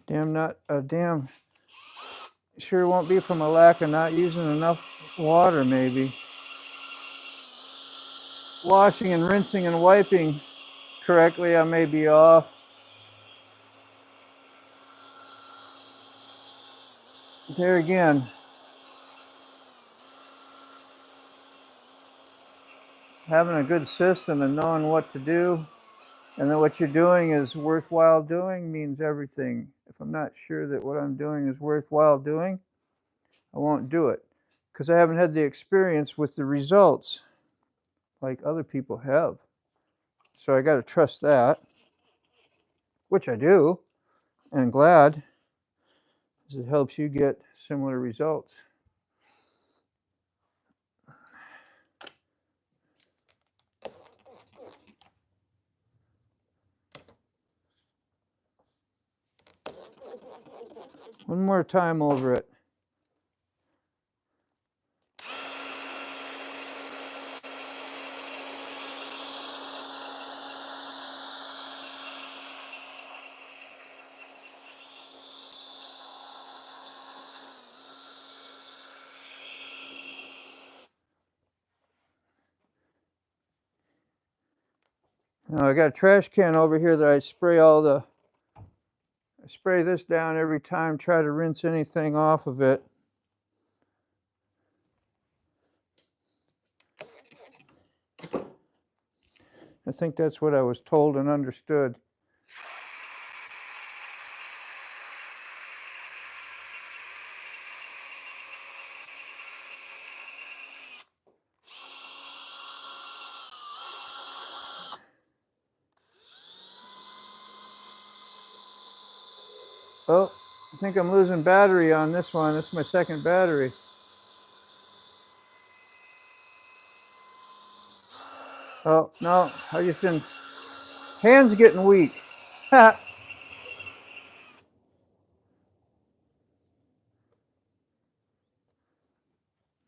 Damn. Sure won't be from a lack of not using enough water, maybe. Washing and rinsing and wiping correctly, I may be off. There again. Having a good system and knowing what to do and that what you're doing is worthwhile doing means everything. If I'm not sure that what I'm doing is worthwhile doing, I won't do it because I haven't had the experience with the results like other people have. So I got to trust that, which I do, and glad, because it helps you get similar results. One more time over it. Now I got a trash can over here that I spray this down every time, try to rinse anything off of it. I think that's what I was told and understood. Oh, I think I'm losing battery on this one. This is my second battery. Oh, no, I just been, hands getting weak. Ha!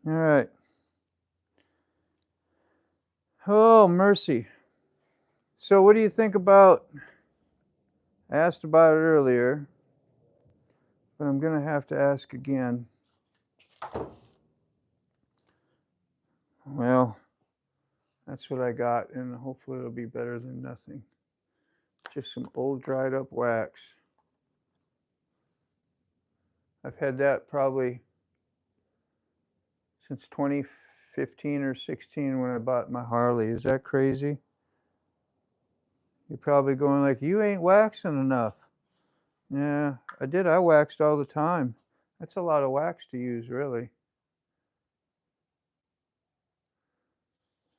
All right. Oh, mercy. So what do you think about, I asked about it earlier, but I'm going to have to ask again. Well, that's what I got, and hopefully it'll be better than nothing. Just some old dried up wax. I've had that probably since 2015 or 16 when I bought my Harley. Is that crazy? You're probably going like, you ain't waxing enough. Yeah, I did. I waxed all the time. That's a lot of wax to use, really.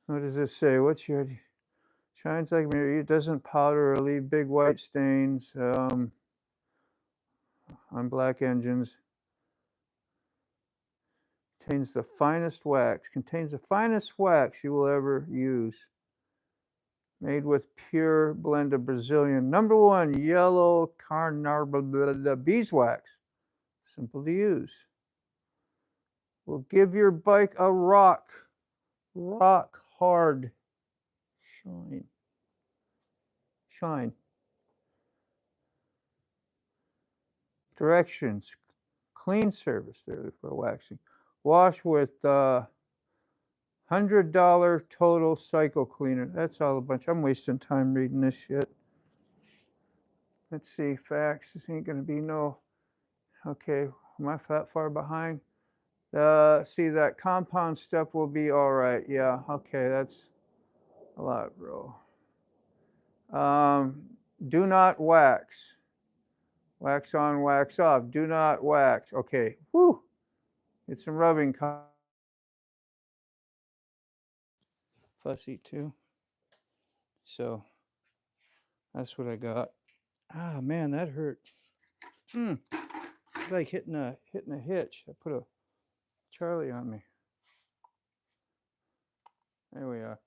What does this say? What's your, shines like mirror. It doesn't powder or leave big white stains on black engines. Contains the finest wax you will ever use. Made with pure blend of Brazilian #1 yellow carnauba beeswax. Simple to use. Will give your bike a rock hard shine. Directions: clean surface there for waxing. Wash with $100 total cycle cleaner. That's all a bunch. I'm wasting time reading this shit. Let's see, facts. This ain't gonna be no. Okay, am I far behind? See, that compound step will be all right. Yeah, okay, that's a lot, bro. Do not wax. Wax on, wax off. Do not wax. Okay, whoo. Get some rubbing. Fussy too. So that's what I got. Ah, man, that hurt. It's like hitting a hitch. I put a Charlie on me. There we are.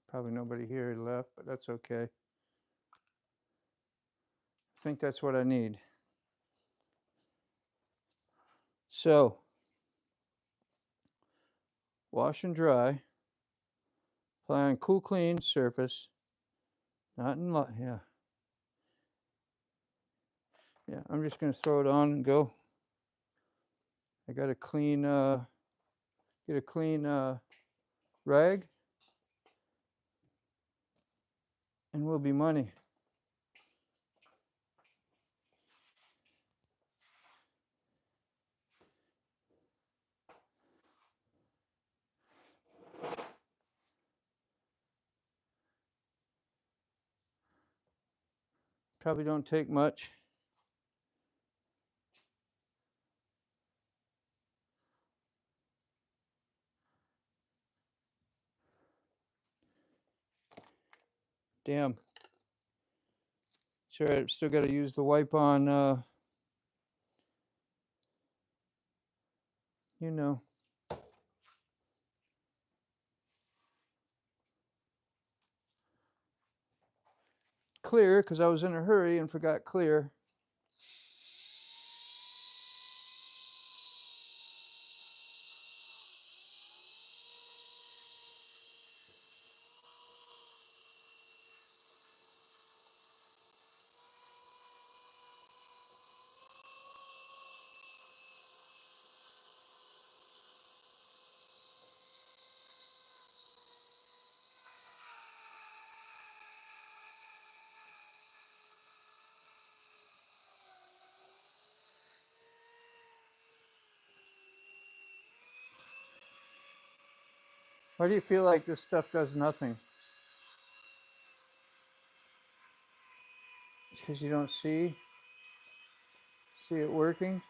Probably nobody here left, but that's okay. I think that's what I need. So, wash and dry. Apply on cool, clean surface. Not in yeah. Yeah, I'm just gonna throw it on and go. I got a clean, get a clean rag, and we'll be money. Probably don't take much. Damn. Sure, I've still got to use the wipe on, you know. Clear, because I was in a hurry and forgot clear. Why do you feel like this stuff does nothing? Because you don't see it working?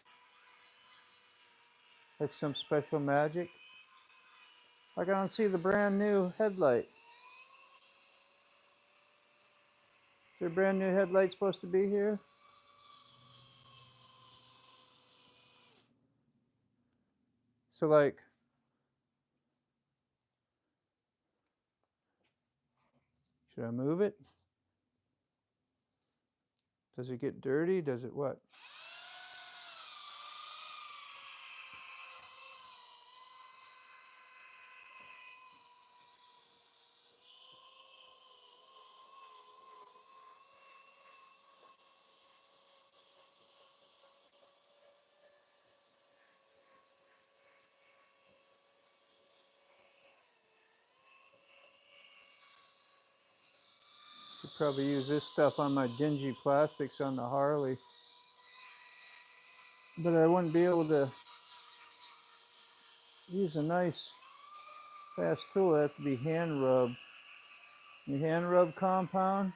Like some special magic? Like I don't see the brand new headlight. Is there a brand new headlight supposed to be here? So like, should I move it? Does it get dirty? Does it what? Could probably use this stuff on my dingy plastics on the Harley. But I wouldn't be able to use a nice fast tool. It has to be hand rubbed. You hand rub compound?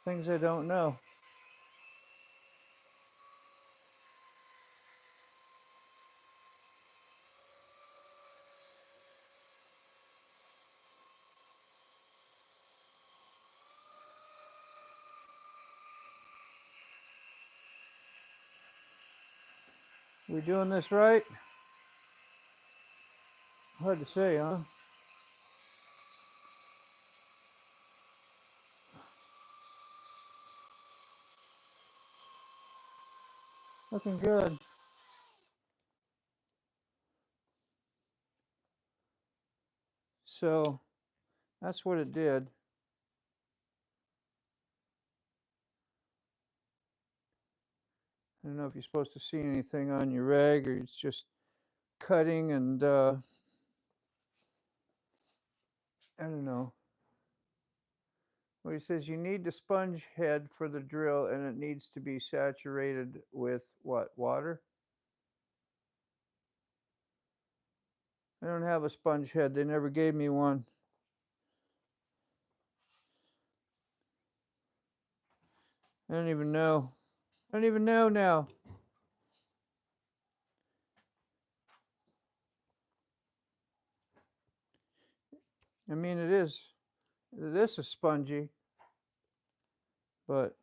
Things I don't know. We doing this right? Hard to say, huh? Looking good. So that's what it did. I don't know if you're supposed to see anything on your rag or it's just cutting and I don't know. Well, he says you need the sponge head for the drill and it needs to be saturated with what? Water? I don't have a sponge head. They never gave me one. I don't even know. I don't even know now. I mean, this is spongy, but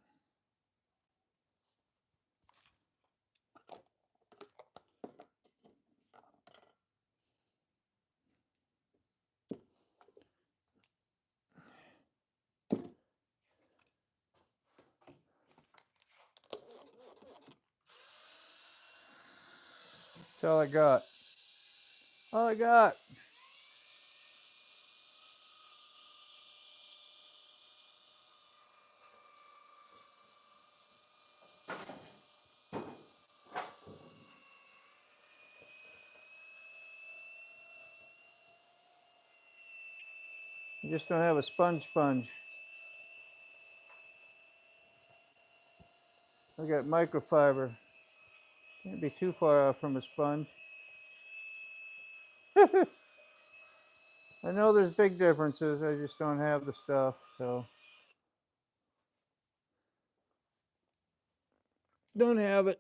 that's all I got. All I got. I just don't have a sponge. I got microfiber. Can't be too far off from a sponge. I know there's big differences. I just don't have the stuff, so. Don't have it.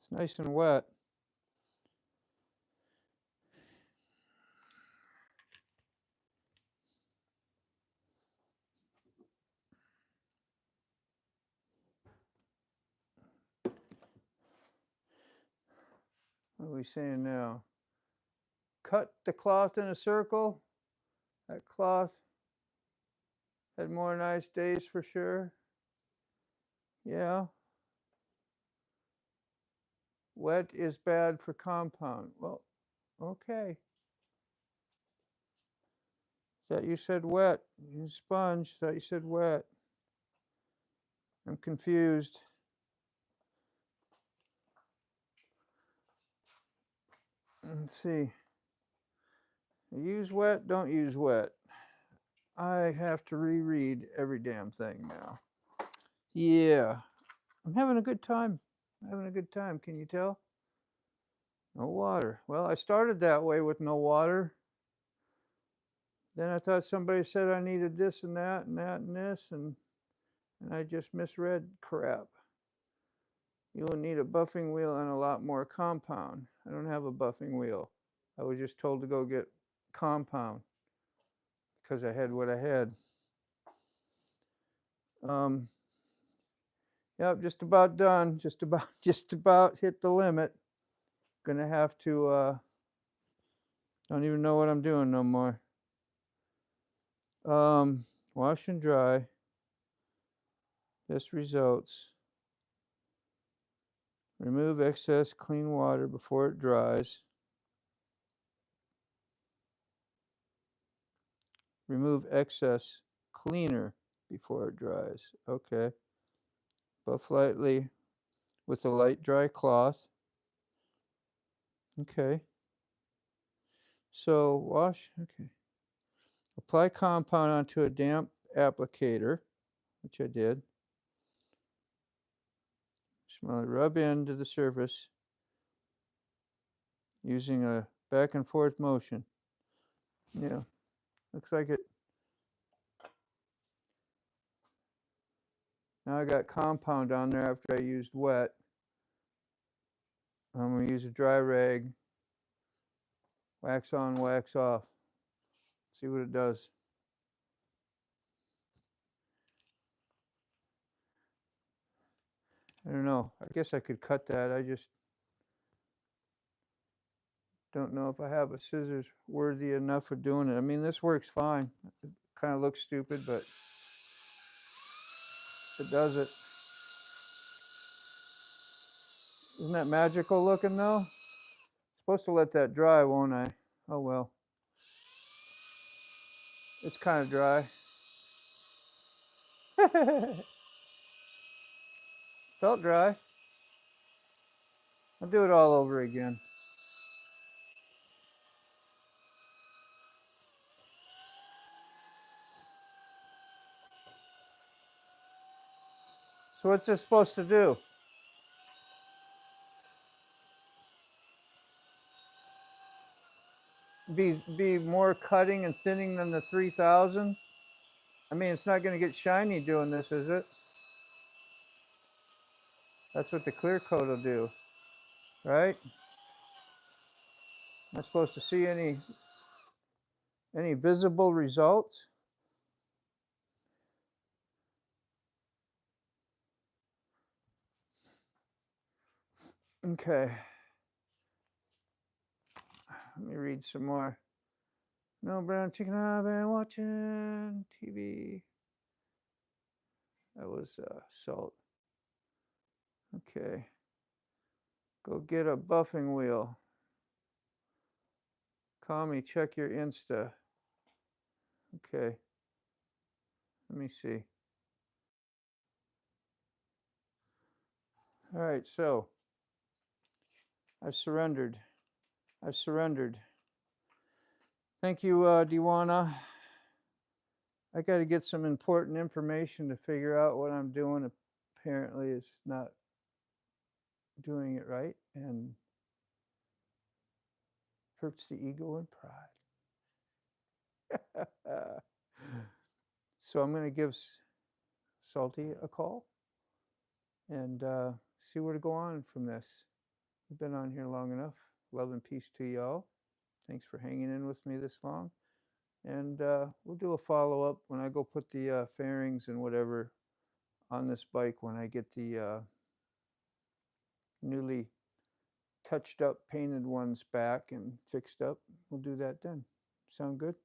It's nice and wet. What are we saying now? Cut the cloth in a circle. That cloth had more nice days for sure. Yeah. Wet is bad for compound. Well, okay. Thought you said wet. You sponge. Thought you said wet. I'm confused. Let's see. Use wet, don't use wet. I have to reread every damn thing now. Yeah. I'm having a good time. I'm having a good time. Can you tell? No water. Well, I started that way with no water. Then I thought somebody said I needed this and that and that and this, and I just misread crap. You will need a buffing wheel and a lot more compound. I don't have a buffing wheel. I was just told to go get compound because I had what I had. Yep, just about done. Just about hit the limit. Gonna have to. Don't even know what I'm doing no more. Wash and dry. Test results. Remove excess clean water before it dries. Remove excess cleaner before it dries. Okay. Buff lightly with a light dry cloth. Okay. So wash. Okay. Apply compound onto a damp applicator, which I did. Rub into the surface using a back and forth motion. Yeah, looks like it. Now I got compound on there after I used wet. I'm going to use a dry rag. Wax on, wax off. See what it does. I don't know. I guess I could cut that. I just don't know if I have a scissors worthy enough for doing it. I mean, this works fine. It kind of looks stupid, but it does it. Isn't that magical looking though? Supposed to let that dry, won't I? Oh well. It's kind of dry. Felt dry. I'll do it all over again. So what's this supposed to do? Be more cutting and thinning than the 3000? I mean, it's not going to get shiny doing this, is it? That's what the clear coat will do, right? Am I supposed to see any visible results? Okay. Let me read some more. No brown chicken, I've been watching TV. That was salt. Okay. Go get a buffing wheel. Call me, check your Insta. Okay. Let me see. All right, so I've surrendered. I've surrendered. Thank you, Diwana. I got to get some important information to figure out what I'm doing. Apparently, it's not doing it right and hurts the ego and pride. So I'm going to give Salty a call and see where to go on from this. I've been on here long enough. Love and peace to y'all. Thanks for hanging in with me this long. And we'll do a follow-up when I go put the fairings and whatever on this bike when I get the newly touched up, painted ones back and fixed up, we'll do that then. Sound good?